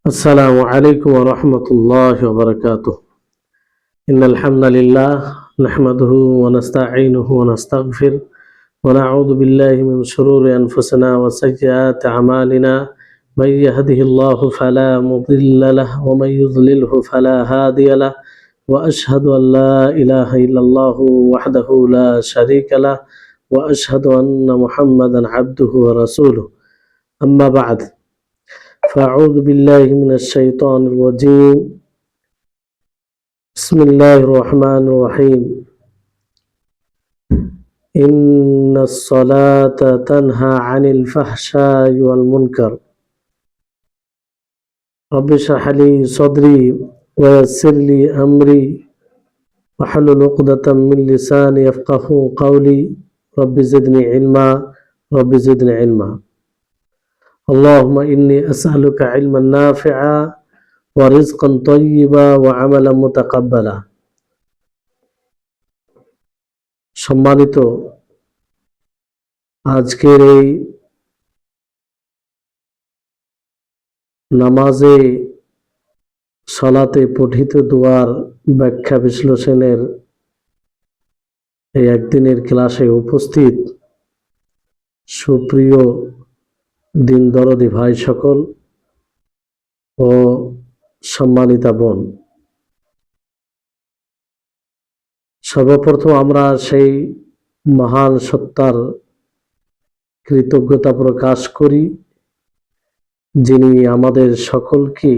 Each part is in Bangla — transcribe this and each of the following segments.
السلام عليكم ورحمة الله وبركاته. إن الحمد لله نحمده ونستعينه ونستغفر ونعوذ بالله من شرور أنفسنا وسيئات أعمالنا. من يهده الله فلا مضل له ومن يضلله فلا هادي له، وأشهد أن لا إله إلا الله وحده لا شريك له، وأشهد أن محمدا عبده ورسوله. أما بعد، فأعوذ بالله من الشيطان الرجيم. بسم الله الرحمن الرحيم. إن الصلاة تنهى عن الفحشاء والمنكر. رب اشرح لي صدري ويسر لي أمري واحلل عقدة من لساني يفقهوا قولي. رب زدني علما، رب زدني علما. اللهم إني أسألك علما نافعا ورزقا طيبا وعملا متقبلا. সম্মানিত, আজকের এই নামাজে সলাতে পঠিত দোয়ার ব্যাখ্যা বিশ্লেষণের এই একদিনের ক্লাসে উপস্থিত সুপ্রিয় দিন দরদি ভাই সকল ও সম্মানিতা বোন, সর্বপ্রথম আমরা সেই মহান সত্তার কৃতজ্ঞতা প্রকাশ করি যিনি আমাদের সকলকে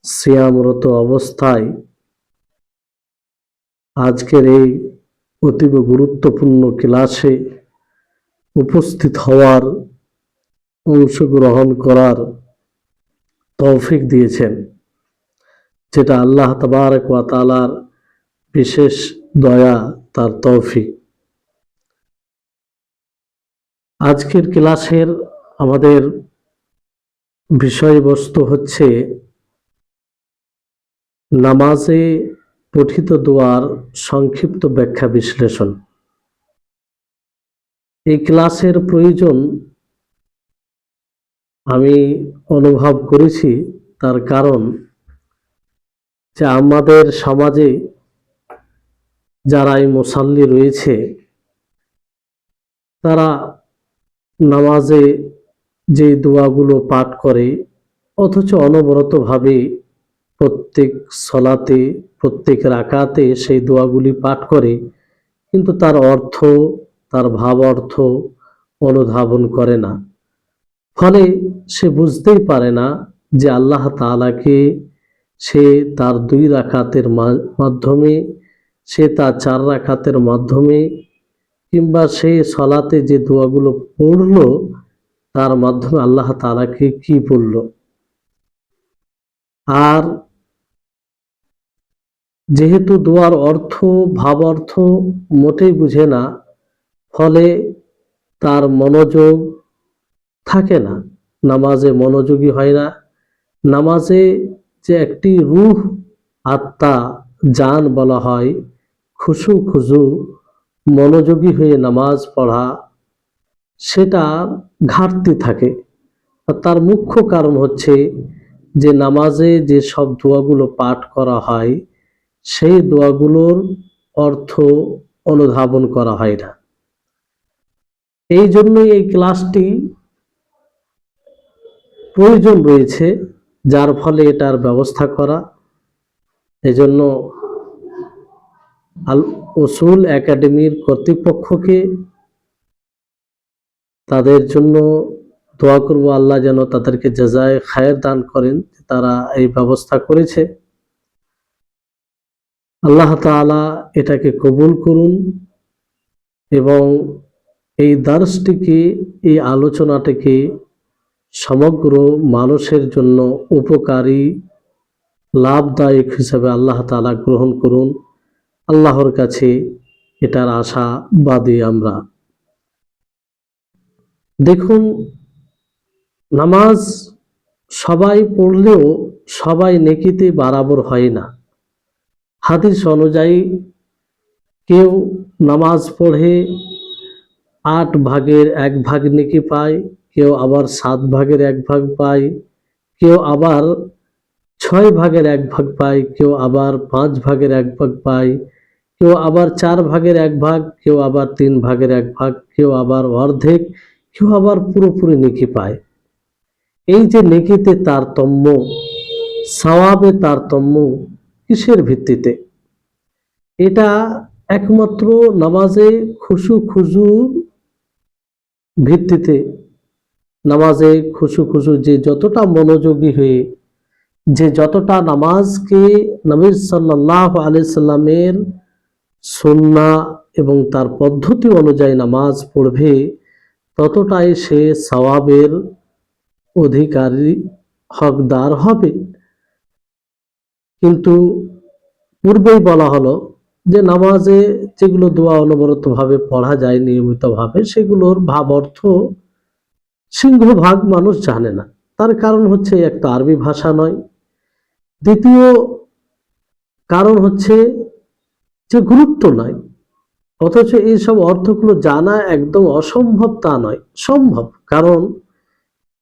সিয়ামরত অবস্থায় আজকের এই অতীব গুরুত্বপূর্ণ ক্লাসে উপস্থিত হওয়ার, অংশগ্রহণ করার তৌফিক দিয়েছেন, যেটা আল্লাহ তাবারক ওয়া তাআলার বিশেষ দয়া, তার তৌফিক। আজকের ক্লাসের আমাদের বিষয়বস্তু হচ্ছে নামাজে পঠিত দোয়ার সংক্ষিপ্ত ব্যাখ্যা বিশ্লেষণ। এই ক্লাসের প্রয়োজন আমি অনুভব করেছি, তার কারণ যে আমাদের সমাজে যারা এই মুসাল্লি রয়েছে তারা নামাজে যে দোয়াগুলো পাঠ করে অথচ অনবরতভাবে প্রত্যেক সলাতে, প্রত্যেক রাকাতে সেই দোয়াগুলি পাঠ করে, কিন্তু তার অর্থ, তার ভাব অর্থ অনুধাবন করে না। ফলে সে বুঝতেই পারে না যে আল্লাহ তাআলাকে সে তার 2 রাকাতের মাধ্যমে, সে তার 4 রাকাতের মাধ্যমে, কিংবা সে সলাতে যে দোয়াগুলো পড়ল তার মাধ্যমে আল্লাহ তাআলাকে কি বলল। আর যেহেতু দোয়ার অর্থ, ভাব অর্থ মোটেই বুঝে না, ফলে তার মনোযোগ থাকে না, নামাজে মনোযোগী হয় না। নামাজে যে একটি রূহ, আত্মা, জান বলা হয়, খুশু খুজু, মনোযোগী হয়ে নামাজ পড়া, সেটা ঘাটতি থাকে। আর তার মুখ্য কারণ হচ্ছে যে নামাজে যে সব দোয়াগুলো পাঠ করা হয় সেই দোয়াগুলোর অর্থ অনুধাবন করা হয় না। এই জন্যই এই ক্লাসটি প্রয়োজন রয়েছে, যার ফলে এটার ব্যবস্থা করা। এজন্য আল উসুল একাডেমির কর্তৃপক্ষকে, তাদের জন্য দোয়া করব আল্লাহ যেন তাদেরকে জাযায়ে খায়ের দান করেন, তারা এই ব্যবস্থা করেছে। আল্লাহ তাআলা এটাকে কবুল করুন এবং এই দার্সটিকে, এই আলোচনাটিকে সমগ্র মানুষের জন্য উপকারী, লাভদায়ক হিসেবে আল্লাহ তাআলা গ্রহণ করুন। আল্লাহর কাছে এটার আশাবাদী আমরা। দেখুন, নামাজ সবাই পড়লেও সবাই নেকিতে বরাবর হয় না। হাদিস অনুযায়ী কেউ নামাজ পড়ে 8 ভাগের 1 ভাগ নেকি পায়, কেউ আবার 7 ভাগের 1 ভাগ পায়, কেউ আবার 6/1 পায়, কেউ আবার 5/1 পায়, কেউ আবার 4/1, কেউ আবার 3/1, কেউ আবার অর্ধেক, কেউ আবার পুরোপুরি নেকি পায়। এই যে নেকিতে তারতম্য, সওয়াবে তারতম্য, কিসের ভিত্তিতে? এটা একমাত্র নামাজে খুশু খুজুর ভিত্তিতে। নামাজে খুশু খুশু, যে যতটা মনোযোগী হয়ে, যে যতটা নামাজকে নবী সাল্লাল্লাহু আলাইহি সাল্লামের সুন্নাহ এবং তার পদ্ধতি অনুযায়ী নামাজ পড়বে, ততটাই সে সওয়াবের অধিকারী, হকদার হবে। কিন্তু পূর্বেই বলা হলো যে নামাজে যেগুলো দোয়া অনবরতভাবে পড়া যায় নিয়মিতভাবে, সেগুলোর ভাব অর্থ সিংহভাগ মানুষ জানে না। তার কারণ হচ্ছে, এক তো আরবি ভাষা নয়, দ্বিতীয় কারণ হচ্ছে যে গুরুত্ব নয়। অথচ এইসব অর্থগুলো জানা একদম অসম্ভব তা নয়, সম্ভব। কারণ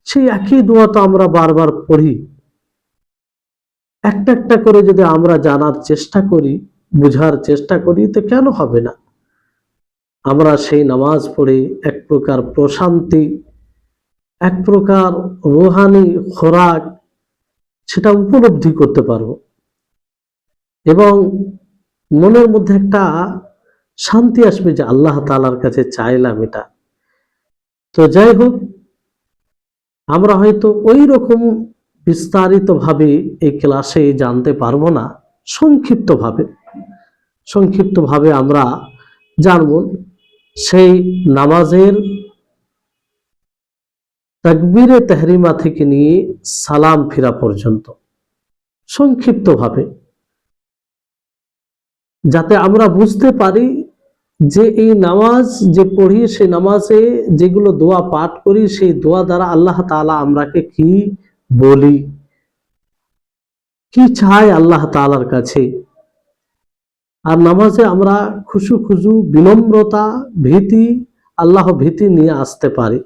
সেই একই দোয়া তো আমরা বারবার পড়ি। একটা একটা করে যদি আমরা জানার চেষ্টা করি, বুঝার চেষ্টা করি, তো কেন হবে না? আমরা সেই নামাজ পড়ে এক প্রকার প্রশান্তি, এক প্রকার রুহানি খোরাক, সেটা উপলব্ধি করতে পারবো এবং মনের মধ্যে একটা শান্তি আসবে যে আল্লাহ তাআলার কাছে চাইলাম এটা। তো যাই হোক, আমরা হয়তো ওই রকম বিস্তারিতভাবে এই ক্লাসে জানতে পারবো না, সংক্ষিপ্তভাবে আমরা জানব সেই নামাজের তাকবীরে তাহরিমা থেকে নিয়ে সালাম ফিরা পর্যন্ত, সংক্ষিপ্তভাবে, যাতে আমরা বুঝতে পারি যে এই নামাজ যে পড়ি, সেই নামাজে যেগুলো দোয়া পাঠ করি, সেই দোয়া দ্বারা আল্লাহ তাআলা আমরাকে কি বলি, কি চাই আল্লাহ তাআলার কাছে। আর নামাজে আমরা খুশু খুজু, বিনম্রতা, ভীতি, আল্লাহ ভীতি নিয়ে আসতে পারি।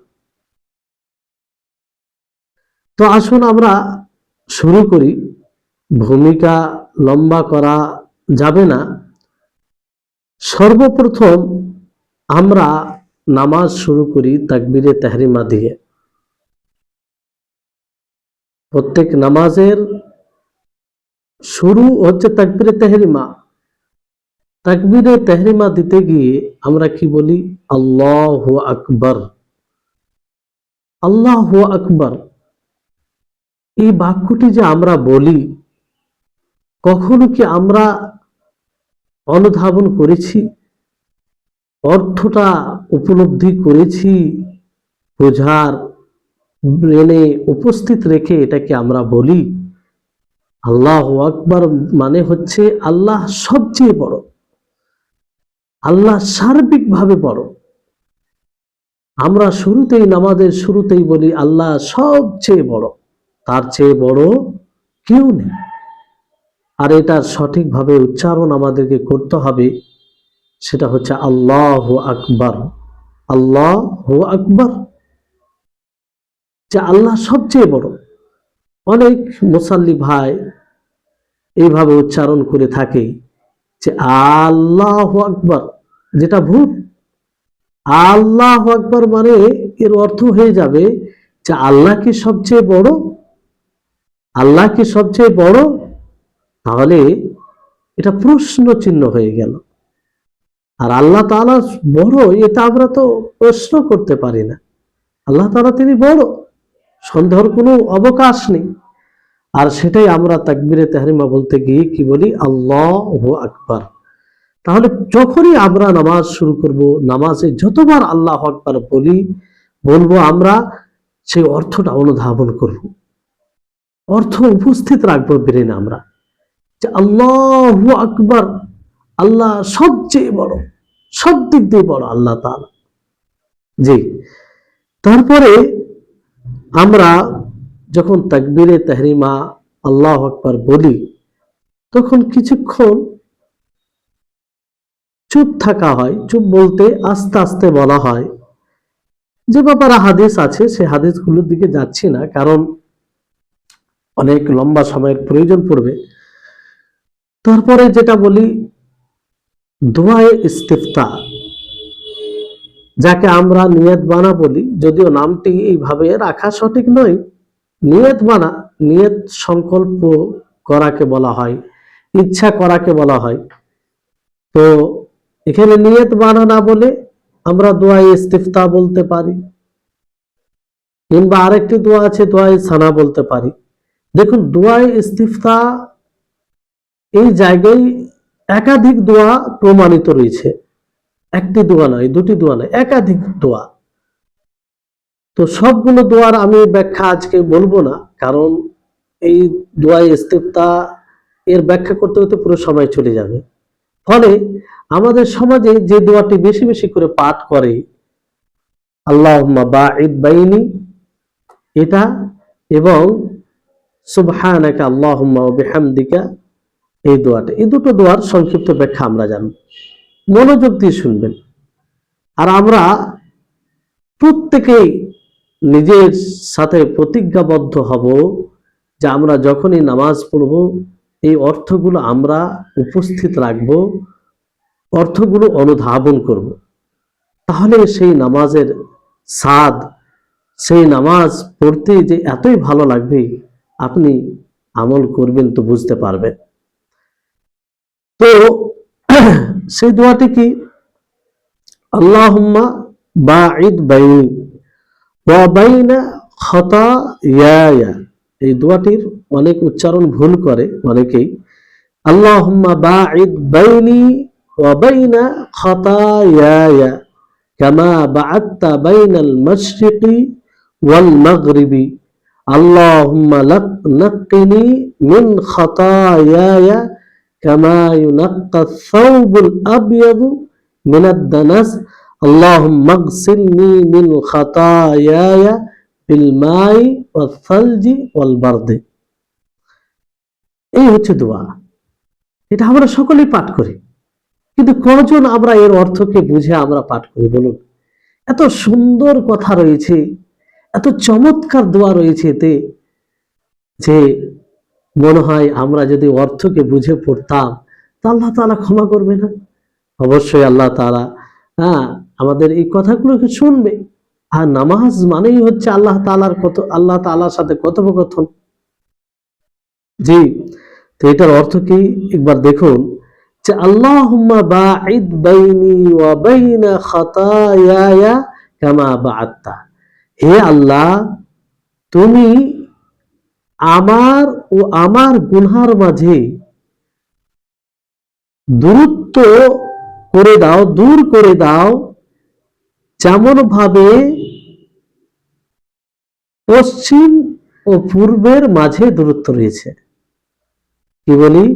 তো আসুন আমরা শুরু করি। ভূমিকা লম্বা করা যাবে না। সর্বপ্রথম আমরা নামাজ শুরু করি তাকবীরে তাহরিমা দিয়ে। প্রত্যেক নামাজের শুরু হচ্ছে তাকবীরে তাহরিমা। তাকবীরে তাহরিমা দিতে গিয়ে আমরা কি বলি? আল্লাহু আকবার, আল্লাহু আকবার। এই বাক্যটি যে আমরা বলি, কখনো কি আমরা অনুধাবন করেছি, অর্থটা উপলব্ধি করেছি, বোঝার ব্রেনে উপস্থিত রেখে এটাকে আমরা বলি? আল্লাহু আকবার মানে হচ্ছে আল্লাহ সবচেয়ে বড়, আল্লাহ সার্বিকভাবে বড়। আমরা শুরুতেই, নামাজের শুরুতেই বলি আল্লাহ সবচেয়ে বড়, তার চেয়ে বড় কেউ নেই। আর এটার সঠিকভাবে উচ্চারণ আমাদেরকে করতে হবে, সেটা হচ্ছে আল্লাহু আকবার, আল্লাহু আকবার, যে আল্লাহ সবচেয়ে বড়। অনেক মুসাল্লি ভাই এইভাবে উচ্চারণ করে থাকে যে আল্লাহু আকবার, যেটা ভুল। আল্লাহু আকবার মানে এর অর্থ হয়ে যাবে যে আল্লাহ কি সবচেয়ে বড়, আল্লাহ কি সবচেয়ে বড়, তাহলে এটা প্রশ্ন চিহ্ন হয়ে গেল। আর আল্লাহ তাআলা বড়, এটা আমরা তো প্রশ্ন করতে পারি না। আল্লাহ তাআলা তিনি বড়, সন্দেহের কোনো অবকাশ নেই। আর সেটাই আমরা তাকবীরে তাহরিমা বলতে গিয়ে কি বলি? আল্লাহু আকবার। তাহলে যখনই আমরা নামাজ শুরু করব, নামাজে যতবার আল্লাহু আকবার বলবো আমরা, সেই অর্থটা অনুধাবন করব, অর্থ উপস্থিত রাখবো ব্রেনে আমরা, যে আল্লাহু আকবার, আল্লাহ সবচেয়ে বড়, সব দিক দিয়ে বড় আল্লাহ তাআলা। জি, তারপরে আমরা যখন তাকবীরে তাহরিমা আল্লাহু আকবার বলি, তখন কিছুক্ষণ চুপ থাকা হয়। চুপ বলতে আস্তে আস্তে বলা হয়। যে ব্যাপারে হাদিস আছে, সে হাদিসগুলোর দিকে যাচ্ছি না, কারণ অনেক লম্বা সময়ের প্রয়োজন পড়বে। তারপরে যেটা বলি, দোয়ায়ে ইস্তিফতা, যাকে আমরা নিয়ত বানা বলি, যদিও নামটি এইভাবে রাখা সঠিক নয়। নিয়ত বানা, নিয়ত সংকল্প করাকে বলা হয়, ইচ্ছা করাকে বলা হয়। তো এখানে নিয়ত বানা না বলে আমরা দোয়ায়ে ইস্তিফতা বলতে পারি, কিংবা আরেকটি দোয়া আছে দোয়ায়ে সানা বলতে পারি। দেখুন, দোয়ায়ে ইস্তিফতা এই জায়গায় একাধিক দোয়া প্রমাণিত রয়েছে, একটি দোয়া নয়, দুটি দোয়া নয়, একাধিক দোয়া। তো সবগুলো দোয়ার আমি ব্যাখ্যা আজকে বলবো না, কারণ এই দোয়ায়ে ইস্তিফতা এর ব্যাখ্যা করতে করতে পুরো সময় চলে যাবে। ফলে আমাদের সমাজে যে দোয়াটি বেশি বেশি করে পাঠ করে, আল্লাহুম্মা বাঈদ বাইনি, এটা, এবং সুবহানাকা আল্লাহুম্মা ওয়া বিহামদিকা, এই দোয়াটা, এই দুটো দোয়ার সংক্ষিপ্ত ব্যাখ্যা আমরা জানি। মনোযোগ দিয়ে শুনবেন। আর আমরা প্রত্যেকেই নিজের সাথে প্রতিজ্ঞাবদ্ধ হব যে আমরা যখনই নামাজ পড়ব এই অর্থগুলো আমরা উপস্থিত রাখব, অর্থগুলো অনুধাবন করব। তাহলে সেই নামাজের স্বাদ, সেই নামাজ পড়তে যে এতই ভালো লাগবে, আপনি আমল করবেন তো বুঝতে পারবেন। তো সেই দোয়াটি কি? আল্লাহুম্মা বাঈদ বাইনি ওয়া বাইনা খাতায়ায়া। এই দোয়াটির অনেক উচ্চারণ ভুল করে অনেকেই। আল্লাহুম্মা বাঈদ বাইনি ওয়া বাইনা খাতায়ায়া কামা বাআদতা বাইনাল মাশরিকি ওয়াল মাগরিবি। আল্লাহুম্মা নাক্কিনি মিন খাতায়ায়া কামা ইউনাক্কা আস-সাওবুল আবয়াদু মিনাদ দানাস। আল্লাহুম্মা আগসিলনি মিন খাতায়ায়া বিল মাই ওয়াস সালজি ওয়াল বারদি। এই হচ্ছে দোয়া। এটা আমরা সকলেই পাঠ করি, কিন্তু কজন আমরা এর অর্থকে বুঝে আমরা পাঠ করি বলুন? এত সুন্দর কথা রয়েছে, এত চমৎকার দোয়া রয়েছে এতে, যে মনে হয় আমরা যদি অর্থকে বুঝে পড়তাম তা আল্লাহ তাআলা ক্ষমা করবে না? অবশ্যই আল্লাহ তাআলা আমাদের এই কথাগুলোকে শুনবে। আর নামাজ মানেই হচ্ছে আল্লাহ তাআলার সাথে কথোপকথন। জি, তো এটার অর্থ কি একবার দেখুন, যে আল্লাহুম্মা বাঈদ বাইনি ওয়া বাইনা খাতায়ায়া কামা বাআদতা। হে আল্লাহ, তুমি আমার ও আমার গুনহার মাঝে দূরত্ব করে দাও, দূর করে দাও, যেমন ভাবে পশ্চিম ও পূর্বের মাঝে দূরত্ব রয়েছে। কি বলি?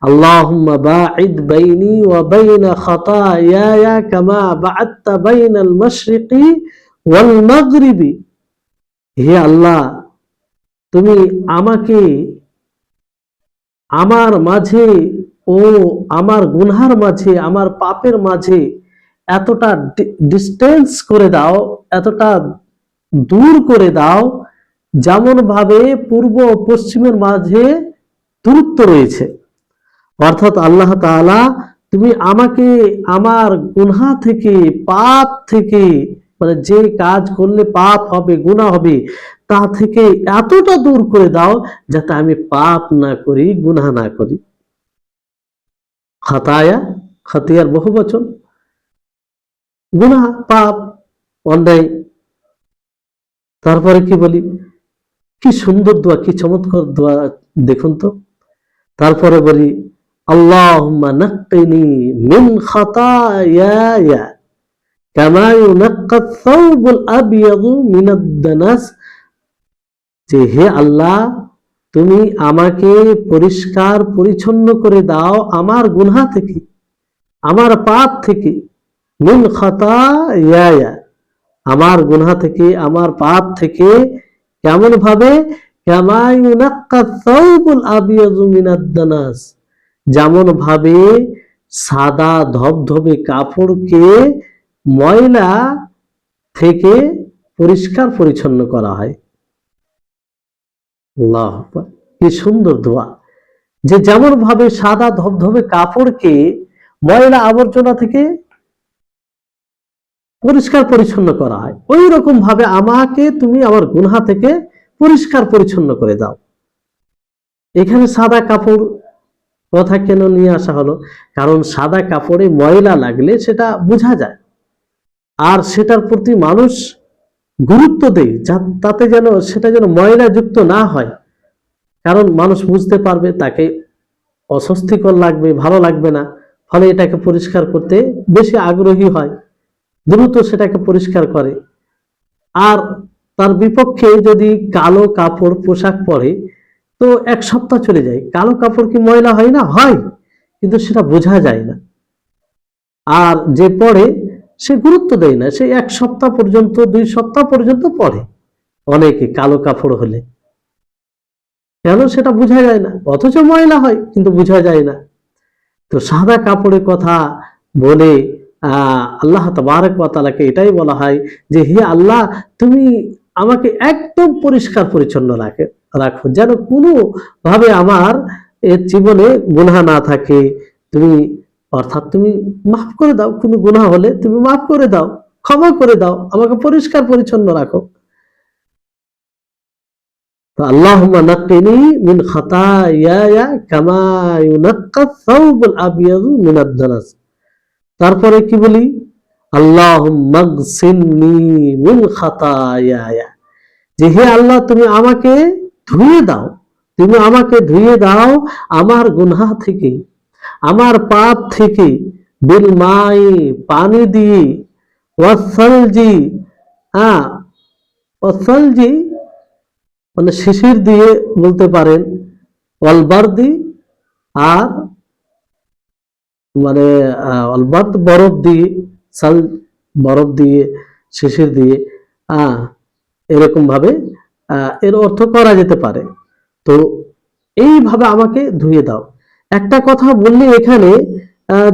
আল্লাহুম্মা বাঈদ বাইনি ওয়া বাইনা খাতায়ায়া কামা বাআদতা বাইনাল মাশরিকি ওয়াল মাগরিবি। হে আল্লাহ, তুমি আমাকে আমার মাঝে ও আমার গুনহার মাঝে, আমার পাপের মাঝে এতটা ডিস্টেন্স করে দাও, এতটা দূর করে দাও, যেমন ভাবে পূর্ব ও পশ্চিমের মাঝে দূরত্ব রয়েছে। অর্থাৎ আল্লাহ তাআলা, তুমি আমাকে আমার গুনাহ থেকে, পাপ থেকে, মানে যে কাজ করলে পাপ হবে, গুনাহ হবে, তা থেকে এতটা দূর করে দাও যাতে আমি পাপ না করি, গুনাহ না করি। খাতায়া, খাতিয়ার বহু বচন, গুনাহ, পাপ, অন্যায়। তারপরে কি বলি? কি সুন্দর দোয়া, কি চমৎকার দোয়া দেখুন তো। তারপরে বলি আল্লাহুম্মা নাক্কিনি মিন খাতায়ায়া কামা ইউনাক্কা আস-সাওবুল আবয়াদু মিনাদ দানাস। যে হে আল্লাহ, তুমি আমাকে পরিষ্কার পরিচ্ছন্ন করে দাও আমার গুনাহ থেকে, আমার পাপ থেকে। মিন খাতায়ায়া, আমার গুনাহ থেকে, আমার পাপ থেকে। কেমন ভাবে? কামা ইউনাক্কা আস-সাওবুল আবয়াদু মিনাদ দানাস, যেমন ভাবে সাদা ধবধবে কাপড়কে ময়লা থেকে পরিষ্কার পরিচ্ছন্ন করা হয়। আল্লাহু আকবার। কি সুন্দর দোয়া, যে যেমন ভাবে সাদা ধবধবে কাপড়কে ময়লা আবর্জনা থেকে পরিষ্কার পরিচ্ছন্ন করা হয়, ওই রকম ভাবে আমাকে তুমি আমার গুনাহ থেকে পরিষ্কার পরিচ্ছন্ন করে দাও। এখানে সাদা কাপড় কথা কেন নিয়ে আসা হলো? কারণ সাদা কাপড়ে ময়লা লাগলে সেটা বোঝা যায়, আর সেটার প্রতি মানুষ গুরুত্ব দেয়, তাতে যেন সেটা যেন ময়লা যুক্ত না হয়। কারণ মানুষ বুঝতে পারবে তাকে অস্বস্তিকর লাগবে, ভালো লাগবে না, ফলে এটাকে পরিষ্কার করতে বেশি আগ্রহী হয়, দ্রুত সেটাকে পরিষ্কার করে। আর তার বিপক্ষে যদি কালো কাপড় পোশাক পরে, তো এক সপ্তাহ চলে যায়। কালো কাপড় কি ময়লা হয় না? হয়, কিন্তু সেটা বোঝা যায় না। আর যে পরে সে গুরুত্ব দেয় না, সে এক সপ্তাহ পর্যন্ত, 2 সপ্তাহ পর্যন্ত পরে অনেকে কালো কাপড় হলে, কেন সেটা বোঝা যায় না, অথচ ময়লা হয় কিন্তু বোঝা যায় না। তো সাদা কাপড়ের কথা বলে আল্লাহ তাবারক ওয়া তাআলাকে এটাই বলা হয় যে হে আল্লাহ, তুমি আমাকে একদম পরিষ্কার পরিচ্ছন্ন রাখো, যেন কোনো ভাবে আমার এর জীবনে গুনাহ না থাকে। তুমি অর্থাৎ তুমি মাফ করে দাও, কোনো গুনাহ হলে তুমি মাফ করে দাও, ক্ষমা করে দাও, আমাকে পরিষ্কার পরিচ্ছন্ন রাখো। তো আল্লাহুম্মা নাক্কিনি মিন খাতায়ায়া কামা ইউনাক্কা সাওবুল আবিয়াদু মিনাদ দানাস। তারপরে কি বলি? আল্লাহুম্মা গসিলনি মিন খাতায়ায়া, যে হে আল্লাহ, তুমি আমাকে ধুয়ে দাও, তুমি আমাকে ধুয়ে দাও আমার গুনাহ থেকে, আমার পাপ থেকে, বিল মাই, পানি দিয়ে, ওয়াসসালজি, হ্যাঁ ওয়াসসালজি মানে শিশির দিয়ে বলতে পারেন, অলবার্দি, আর মানে অলবার্দ বরফ দিয়ে, সাল বরফ দিয়ে, শিশির দিয়ে, এরকম ভাবে এর অর্থ করা যেতে পারে। তো এইভাবে আমাকে ধুয়ে দাও। একটা কথা বললে এখানে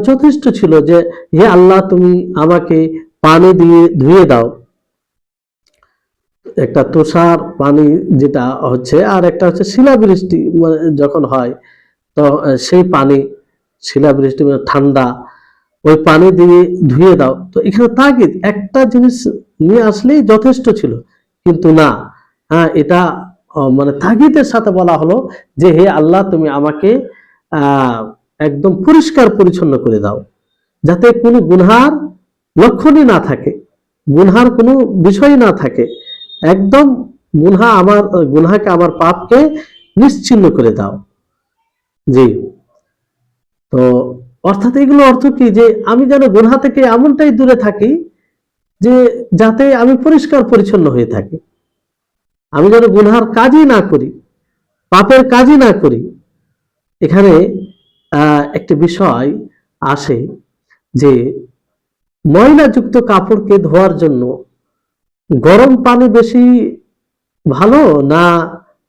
যথেষ্ট ছিল যে হে আল্লাহ, তুমি আমাকে পানি দিয়ে ধুয়ে দাও। একটা তুষার পানি যেটা হচ্ছে, আর একটা হচ্ছে শিলাবৃষ্টি যখন হয়, তো সেই পানি, শিলাবৃষ্টি মানে ঠান্ডা, ওই পানি দিয়ে ধুয়ে দাও। তো এখানে তাগিদ একটা জিনিস নিয়ে আসলেই যথেষ্ট ছিল, কিন্তু না, এটা মানে তাগিদের সাথে বলা হলো যে হে আল্লাহ, তুমি আমাকে একদম পরিষ্কার পরিচ্ছন্ন করে দাও, যাতে কোনো গুনহার লক্ষণই না থাকে, গুনহার কোনো বিষয় না থাকে, একদম গুনহাকে, আমার পাপকে নিশ্চিহ্ন করে দাও। জি। তো অর্থাৎ এগুলো অর্থ কি, যে আমি যেন গুনহা থেকে এমনটাই দূরে থাকি যে যাতে আমি পরিষ্কার পরিচ্ছন্ন হয়ে থাকি, আমি যেন গুনহার কাজই না করি, পাপের কাজই না করি। এখানে একটি বিষয় আসে যে ময়লাযুক্ত কাপড়কে ধোয়ার জন্য গরম পানি বেশি ভালো না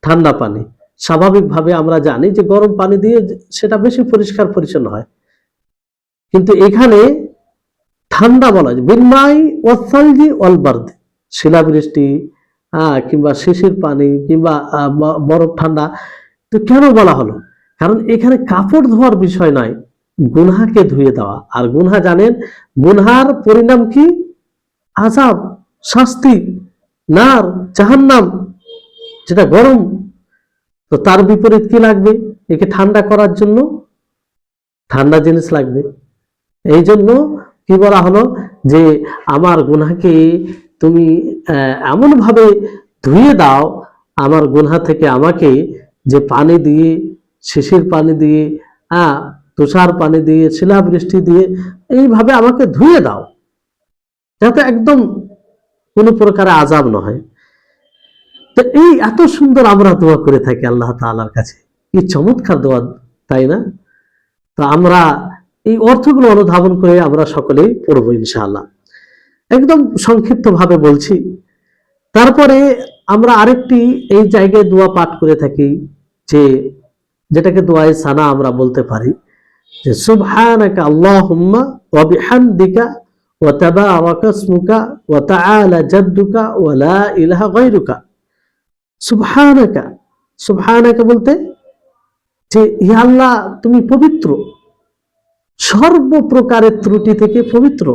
ঠান্ডা পানি? স্বাভাবিকভাবে আমরা জানি যে গরম পানি দিয়ে সেটা বেশি পরিষ্কার পরিচ্ছন্ন হয়, কিন্তু এখানে ঠান্ডা বলা হয়, বিলমাই ওয়াসালজি অলবার্দ, শিলাবৃষ্টি কিংবা শিশির পানি কিংবা বরফ ঠান্ডা। তো কেন বলা হলো? কারণ এখানে কাপড় ধোয়ার বিষয় নয়, গুনহাকে ধুয়ে দেওয়া। আর গুনহা জানেন, গুনহার পরিণাম কি? আযাব, শাস্তি, নার, জাহান্নাম, যেটা গরম। তো তার বিপরীত কি লাগবে? একে ঠান্ডা করার জন্য ঠান্ডা জিনিস লাগবে। এই জন্য কি বলা হলো যে আমার গুনাহকে তুমি এমন ভাবে ধুয়ে দাও, আমার গুনাহ থেকে আমাকে, যে পানি দিয়ে, শিশির পানি দিয়ে, তুষার পানি দিয়ে, শিলাবৃষ্টি দিয়ে, এইভাবে আমাকে ধুয়ে দাও, যাতে একদম কোনো প্রকারে আযাব না হয়। তো এই এত সুন্দর আমরা দোয়া করে থাকি আল্লাহ তাআলার কাছে, কি চমৎকার দোয়া, তাই না? তো আমরা এই অর্থগুলো অনুধাবন করে আমরা সকলেই পড়বো ইনশাআল্লাহ। একদম সংক্ষিপ্ত ভাবে বলছি। তারপরে আমরা আরেকটি এই জায়গায় দোয়া পাঠ করে থাকি, যে যেটাকে দোয়ায়ে সানা আমরা বলতে পারি, যে সুবহানাকা আল্লাহুম্মা ওয়া বিহামদিকা ওয়া তাবারাকা ইসমুকা ওয়া তাআলা জাদ্দুকা ওয়া লা ইলাহা গায়রুকা। সুবহানাকা, সুবহানাকা বলতে যে হে আল্লাহ তুমি পবিত্র, সর্বপ্রকারের ত্রুটি থেকে পবিত্র,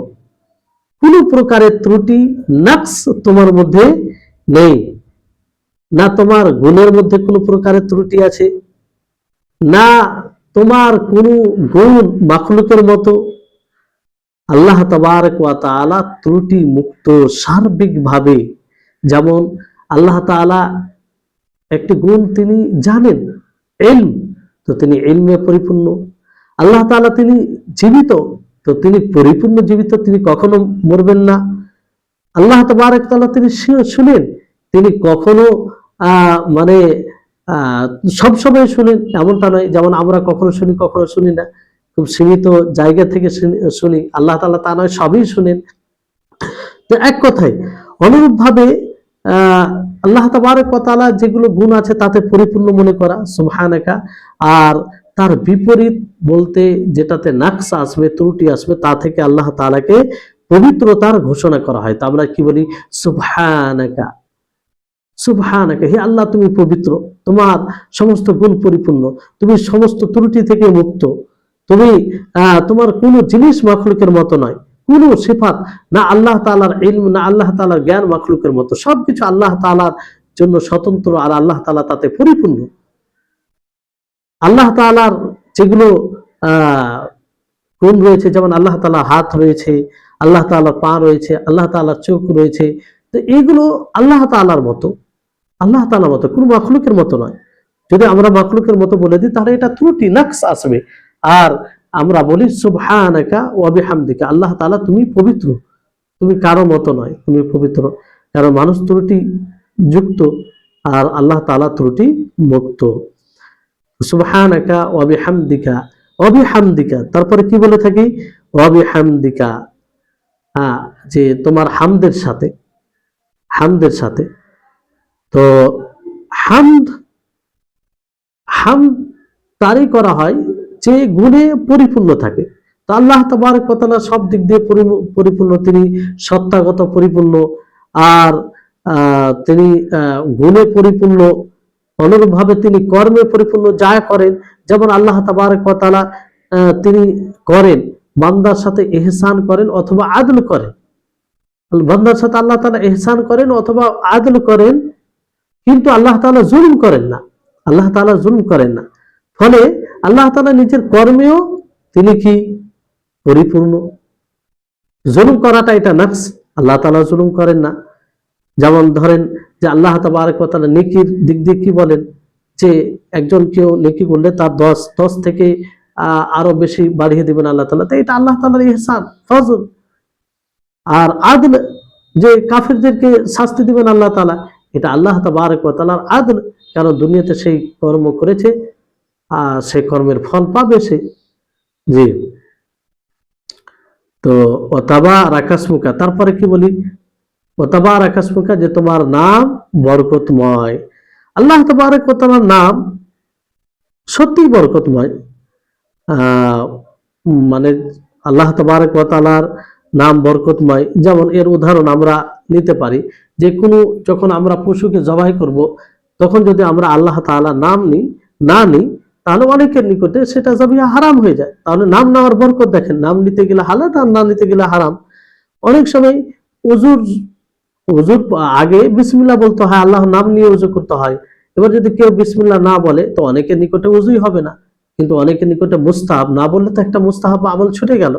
কোন প্রকারের ত্রুটি নাকস তোমার মধ্যে নেই, না তোমার গুণের মধ্যে কোনো প্রকারের ত্রুটি আছে, না তোমার কোনো গুণ মাখলুকের মতো। আল্লাহ তাবারক ওয়া তাআলা ত্রুটি মুক্ত সার্বিকভাবে। যেমন আল্লাহ তাআলা একটি গুণ তিনি জানেন, ইলম, তো তিনি ইলমে পরিপূর্ণ। আল্লাহ তাআলা তিনি জীবিত, তো তিনি পরিপূর্ণ জীবিত, তিনি কখনো মরবেন না। আল্লাহ তাবারক ওয়া তাআলা তিনি শুনেন, তিনি কখনো মানে সবসময় শুনেন এমনটা নয়, যেমন আমরা কখনো শুনি কখনো শুনি না, খুব সীমিত জায়গা থেকে শুনি। আল্লাহ তাআলা তা নয়, সবই শুনেন। তো এক কথায় অনুরূপভাবে আল্লাহ তাবারক ওয়া তাআলা যেগুলো গুণ আছে তাতে পরিপূর্ণ মনে করা সুবহানাকা, আর তার বিপরীত বলতে যেটাতে নাকস আসবে, ত্রুটি আসবে, তা থেকে আল্লাহ তাআলাকে পবিত্রতার ঘোষণা করা হয়। তা আমরা কি বলি? সুবহানাকা, সুবহানাকা, হে আল্লাহ তুমি পবিত্র, তোমার সমস্ত গুণ পরিপূর্ণ, তুমি সমস্ত ত্রুটি থেকে মুক্ত, তুমি তোমার কোনো জিনিস মাখলুকের মতো নয়, কোন সিফাত, না আল্লাহ তাআলার ইলম না আল্লাহ তাআলার জ্ঞান মাখলুকের মতো, সবকিছু আল্লাহ তাআলার জন্য স্বতন্ত্র, আর আল্লাহ তাআলা তাতে পরিপূর্ণ। আল্লাহ তাআলার যেগুলো গুণ রয়েছে, যেমন আল্লাহ তাআলার হাত রয়েছে, আল্লাহ তাআলার পা রয়েছে, আল্লাহ তাআলার চোখ রয়েছে, তো এগুলো আল্লাহ তাআলার মতো, আল্লাহ তাআলার মতো, কোনো মাখলুকের মতো নয়। যদি আমরা মাখলুকের মতো বলে দিই তাহলে এটা ত্রুটি নাকস আসবে। আর আমরা বলি সুবহানাকা ওয়া বিহামদিকা, আল্লাহ তাআলা তুমি পবিত্র, তুমি কারো মতো নয়, তুমি পবিত্র। কারণ মানুষ ত্রুটি যুক্ত আর আল্লাহ তাআলা ত্রুটি মুক্ত। সুবহানাকা ওয়া বিহামদিকা, ওয়া বিহামদিকা তারপরে কি বলে থাকি? ওয়া বিহামদিকা, যে তোমার হামদের সাথে, হামদের সাথে। তো হামদ, হামদ তারই করা হয় যে গুণে পরিপূর্ণ থাকে। তো আল্লাহ তাবারক ওয়া তাআলা সব দিক দিয়ে পরিপূর্ণ, তিনি সত্তাগত পরিপূর্ণ, আর তিনি গুণে পরিপূর্ণ, অনুরূপভাবে তিনি কর্মে পরিপূর্ণ, যা করেন। যেমন আল্লাহ তাবারক ওয়া তাআলা তিনি করেন, বান্দার সাথে ইহসান করেন অথবা আদল করেন। বান্দার সাথে আল্লাহ তাআলা ইহসান করেন অথবা আদল করেন, কিন্তু আল্লাহ তাআলা জুলুম করেন না, আল্লাহ তাআলা জুলুম করেন না। ফলে আল্লাহ তাআলা নিজের কর্মেও তিনি কি? পরিপূর্ণ। জুলুম করাটা এটা নাকস, আল্লাহ তাআলা জুলুম করেন না। যেমন ধরেন যে আল্লাহ তাবারক ওয়া তাআলা নেকির দিক দিয়ে কি বলেন, যে একজন কেউ নেকি করলে তার 10 থেকে আরো বেশি বাড়িয়ে দিবেন আল্লাহ তাআলা। তো এটা আল্লাহ তাআলার ইহসান, ফজল। আর আদল, যে কাফেরদেরকে শাস্তি দিবেন আল্লাহ তাআলা, এটা আল্লাহ তাবারক ওয়া তাআলার আদল। কারণ দুনিয়াতে সেই কর্ম করেছে, সেই কর্মের ফল পাবে সে। জি। তো ওয়াতাবারাকা ইসমুকা, তারপরে কি বলি? ওয়াতাবারাকা ইসমুকা, যে তোমার নাম বরকতময়। আল্লাহ তাবারক ওয়া তাআলার নাম সত্যিই বরকতময়। মানে আল্লাহ তাবারক ওয়া তাআলার নাম বরকতময়। যেমন এর উদাহরণ আমরা নিতে পারি, যে কোনো যখন আমরা পশুকে জবাই করব, তখন যদি আমরা আল্লাহ তাআলার নাম না নিই, তাহলে অনেকের নিকটে সেটা জবিয়া হারাম হয়ে যায়। তাহলে নাম নেওয়ার বরকত দেখেন, নাম নিতে গেলে হালাল আর না নিতে গেলে হারাম। অনেক সময় উজুর আগে বিসমিল্লাহ বলতে হয়, আল্লাহর নাম নিয়ে উজু করতে হয়। এবার যদি কেউ বিসমিল্লাহ না বলে, তো অনেকের নিকটে উজুই হবে না। কিন্তু অনেকের নিকটে মুস্তাহাব, না বললে তো একটা মুস্তাহাব আমল ছুটে গেল।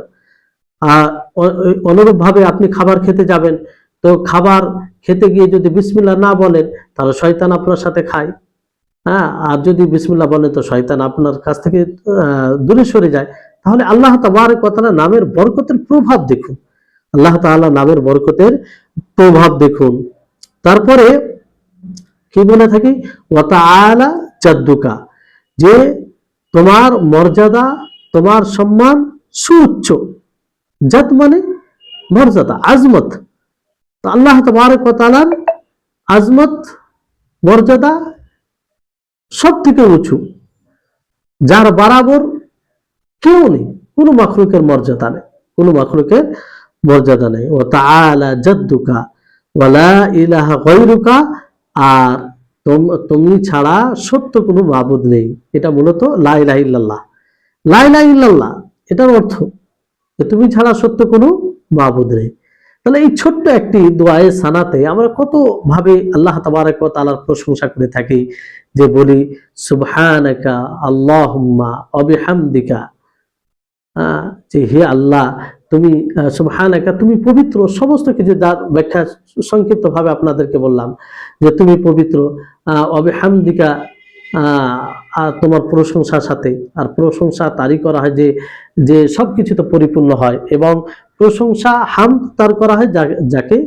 অনুরূপ ভাবে আপনি খাবার খেতে যাবেন, তো খাবার খেতে গিয়ে যদি বিসমিল্লাহ না বলেন, তাহলে শয়তান আপনার সাথে খায়। আর যদি বিসমিল্লাহ বলেন, তো শয়তান আপনার কাছ থেকে দূরে সরে যায়। তাহলে আল্লাহ তাবারক ওয়া তাআলা নামের বরকতের প্রভাব দেখুন, আল্লাহ তাআলা নামের বরকতের প্রভাব দেখুন। তারপরে কি বলে থাকি? ওয়া তাআলা জাদ্দুকা, যে তোমার মর্যাদা, তোমার সম্মান সুউচ্চ। জাত মানে মর্যাদা, আজমত। তো আল্লাহ তাবারক ওয়া তাআলার আজমত, মর্যাদা সব থেকে উঁচু, যার বরাবর কেউ নেই, কোনো মাখলুকের মর্যাদা নেই, কোনো মাখলুকের মর্যাদা নেই। ওয়া তাআলা জাদ্দুকা ওয়া লা ইলাহা গায়রুকা, আর তুমি ছাড়া সত্য কোনো মাবুদ নেই। এটা মূলত লা ইলাহা ইল্লাল্লাহ। লা ইলাহা ইল্লাল্লাহ এটার অর্থ যে তুমি ছাড়া সত্য কোনো মাবুদ নেই। তাহলে এই ছোট্ট একটি দোয়ায়ে সানাতে আমরা কত ভাবে আল্লাহ তাবারক ওয়া তাআলার প্রশংসা করে থাকি, যে বলি সুবহানাকা আল্লাহুম্মা ওয়া বিহামদিকা, যে হে আল্লাহ তুমি সুবহানাকা, তুমি পবিত্র, সমস্ত কিছু যার ব্যাখ্যা সংক্ষিপ্ত ভাবে আপনাদেরকে বললাম যে তুমি পবিত্র, ওয়া বিহামদিকা, আর তোমার প্রশংসার সাথে, আর প্রশংসা তারই করা হয় যে যে সবকিছুতে পরিপূর্ণ হয়, এবং প্রশংসা হামদ তার করা হয় যাকে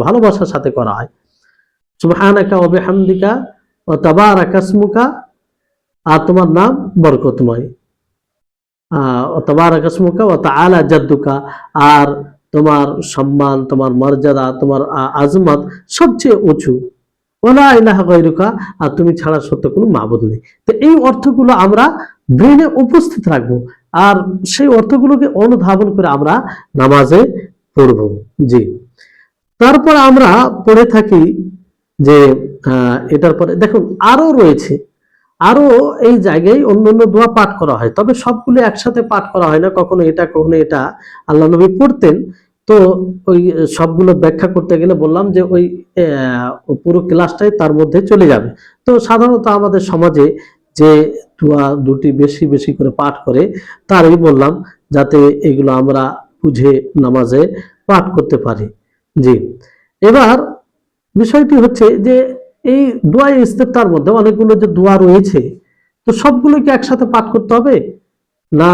ভালোবাসার সাথে করা হয়। সুবহানাকা ওয়া বিহামদিকা ওয়া তাবারাকা ইসমুকা, আর তোমার নাম বরকতময়, তাবারাকা ইসমুকা ওয়া তাআলা জাদ্দুকা, আর তোমার সম্মান, তোমার মর্যাদা, তোমার আজমত সবচেয়ে উঁচু। ওয়ালা ইলাহা গায়রুকা, আর তুমি ছাড়া সত্য কোনো মাবুদ নেই। তো এই অর্থগুলো আমরা ব্রেনে উপস্থিত রাখবো, আর সেই অর্থগুলোকে অনুধাবন করে আমরা নামাজে পড়ব। জি, তারপর আমরা পড়ে থাকি যে এটার পরে দেখুন আরো রয়েছে, আরো এই জায়গায় অন্যান্য দোয়া পাঠ করা হয়, তবে সবগুলো একসাথে পাঠ করা হয় না, কখনো এটা কখনো এটা আল্লাহ নবী পড়তেন। তো ওই সবগুলো ব্যাখ্যা করতে গেলে বললাম যে ওই পুরো ক্লাসটাই তার মধ্যে চলে যাবে। তো সাধারণত আমাদের সমাজে যে দোয়া দুটি বেশি বেশি করে পাঠ করে, তারই বললাম যাতে এগুলো আমরা বুঝে নামাজে পাঠ করতে পারি। জি, এবার বিষয়টি হচ্ছে যে এই দোয়া ইস্তেফতার মধ্যে অনেকগুলো যে দোয়া রয়েছে, তো সবগুলো কি একসাথে পাঠ করতে হবে না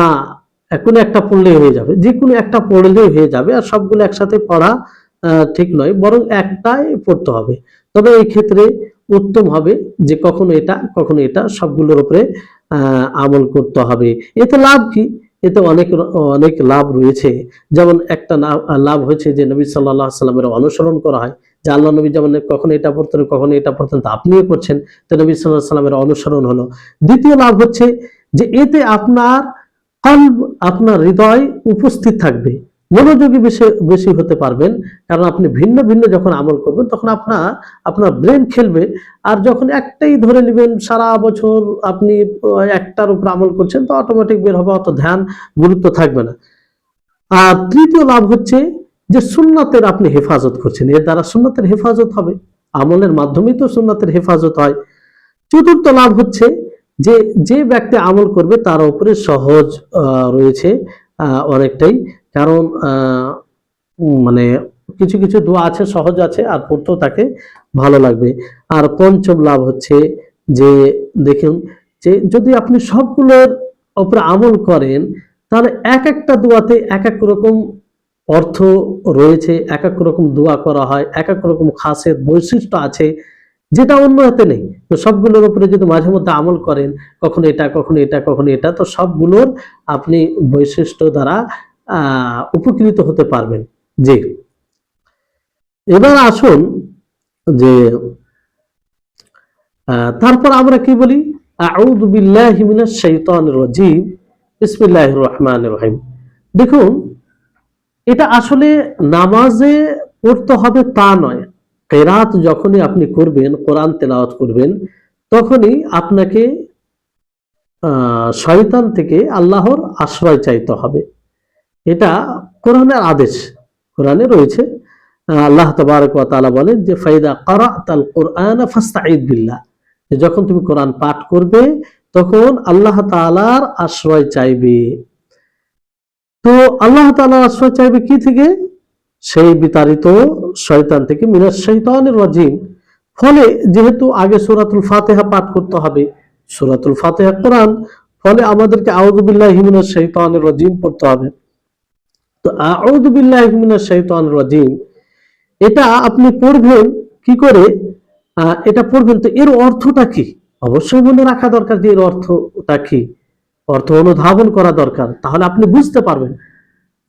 কোনো একটা পড়লেই হয়ে যাবে? যে কোনো একটা পড়লেই হয়ে যাবে, আর সবগুলো একসাথে পড়া ঠিক নয়, বরং একটাই পড়তে হবে। তবে এই ক্ষেত্রে উত্তম হবে যে কখনো এটা সবগুলোর উপরে আমল করতে হবে। এতে লাভ কি? এতে অনেক অনেক লাভ রয়েছে। যেমন একটা লাভ হয়েছে যে নবী সাল্লাল্লাহু আলাইহি সাল্লামের অনুসরণ করা হয়, যে আল্লাহ নবী যেমন কখনো এটা পড়তেন কখনো এটা পড়তেন, তা আপনিও করছেন, তো নবী সাল্লাল্লাহু আলাইহি সাল্লামের অনুসরণ হলো। দ্বিতীয় লাভ হচ্ছে যে এতে আপনার কলব, আপনার হৃদয় উপস্থিত থাকবে, মনোযোগী বেশি হতে পারবেন, কারণ আপনি ভিন্ন ভিন্ন যখন আমল করবেন তখন আপনার ব্রেন খেলবে। আর যখন একটাই ধরে নেবেন সারা বছর আপনি একটার উপর আমল করছেন, তো অটোমেটিক বের হবে, অত ধ্যান গুরুত্ব থাকবে না। আর তৃতীয় লাভ হচ্ছে যে সুন্নাতের আপনি হেফাজত করছেন, এর দ্বারা সুন্নাতের হেফাজত হবে, আমলের মাধ্যমেই তো সুন্নাতের হেফাজত হয়। চতুর্থ লাভ হচ্ছে যে যে ব্যক্তি আমল করবে তার উপরে সহজ রয়েছে অনেকটাই, কারণ মানে কিছু কিছু দোয়া আছে সহজ আছে, আর পড়তেও তাকে ভালো লাগবে। আর পঞ্চম লাভ হচ্ছে যে দেখুন, যে যদি আপনি সবগুলোর উপরে আমল করেন, তাহলে এক একটা দোয়াতে এক এক রকম অর্থ রয়েছে, এক এক রকম দোয়া করা হয়, এক এক রকম খাসিয়ত বৈশিষ্ট্য আছে, যেটা অন্য হাতে নেই। তো সবগুলোর উপরে যদি মাঝে মধ্যে আমল করেন, কখনো এটা কখনো এটা কখনো এটা, তো সবগুলোর আপনি বৈশিষ্ট্য দ্বারা উপকৃত হতে পারবেন। জি, এবার আসুন যে তারপর আমরা কি বলি, আউযু বিল্লাহি মিনাশ শাইতানির রাজিম, বিসমিল্লাহির রহমানির রহিম। দেখুন, এটা আসলে নামাজে পড়তে হবে তা নয়, কেরাত যখনই আপনি করবেন, কোরআন তেলাওয়াত করবেন, তখনই আপনাকে শয়তান থেকে আল্লাহর আশ্রয় চাইতে হবে। এটা কোরআনের আদেশ, কোরআনে রয়েছে। আল্লাহ তাবারক ওয়া তাআলা বলেন যে ফাইদা ক্বারাতাল কুরআনা ফাস্তাঈদ বিল্লাহ, যখন তুমি কোরআন পাঠ করবে তখন আল্লাহ তাআলার আশ্রয় চাইবে। তো আল্লাহ তাআলার আশ্রয় চাইবে কি থেকে? সেই বিতাড়িত শয়তান থেকে, মিনাশ শাইতানির রাজিম। ফলে যেহেতু আগে সূরাতুল ফাতিহা পাঠ করতে হবে, সূরাতুল ফাতিহা কোরআন, ফলে আমাদেরকে আউযু বিল্লাহি মিনাশ শাইতানির রাজিম পড়তে হবে। তো আউযু বিল্লাহি মিনাশ শাইতানির রাজিম এটা আপনি পড়বেন কি করে? এটা পড়বেন, তো এর অর্থটা কি অবশ্যই মনে রাখা দরকার, যে এর অর্থটা কি, অর্থ অনুধাবন করা দরকার, তাহলে আপনি বুঝতে পারবেন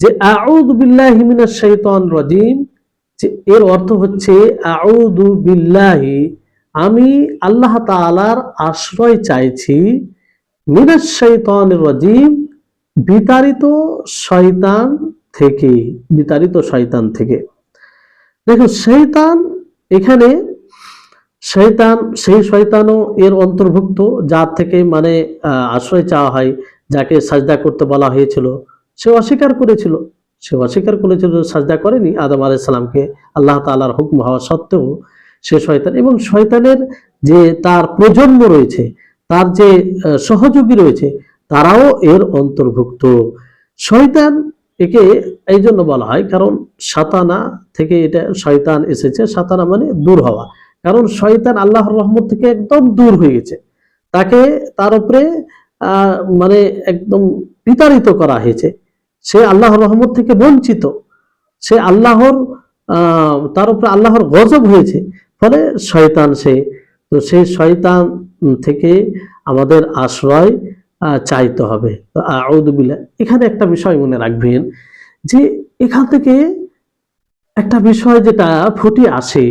যে আউযু বিল্লাহি মিনাশ শাইতানির রাজিম, যে এর অর্থ হচ্ছে আউযু বিল্লাহি, আমি আল্লাহ তাআলার আশ্রয় চাইছি, মিনাশ শাইতানির রাজিম, বিতাড়িত শয়তান থেকে, বিতাড়িত শয়তান থেকে। দেখো শয়তান এখানে শয়তান, সেই শয়তানও এর অন্তর্ভুক্ত, যার থেকে মানে আশ্রয় চাওয়া হয়, যাকে সাজদা করতে বলা হয়েছিল সে অস্বীকার করেছিল। সাজদা করেনি আদম আলাইহিস সালামকে, আল্লাহ তাআলার হুকুম হওয়া সত্ত্বেও সে শয়তান। এবং শয়তানের যে তার প্রজন্ম রয়েছে, তার যে সহযোগী রয়েছে, তারাও এর অন্তর্ভুক্ত। শয়তান একে এই জন্য বলা হয় কারণ সাতানা থেকে এটা শয়তান এসেছে। সাতানা মানে দূর হওয়া, কারণ শয়তান আল্লাহর রহমত থেকে একদম দূর হয়ে গেছে, তাকে তার উপরে মানে একদম বিতাড়িত করা হয়েছে, সে আল্লাহর রহমত থেকে বঞ্চিত, সে আল্লাহর তার উপরে আল্লাহর গজব হয়েছে। ফলে শয়তান সে, তো সেই শয়তান থেকে আমাদের আশ্রয় চাইতে হবে। তো আউযু বিল্লাহ। এখানে একটা বিষয় মনে রাখবেন যে এখান থেকে একটা বিষয় যেটা ফুটে আসে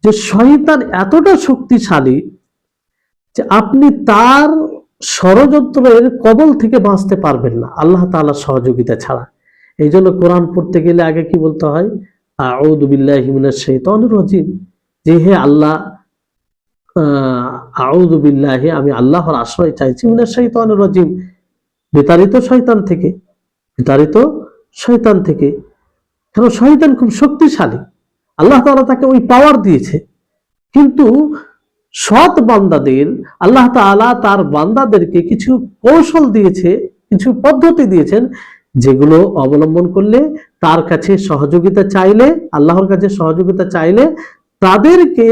যে শয়তান এতটা শক্তিশালী যে আপনি তার ষড়যন্ত্রের কবল থেকে বাঁচতে পারবেন না আল্লাহ তাআলার সহযোগিতা ছাড়া। এই জন্য কোরআন পড়তে গেলে আগে কি বলতে হয়? আউযু বিল্লাহি মিনাশ শাইতানির রাজিম, যে হে আল্লাহ, আউযু বিল্লাহি, আমি আল্লাহর আশ্রয় চাইছি, মিনাশ শাইতানির রাজিম, বিতাড়িত শয়তান থেকে, বিতাড়িত শয়তান থেকে। কারণ শয়তান খুব শক্তিশালী, আল্লাহ তাআলা তাকে ওই পাওয়ার দিয়েছে। কিন্তু সৎ বান্দাদের আল্লাহ তাআলা তার বান্দাদেরকে কিছু কৌশল দিয়েছে, কিছু পদ্ধতি দিয়েছেন, যেগুলো অবলম্বন করলে, তার কাছে সহযোগিতা চাইলে, আল্লাহর কাছে সহযোগিতা চাইলে তাদেরকে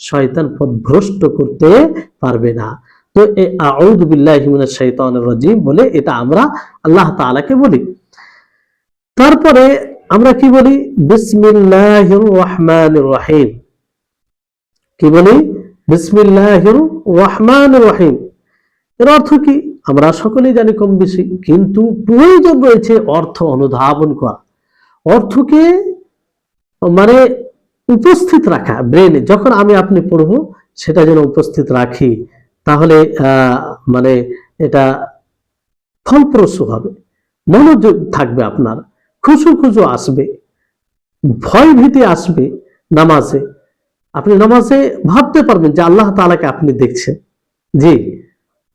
শয়তান পথভ্রষ্ট করতে পারবে না। তো এই আউযু বিল্লাহি মিনাশ শাইতানির রাজিম বলে এটা আমরা আল্লাহ তাআলাকে বলি। তারপরে আমরা কি বলি? বিসমিল্লাহির রহমানির রহিম। কি বলি? বিসমিল্লাহির রহমানির রহিম। এর অর্থ কি আমরা সকলেই জানি কম বেশি, কিন্তু প্রয়োজন রয়েছে অর্থ অনুধাবন করা, অর্থকে মানে উপস্থিত রাখা ব্রেনে। যখন আমি আপনি পড়বো সেটা যেন উপস্থিত রাখি, তাহলে মানে এটা ফলপ্রসূ হবে, মনোযোগ থাকবে, আপনার খুশু খুশু আসবে, ভয় ভীতি আসবে নামাজে। আপনি নামাজে ভাবতে পারবেন যে আল্লাহ তাআলাকে আপনি দেখছেন, জি,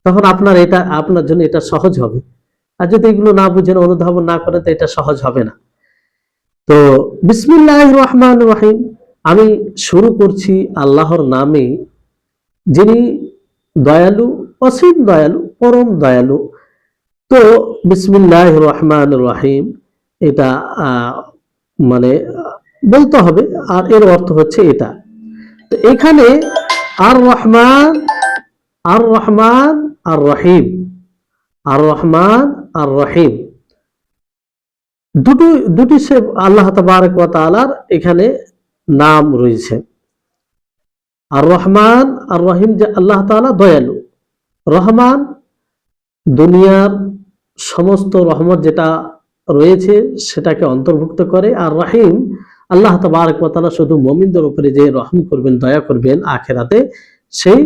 তখন আপনার এটা, আপনার জন্য এটা সহজ হবে। আর যদি এগুলো না বুঝেন, অনুধাবন না করেন, তো এটা সহজ হবে না। তো বিসমিল্লাহির রহমানির রহিম, আমি শুরু করছি আল্লাহর নামে, যিনি দয়ালু, অসীম দয়ালু, পরম দয়ালু। তো বিসমিল্লাহির রহমানির রহিম এটা মানে বলতে হবে, আর এর অর্থ হচ্ছে এটা। তো এখানে আর রহমান, আর রহমান, আর রহিম, আর রহমান, আর রহিম, দুটি সে আল্লাহ তাবারক ওয়া তাআলার এখানে নাম রয়েছে। আর রহমান আর রহিম, যে আল্লাহ তাআলা দয়ালু, রহমান দুনিয়ার সমস্ত রহমত যেটা রয়েছে সেটাকে অন্তর্ভুক্ত করে, আর রহিম আল্লাহ তাবারক ওয়া তাআলা শুধু মুমিনদের উপরে যে রহম করবেন, দয়া করবেন আখিরাতে, সেই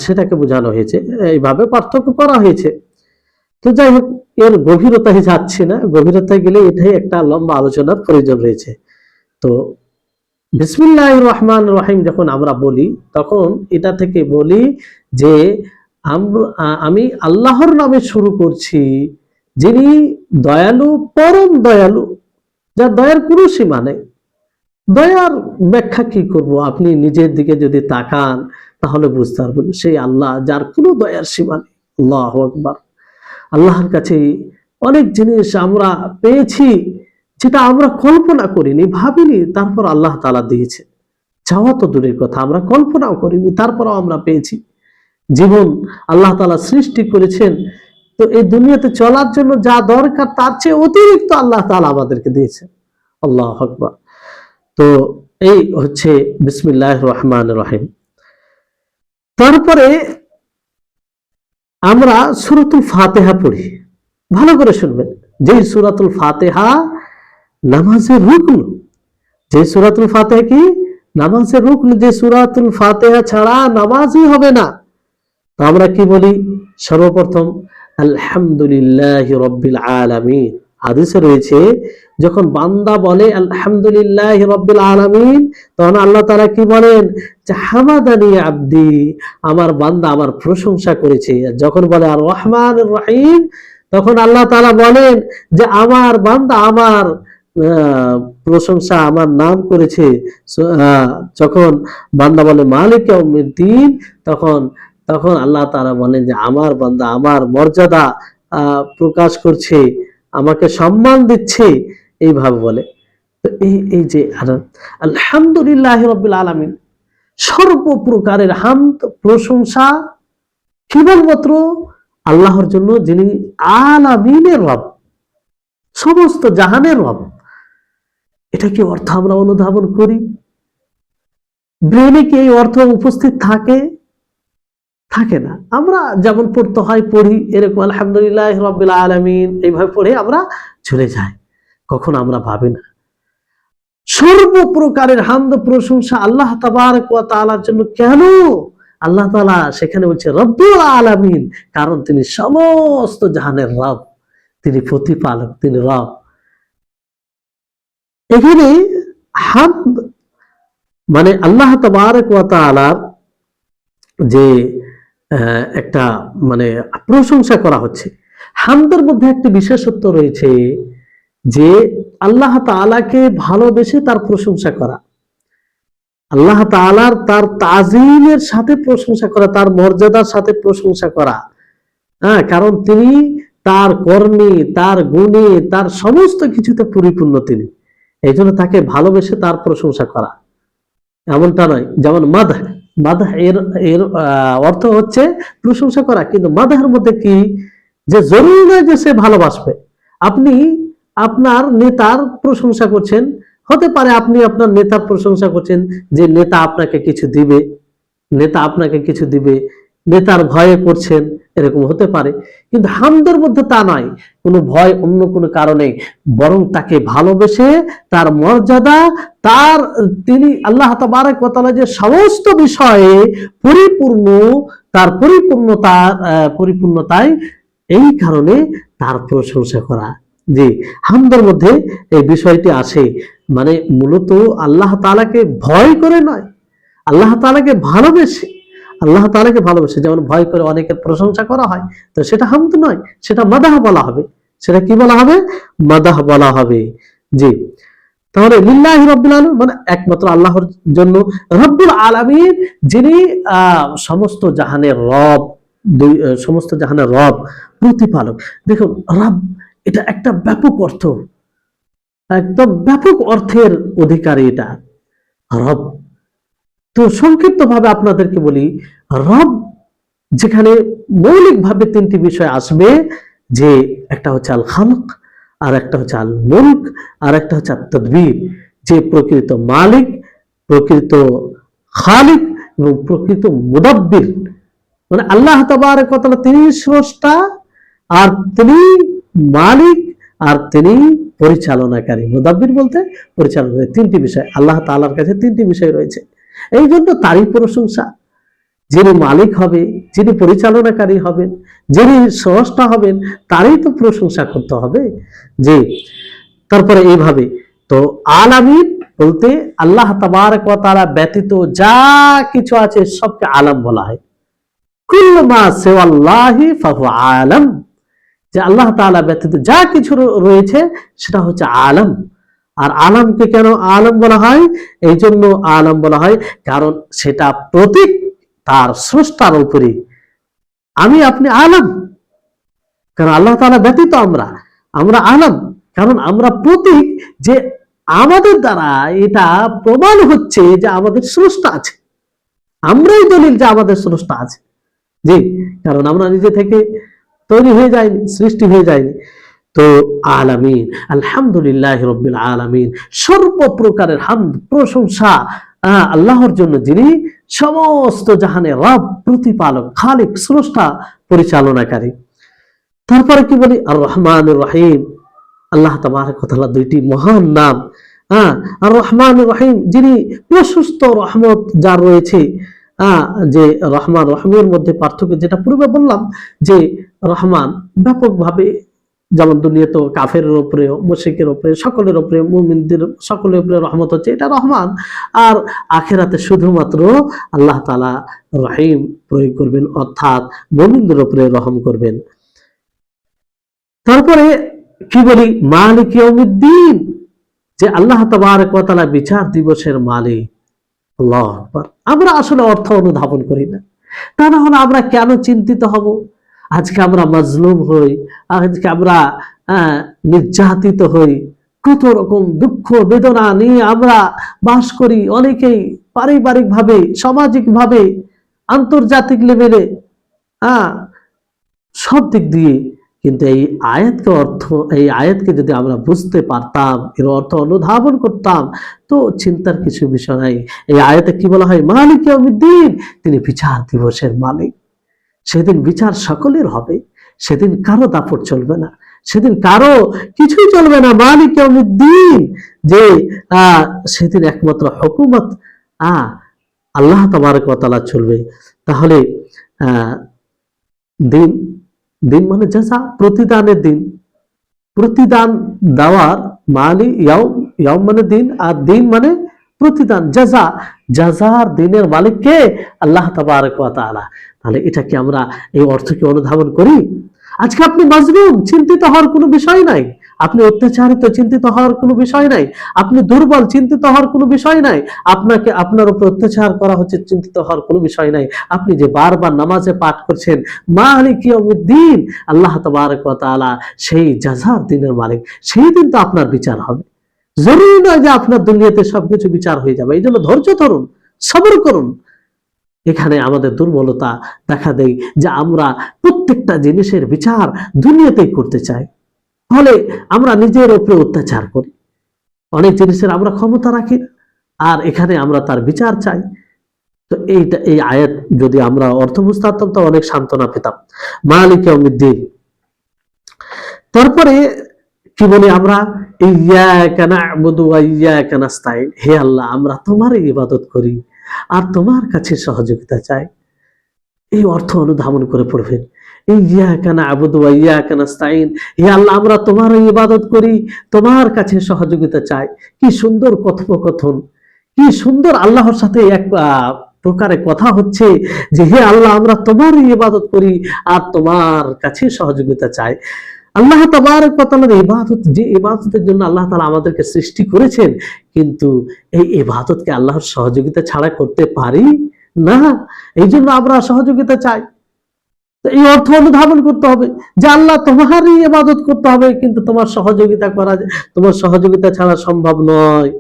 সেটাকে বোঝানো হয়েছে, এইভাবে পার্থক্য করা হয়েছে। তো যাই হোক, এর গভীরতায় যাচ্ছি না, গভীরতায় গেলে এটাই একটা লম্বা আলোচনার প্রয়োজন রয়েছে। তো বিসমিল্লাহির রহমানির রহিম যখন আমরা বলি, তখন এটা থেকে বলি যে আমি আল্লাহর নামে শুরু করছি, যিনি দয়ালু, পরম দয়ালু, যার দয়ার কোনো সীমা নেই। দয়ার ব্যাখ্যা কি করব? আপনি নিজের দিকে যদি তাকান তাহলে বুঝতে পারবেন, সেই আল্লাহ যার কোনো দয়ার সীমা নেই। আল্লাহু আকবার। আল্লাহর কাছে অনেক জিনিস আমরা পেয়েছি যেটা আমরা কল্পনা করিনি, ভাবিনি, তারপর আল্লাহ তাআলা দিয়েছে। চাওয়া তো দূরের কথা, আমরা কল্পনাও করিনি, তারপরও আমরা পেয়েছি। জীবন আল্লাহ তাআলা সৃষ্টি করেছেন, তো এই দুনিয়াতে চলার জন্য যা দরকার তার চেয়ে অতিরিক্ত আল্লাহ তাআলা আমাদেরকে দিয়েছেন। আল্লাহু আকবার। তো এই হচ্ছে বিসমিল্লাহির রহমানির রহিম। তারপরে আমরা সূরাতুল ফাতিহা পড়ি, ভালো করে শুনবেন। যে সূরাতুল ফাতিহা নামাজের রুকন, যে সূরাতুল ফাতিহা কি নামাজের রুকন, যে সূরাতুল ফাতিহা ছাড়া নামাজই হবে না। তো আমরা কি বলি? সর্বপ্রথম আলহামদুলিল্লাহি রাব্বিল আলামিন, হাদিসে রয়েছে যখন বান্দা বলে আলহামদুলিল্লাহ রাব্বিল আলামিন, তখন আল্লাহ তাআলা কি বলেন যে হামাদানি আব্দি, আমার বান্দা আমার প্রশংসা করেছে। যখন বলে আর রহমানুর রহিম, তখন আল্লাহ তাআলা বলেন যে আমার বান্দা আমার প্রশংসা, আমার নাম করেছে। যখন বান্দা বলে মালিক ইয়াউমিদ্দিন, তখন তখন আল্লাহ তাআলা বলেন যে আমার বান্দা আমার মর্যাদা প্রকাশ করছে, আমাকে সম্মান দিচ্ছে, এইভাবে বলে। তো এই যে আলহামদুলিল্লাহ রাব্বিল আলামিন, সর্বপ্রকারের হামদ প্রশংসা কেবলমাত্র আল্লাহর জন্য, যিনি আলামিনের রব, সমস্ত জাহানের রব। এটা কি অর্থ আমরা অনুধাবন করি? ব্রেনে কি এই অর্থ উপস্থিত থাকে? থাকে না। আমরা যেমন পড়তে হয় পড়ি, এরকম আলহামদুলিল্লাহ রাব্বিল আলামিন এইভাবে পড়ে আমরা চলে যাই, কখন আমরা ভাবি না সর্বপ্রকারের হামদ প্রশংসা আল্লাহ তাবারক ওয়া তাআলার জন্য। কেন? আল্লাহ তাআলা সেখানে বলছে রব্বুল আলামিন, কারণ তিনি সমস্ত জাহানের রব, তিনি প্রতিপালক, তিনি রব। এখানে হামদ মানে আল্লাহ তাবারক ওয়া তাআলার যে একটা মানে প্রশংসা করা হচ্ছে। হামদের মধ্যে একটি বিশেষত্ব রয়েছে যে আল্লাহ তাআলাকে ভালোবেসে তার প্রশংসা করা, আল্লাহ তাআলার তার তাজিমের সাথে প্রশংসা করা, তার মর্যাদার সাথে প্রশংসা করা। কারণ তিনি তার কর্মে, তার গুণে, তার সমস্ত কিছুতে পরিপূর্ণ তিনি, এই জন্য তাকে ভালোবেসে তার প্রশংসা করা। এমনটা নয় যেমন মাদহ, মাদহ এর অর্থ হচ্ছে প্রশংসা করা, কিন্তু মাদহের মধ্যে কি যে জরুরি নয় যে সে ভালোবাসবে। আপনি আপনার নেতার প্রশংসা করছেন, হতে পারে আপনি আপনার নেতার প্রশংসা করছেন যে নেতা আপনাকে কিছু দিবে, নেতা আপনাকে কিছু দিবে, নেতার ভয়ে করছেন, এরকম হতে পারে। কিন্তু হামদের মধ্যে তা নয়, কোনো ভয় অন্য কোনো কারণে, বরং তাকে ভালোবেসে তার মর্যাদা, তার তিনি আল্লাহ তাবারক ওয়া তাআলা যে সমস্ত বিষয়ে পরিপূর্ণ, তার পরিপূর্ণতায় এই কারণে তার প্রশংসা করা। জি, হামদের মধ্যে এই বিষয়টি আসে, মানে মূলত আল্লাহ তাআলাকে ভয় করে নয়, আল্লাহ তাআলাকে ভালোবেসে, আল্লাহ তাআলাকে ভালোবেসে। যেমন ভয় করে অনেকের প্রশংসা করা হয়, তো সেটা হামদ নয়, সেটা মাদাহ বলা হবে। সেটা কি বলা হবে? মাদাহ বলা হবে। জি, তাহলে লিল্লাহি রাব্বিল আলামিন মানে একমাত্র আল্লাহর জন্য, রব্বুল আলামিন যিনি সমস্ত জাহানের রব, সমস্ত জাহানের রব, প্রতিপালক। দেখুন রব এটা একটা ব্যাপক অর্থ, একদম ব্যাপক অর্থের অধিকারী এটা রব। তো সংক্ষিপ্ত ভাবে আপনাদেরকে বলি, রব যেখানে মৌলিকভাবে তিনটি বিষয় আসবে, যে একটা হচ্ছে আল খালক, আর একটা হচ্ছে আল মুলক, আর একটা হচ্ছে তাদবীর, যে প্রকৃত মালিক, প্রকৃত খালিক এবং প্রকৃত মুদাব্বির। মানে আল্লাহ তাবারক ওয়া তাআলা তিনি স্রষ্টা, আর তিনি মালিক, আর তিনি পরিচালনাকারী। মুদাব্বির বলতে পরিচালনাকারী। তিনটি বিষয় আল্লাহ তাআলার কাছে, তিনটি বিষয় রয়েছে। এই জন্য তারই প্রশংসা। যিনি মালিক হবে, যিনি পরিচালনাকারী হবেন, যিনি স্রষ্টা হবেন, তারই তো প্রশংসা করতে হবে। জি, তারপরে এইভাবে তো আলামিন বলতে আল্লাহ তাবারক ওয়া তাআলা ব্যতীত যা কিছু আছে সবকে আলাম বলা হয়। কুল্লু মা সিওয়াল্লাহি ফাহুয়া আলাম, যে আল্লাহ তাআলা ব্যতীত যা কিছু রয়েছে সেটা হচ্ছে আলাম। আর আলামকে কেন আলাম বলা হয়? এই জন্য আলাম বলা হয় কারণ সেটা প্রতীক তার স্রষ্টার উপরে। আমি আপনি আলাম, কারণ আল্লাহ তাআলা ব্যতীত আমরা আলাম, কারণ আমরা প্রতীক, যে আমাদের দ্বারা এটা প্রমাণ হচ্ছে যে আমাদের স্রষ্টা আছে। আমরাই দলিল যে আমাদের স্রষ্টা আছে। জি, কারণ আমরা নিজে থেকে তৈরি হয়ে যায়নি, সৃষ্টি হয়ে যায়নি। তো আলামিন, আলহামদুলিল্লাহ রাব্বিল আলামিন, সর্বপ্রকারের হামদ প্রশংসা আল্লাহর জন্য, যিনি সমস্ত জাহানের রব, প্রতিপালক, খালিক, স্রষ্টা, পরিচালনাকারী। তারপরে কি বলি? আর রহমানুর রহিম, আল্লাহ তাবারক ওয়া তাআলা দুইটি মহান নাম। আর রহমানুর রহিম, যিনি প্রশস্ত রহমত যার রয়েছে। যে রহমান রহিমের মধ্যে পার্থক্য যেটা পূর্বে বললাম, যে রহমান ব্যাপকভাবে যেমন দুনিয়া তো কাফেরের উপরে, মুশরিকের উপরে, সকলের উপরে, মুমিনদের সকলের উপরে রহমত হচ্ছে, এটা রহমান। আর আখিরাতে শুধুমাত্র আল্লাহ তাআলা রহিম প্রয়োগ করবেন, অর্থাৎ মুমিনদের উপরে রহম করবেন। তারপরে কি বলি, মালিক ইয়াউমিদ্দিন, যে আল্লাহ তাবারক ওয়া তাআলা বিচার দিবসের মালিক। আল্লাহু আকবার। আমরা আসলে অর্থ অনুধাবন করি না, তা না হলে আমরা কেন চিন্তিত হব? আজকে আমরা মাজলুম হই, আজকে আমরা নির্যাতিত হই, কত রকম দুঃখ বেদনা নিয়ে আমরা বাস করি, অনেকেই পারিবারিক ভাবে, সামাজিক ভাবে, আন্তর্জাতিক লেভেলে, সব দিক দিয়ে। কিন্তু এই আয়াতকে যদি আমরা বুঝতে পারতাম, এর অর্থ অনুধাবন করতাম, তো চিন্তার কিছু বিষয় নাই। এই আয়াতে কি বলা হয়? মালিক ইয়াউমিদ্দিন, তিনি বিচার দিবসের মালিক। সেদিন বিচার সকলের হবে, সেদিন কারো দাপট চলবে না, সেদিন কারো কিছুই চলবে না। মালিক ইয়াউমিদ্দিন, যে সেদিন একমাত্র হুকুমত আল্লাহ তাবারক ওয়া তাআলা চলবে। তাহলে দিন, দিন মানে জাযা, প্রতিদানের দিন, প্রতিদান দেওয়ার মানে ইয়াউম মানে দিন, আর দিন মানে প্রতিদান, জাযা, জাযার দিনের মালিক কে? আল্লাহ তাবারক ওয়া তাআলা। তাহলে এটা কি আমরা এই অর্থকে অনুধাবন করি? আজকে আপনি মাজলুম, চিন্তিত হওয়ার কোনো বিষয় নাই। আপনি অত্যাচারিত, চিন্তিত হওয়ার কোনো বিষয় নাই। আপনি দুর্বল, চিন্তিত হওয়ার কোনো বিষয় নাই। আপনাকে আপনার উপর অত্যাচার করা হচ্ছে, চিন্তিত হওয়ার কোনো বিষয় নাই। আপনি যে বারবার নামাজে পাঠ করছেন মালিক ইয়াউমিদ্দিন, আল্লাহ তাবারক ওয়া তাআলা সেই জাযার দিনের মালিক, সেই দিন তো আপনার বিচার হবে। জরুরি নয় যে আপনার দুনিয়াতে সবকিছু বিচার হয়ে যাবে। এই জন্য ধৈর্য ধরুন, সবর করুন। এখানে আমাদের দুর্বলতা দেখা দেয় যে আমরা প্রত্যেকটা জিনিসের বিচার দুনিয়াতেই করতে চাই, ফলে আমরা নিজের উপরে অত্যাচার করি। অনেক জিনিসের আমরা ক্ষমতা রাখি না, আর এখানে আমরা তার বিচার চাই। তো এই আয়াত যদি আমরা অর্থ বুঝতে পারতাম তো অনেক সান্ত্বনা পেতাম। মালিক ইয়াউমিদ্দিন। তারপরে কি বলি আমরা? ইয়্যাকা না'বুদু ওয়া ইয়্যাকা নাস্তাইন, হে আল্লাহ, আমরা তোমারই ইবাদত করি আর তোমার কাছে সহযোগিতা চাই। এই অর্থ অনুধাবন করে পড়বেন। ইয়্যাকা না'বুদু ওয়া ইয়্যাকা নাস্তাইন, হে আল্লাহ, আমরা তোমারই ইবাদত করি, তোমার কাছে সহযোগিতা চাই। কি সুন্দর কথোপকথন, কি সুন্দর আল্লাহর সাথে এক প্রকারে কথা হচ্ছে যে হে আল্লাহ, আমরা তোমারই ইবাদত করি আর তোমার কাছে সহযোগিতা চাই। আল্লাহ তাবারক ওয়া তাআলার ইবাদত, যে ইবাদতের জন্য আল্লাহ তাআলা আমাদেরকে সৃষ্টি করেছেন, কিন্তু এই ইবাদতকে আল্লাহর সহযোগিতা ছাড়া করতে পারি না। এই জন্য আমরা সহযোগিতা চাই। তো এই অর্থ অনুধাবন করতে হবে যে আল্লাহ তোমারই ইবাদত করতে হবে, কিন্তু তোমার সহযোগিতা ছাড়া সম্ভব নয়,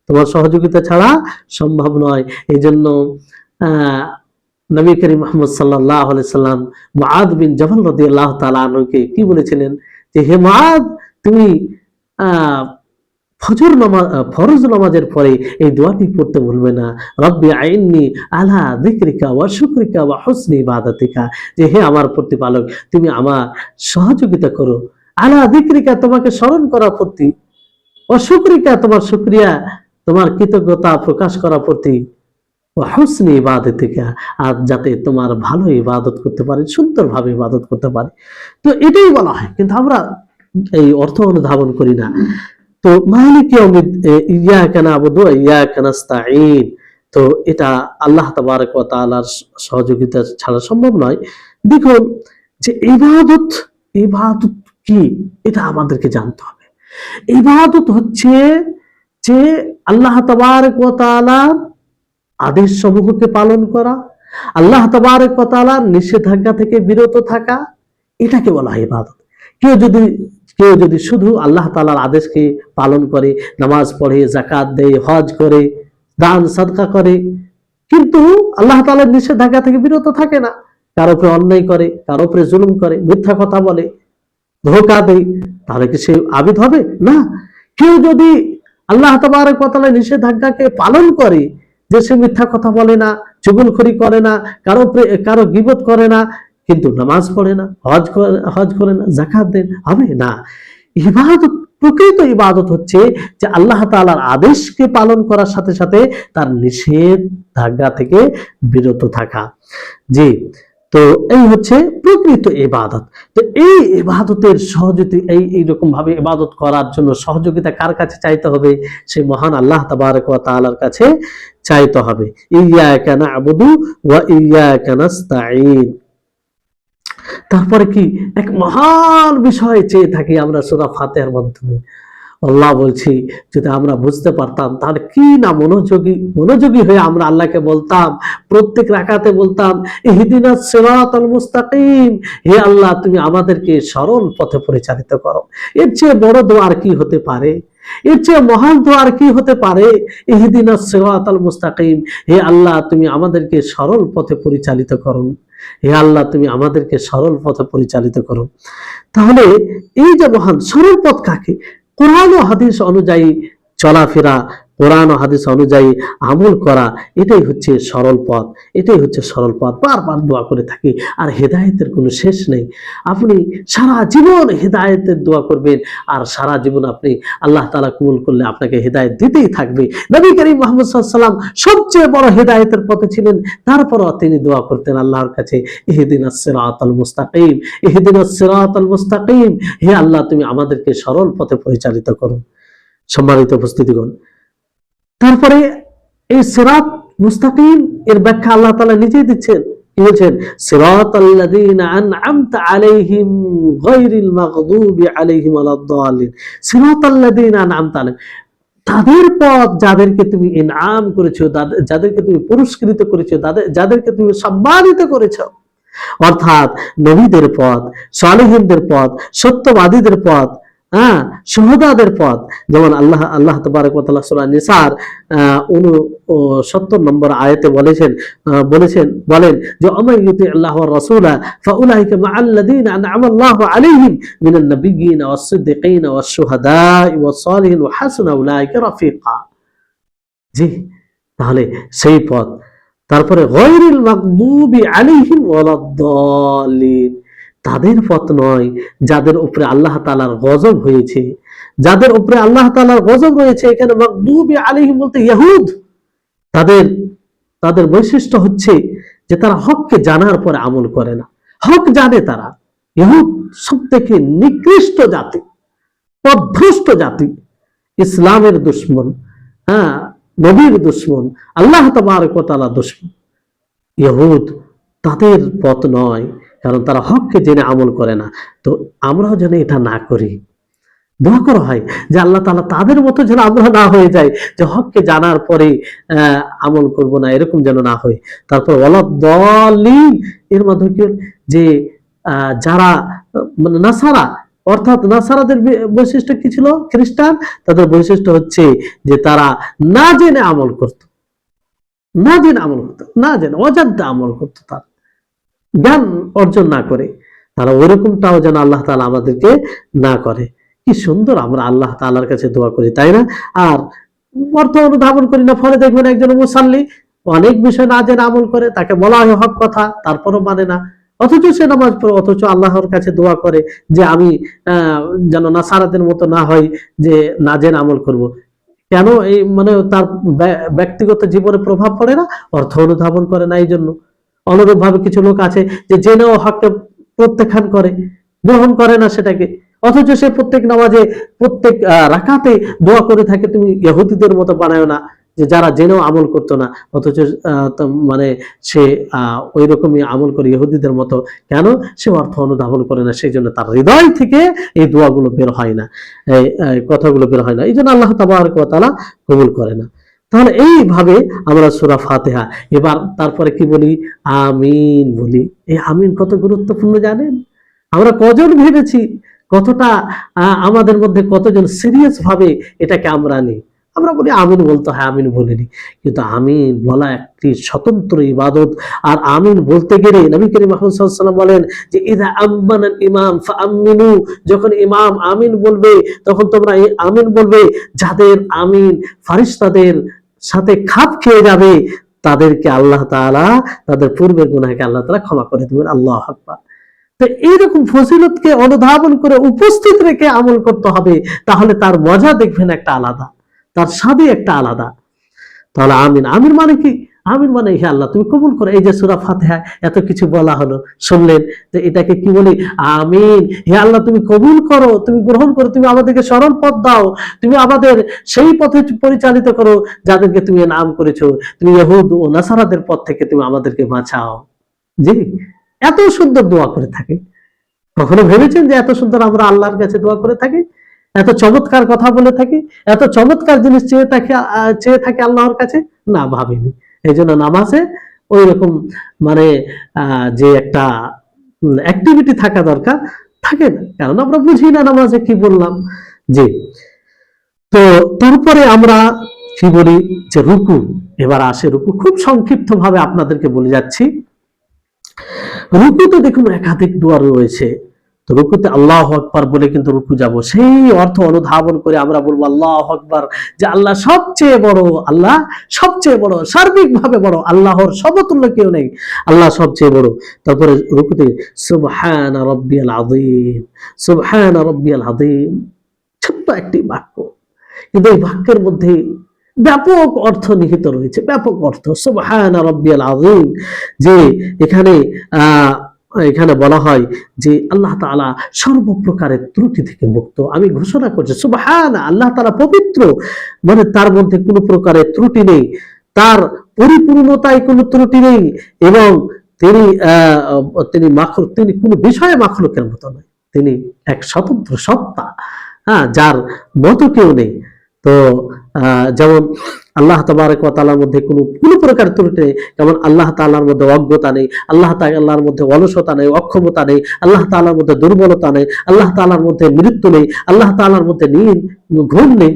তোমার সহযোগিতা ছাড়া সম্ভব নয়। এই জন্য নবী করিম মুহাম্মদ সাল্লাল্লাহু আলাইহি সাল্লাম মুআদ বিন জাবাল রাদিয়াল্লাহু তাআলা আনহুকে কি বলেছিলেন যে হে মুআদ, তুমি ফরজ নামাজের পরে এই দোয়াটি পড়তে ভুলবে না, রব্বি আইন্নি আলা যিকরিকা ওয়া শুকরিকা ওয়া হুসনি ইবাদাতিকা, যে হে আমার প্রতিপালক, তুমি আমার সহযোগিতা করো, আলা যিকরিকা, তোমাকে স্মরণ করা প্রতি, ওয়া শুকরিকা, তোমার শুকরিয়া, তোমার কৃতজ্ঞতা প্রকাশ করা প্রতি, ওয়া হুসনি ইবাদাতিকা, আর যাতে তোমার ভালো ইবাদত করতে পারি, সুন্দরভাবে ইবাদত করতে পারি। তো এটাই বলা হয়, কিন্তু আমরা এই অর্থ অনুধাবন করি না। তো মালিক ইয়্যাকা না'বুদু ওয়া ইয়্যাকা নাস্তাঈন, তো এটা আল্লাহ তাবারক ওয়া তাআলার সহযোগিতা ছাড়া সম্ভব নয়। দেখুন যে ইবাদত কি, এটা আমাদেরকে জানতে হবে। ইবাদত হচ্ছে যে আল্লাহ তাবারক ওয়া তাআলার আদেশ সমূহকে পালন করা, আল্লাহ তাবারক ওয়া তাআলার নিষেধাজ্ঞা থেকে বিরত থাকা, এটাকে বলা হয় ইবাদত। কেউ যদি শুধু আল্লাহ তাআলার আদেশকে পালন করে, নামাজ পড়ে, যাকাত দেয়, হজ করে, দান সাদকা করে, কিন্তু আল্লাহ তাআলার নিষেধাজ্ঞা থেকে বিরত থাকে না, কারো উপরে অন্যায় করে, কারো উপরে জুলুম করে, মিথ্যা কথা বলে, ধোঁকা দেয়, তাহলে কি সে আবিদ হবে? না। কেউ যদি আল্লাহ তাবারক ওয়া তাআলার নিষেধাজ্ঞাকে পালন করে, যে সে মিথ্যা কথা বলে না, চুগলখড়ি করে না, কারো গীবত করে না, কিন্তু নামাজ পড়ে না, হজ করে না, যাকাত দেন, হবে না। ইবাদত, প্রকৃত ইবাদত হচ্ছে যে আল্লাহ তাআলার আদেশকে পালন করার সাথে সাথে তার নিষেধাজ্ঞা থেকে বিরত থাকা। জি, তো এই হচ্ছে প্রকৃত ইবাদত। তো এই ইবাদতের এইরকম ভাবে ইবাদত করার জন্য সহযোগিতা কার কাছে চাইতে হবে? সেই মহান আল্লাহ তাবারক ওয়া তাআলার কাছে চাইতে হবে। ইয়্যাকা না'বুদু ওয়া ইয়্যাকা নাস্তাঈন। তারপরে কি এক মহান বিষয় চেয়ে থাকি আমরা সূরা ফাতিহার মাধ্যমে। আল্লাহ বলছি, যদি আমরা বুঝতে পারতাম তাহলে কি না মনোযোগী হয়ে আমরা আল্লাহকে বলতাম, প্রত্যেক রাকাতে বলতাম ইহদিনাস সিরাতাল মুস্তাকিম, হে আল্লাহ তুমি আমাদেরকে সরল পথে পরিচালিত করো। এর চেয়ে বড় দোয়া আর কি হতে পারে? এর চেয়ে মহান দোয়া আর কি হতে পারে? ইহদিনাস সিরাতাল মুস্তাকিম, হে আল্লাহ তুমি আমাদেরকে সরল পথে পরিচালিত করো, হে আল্লাহ তুমি আমাদেরকে সরল পথে পরিচালিত করো। তাহলে এই যে মহান সরল পথ কাকে? কোরআন ও হাদিস অনুযায়ী চলাফেরা, কোরআন ও হাদিস অনুযায়ী আমল করা, এটাই হচ্ছে সরল পথ, এটাই হচ্ছে সরল পথ। বারবার দোয়া করে থাকি, আর হেদায়েতের কোনো শেষ নেই। আপনি সারা জীবন হেদায়েতের দোয়া করবেন, আর সারা জীবন আপনি আল্লাহ তাআলা কবুল করলে আপনাকে হেদায়েত দিতেই থাকবে। নবী করিম মুহাম্মদ সাল্লাল্লাহু আলাইহি ওয়াসাল্লাম সবচেয়ে বড় হেদায়েতের পথে ছিলেন, তারপরও তিনি দোয়া করতেন আল্লাহর কাছে ইহদিনাস সিরাতাল মুস্তাকিম, ইহদিনাস সিরাতাল মুস্তাকিম, হে আল্লাহ তুমি আমাদেরকে সরল পথে পরিচালিত করো। সম্মানিত উপস্থিতিগণ, তারপরে এই সিরাত মুস্তাকিম এর ব্যাখ্যা আল্লাহ তাআলা নিজেই দিচ্ছেন। কি বলছেন? সিরাতাল্লাযীনা আন'আমতা আলাইহিম গায়রিল মাগদুবি আলাইহিম ওয়ালাদ-দাল্লিন। সিরাতাল্লাযীনা আন'আমতা আলাইহিম, তাদের পথ যাদেরকে তুমি ইনআম করেছো, যাদেরকে তুমি পুরস্কৃত করেছো, যাদেরকে তুমি সম্মানিত করেছো। অর্থাৎ নবীদের পথ, সালেহিনদের পথ, সত্যবাদীদের পথ, শুহাদাদের পথ। যেমন আল্লাহ তাবারক ওয়া তাআলা সূরা নিসার 69 নম্বর আয়াতে বলেন যে আমাইয়ুতি আল্লাহ ওয়া রাসূলা ফাউলাইকা মাআল্লাযীনা আন'আমা আল্লাহু আলাইহিম মিনান নাবিয়্যিনা ওয়াস-সিদ্দিকিনা ওয়াশ-শুহাদা'i ওয়াস-সালিহিন ওয়া হাসুনা উলাইকা রাফিকা। জি, তাহলে সেই পথ। তারপরে গায়রিল মাগদুবি আলাইহিম ওয়ালাদ-দাল্লিন, তাদের পথ নয় যাদের উপরে আল্লাহ তাআলার গজব হয়েছে, যাদের উপরে আল্লাহ তাআলার গজব রয়েছে। এখানে মাগদুবি আলাইহিম বলতে ইহুদ। তাদের বৈশিষ্ট্য হচ্ছে যে তারা হককে জানার পরে আমল করে না। হক জানে তারা, ইহুদ সবথেকে নিকৃষ্ট জাতি, পথভ্রষ্ট জাতি, ইসলামের দুশমন, নবীর দুশমন, আল্লাহ তাবারক ওয়া তাআলা দুশমন। ইহুদ তাদের পথ নয়, কারণ তারা হককে জেনে আমল করে না। তো আমরাও যেন এটা না করি। দোয়া করা হয় যে আল্লাহ তাআলা তাদের মতো যেন আমরা না হয়ে যাই, যে হককে জানার পরে আমল করব না, এরকম যেন না হয়। তারপর ওয়ালাদ-দাল্লিন এর মাধ্যমে কি যে যারা মানে নাসারা, অর্থাৎ নাসারাদের বৈশিষ্ট্য কি ছিল? খ্রিস্টান, তাদের বৈশিষ্ট্য হচ্ছে যে তারা না জেনে আমল করত, না জেনে অজান্তে আমল করত, তারা জ্ঞান অর্জন না করে। তারা ওইরকমটাও যেন আল্লাহ তাআলা আমাদেরকে না করে। কি সুন্দর আমরা আল্লাহ তাআলার কাছে দোয়া করি, তাই না? আর অর্থ অনুধাবন করি না। ফলে দেখবেন একজন মুসাল্লি অনেক বিষয় না জেনে আমল করে, তাকে বলা হয় হক কথা, তারপরও মানে না, অথচ সে নামাজ পড়ে, অথচ আল্লাহর কাছে দোয়া করে যে আমি যেন নাসারাদের মতো না হয়, যে না জেনে আমল করব। কেন? এই মানে তার ব্যক্তিগত জীবনে প্রভাব পড়ে না, অর্থ অনুধাবন করে না, এই জন্য। অনুরূপ ভাবে কিছু লোক আছে যে জেনেও হককে প্রত্যাখ্যান করে, গ্রহণ করে না সেটাকে, অথচ সে প্রত্যেক নামাজে, প্রত্যেক রাকাতে দোয়া করে থাকে তুমি ইহুদিদের মতো বানায়ো না, যে যারা জেনেও আমল করতো না, অথচ মানে সে ওই রকমই আমল করে ইহুদিদের মতো। কেন? সে অর্থ অনুধাবন করে না, সেই জন্য তার হৃদয় থেকে এই দোয়াগুলো বের হয় না, এই কথাগুলো বের হয় না, এই জন্য আল্লাহ তাবারক ওয়া তাআলা কবুল করে না। তাহলে এইভাবে আমরা সূরা ফাতিহা, এবার তারপরে কি বলি? আমিন বলি। এই আমিন কত গুরুত্বপূর্ণ জানেন? আমরা কজন ভেবেছি, কতটা আমাদের মধ্যে কতজন সিরিয়াস ভাবে এটাকে আমরা নিই? আমরা বলি আমিন বলতে হয়, আমিন বলিনি। কিন্তু আমিন বলা একটি স্বতন্ত্র ইবাদত। আর আমিন বলতে গেলে নবী করিম মুহাম্মদ সাল্লাল্লাহু আলাইহি ওয়াসাল্লাম বলেন যে ইযা আম্মানাল ইমাম ফাআমিনু, যখন ইমাম আমিন বলবে তখন তোমরা এই আমিন বলবে। যাদের আমিন ফেরেশতাদের সাথে খাপ খেয়ে যাবে, তাদেরকে আল্লাহ তাআলা, তাদের পূর্বের গুনাহকে আল্লাহ তাআলা ক্ষমা করে দিবেন। আল্লাহু আকবার। তো এইরকম ফজিলতকে অনুধাবন করে উপস্থিত রেখে আমল করতে হবে, তাহলে তার মজা দেখবেন একটা আলাদা, তার স্বাদই একটা আলাদা। তাহলে আমিন, আমিন মানে কি? আমিন মানে হে আল্লাহ তুমি কবুল করো। এই যে সূরা ফাতিহা এত কিছু বলা হলো, শুনলেন, তো এটাকে কি বলি? আমিন। হে আল্লাহ তুমি কবুল করো, তুমি গ্রহণ করো, তুমি আমাদেরকে সরল পথ দাও, তুমি আমাদের সেই পথে পরিচালিত করো যাদেরকে তুমি নাম করেছো, তুমি ইহুদ ও নাসারাদের পথ থেকে তুমি আমাদেরকে বাঁচাও। জি, এত সুন্দর দোয়া করে থাকে। কখনো ভেবেছেন যে এত সুন্দর আমরা আল্লাহর কাছে দোয়া করে থাকি, এত চমৎকার কথা বলে থাকি, এত চমৎকার জিনিস চেয়ে থাকি আল্লাহর কাছে? না, ভাবিনি। এই জন্য নামাজে ওই রকম মানে যে একটা অ্যাক্টিভিটি থাকা দরকার থাকে না, কারণ আমরা বুঝি না নামাজে কি বললাম। জি, তো তারপরে আমরা কি বলি যে রুকু। এবার আসে রুকু, খুব সংক্ষিপ্ত ভাবে আপনাদেরকে বলে যাচ্ছি। রুকুতে দেখুন একাধিক দোয়া রয়েছে। তো রুকুতে আল্লাহ আকবার বলে কিন্তু রুকু যাব, সেই অর্থ অনুধাবন করে আমরা বলবো আল্লাহ আকবার, যে আল্লাহ সবচেয়ে বড়, আল্লাহ সবচেয়ে বড়, সার্বিকভাবে বড়, আল্লাহর সমতুল্য কেউ নেই, আল্লাহ সবচেয়ে বড়। তারপরে রুকুতে সুবহান রাব্বিয়াল আযীম, সুবহান রাব্বিয়াল আযীম, ছোট্ট একটি বাক্য, কিন্তু এই বাক্যের মধ্যে ব্যাপক অর্থ নিহিত রয়েছে, ব্যাপক অর্থ। সুবহান রাব্বিয়াল আযীম, যে এখানে এখানে বলা হয় যে আল্লাহ তাআলা সর্বপ্রকারের ত্রুটি থেকে মুক্ত। আমি ঘোষণা করছি সুবহান, আল্লাহ তাআলা পবিত্র, মানে তার মধ্যে কোনো প্রকারের ত্রুটি নেই, তার পরিপূর্ণতায় কোনো ত্রুটি নেই, এবং তিনি তিনি মাখলুক, তিনি কোনো বিষয়ে মাখলুকের মতো নয়, তিনি এক স্বতন্ত্র সত্তা, হ্যাঁ, যার মতো কেউ নেই। তো যেমন আল্লাহ তাবারক ওয়া তাআলার মধ্যে কোনো প্রকার ত্রুটি নেই, যেমন আল্লাহ তাআলার মধ্যে অজ্ঞতা নেই, আল্লাহ তাআলার মধ্যে অলসতা নেই, অক্ষমতা নেই, আল্লাহ তাআলার মধ্যে দুর্বলতা নেই, আল্লাহ তাআলার মধ্যে মৃত্যু নেই, আল্লাহ তাআলার মধ্যে ঘুম নেই।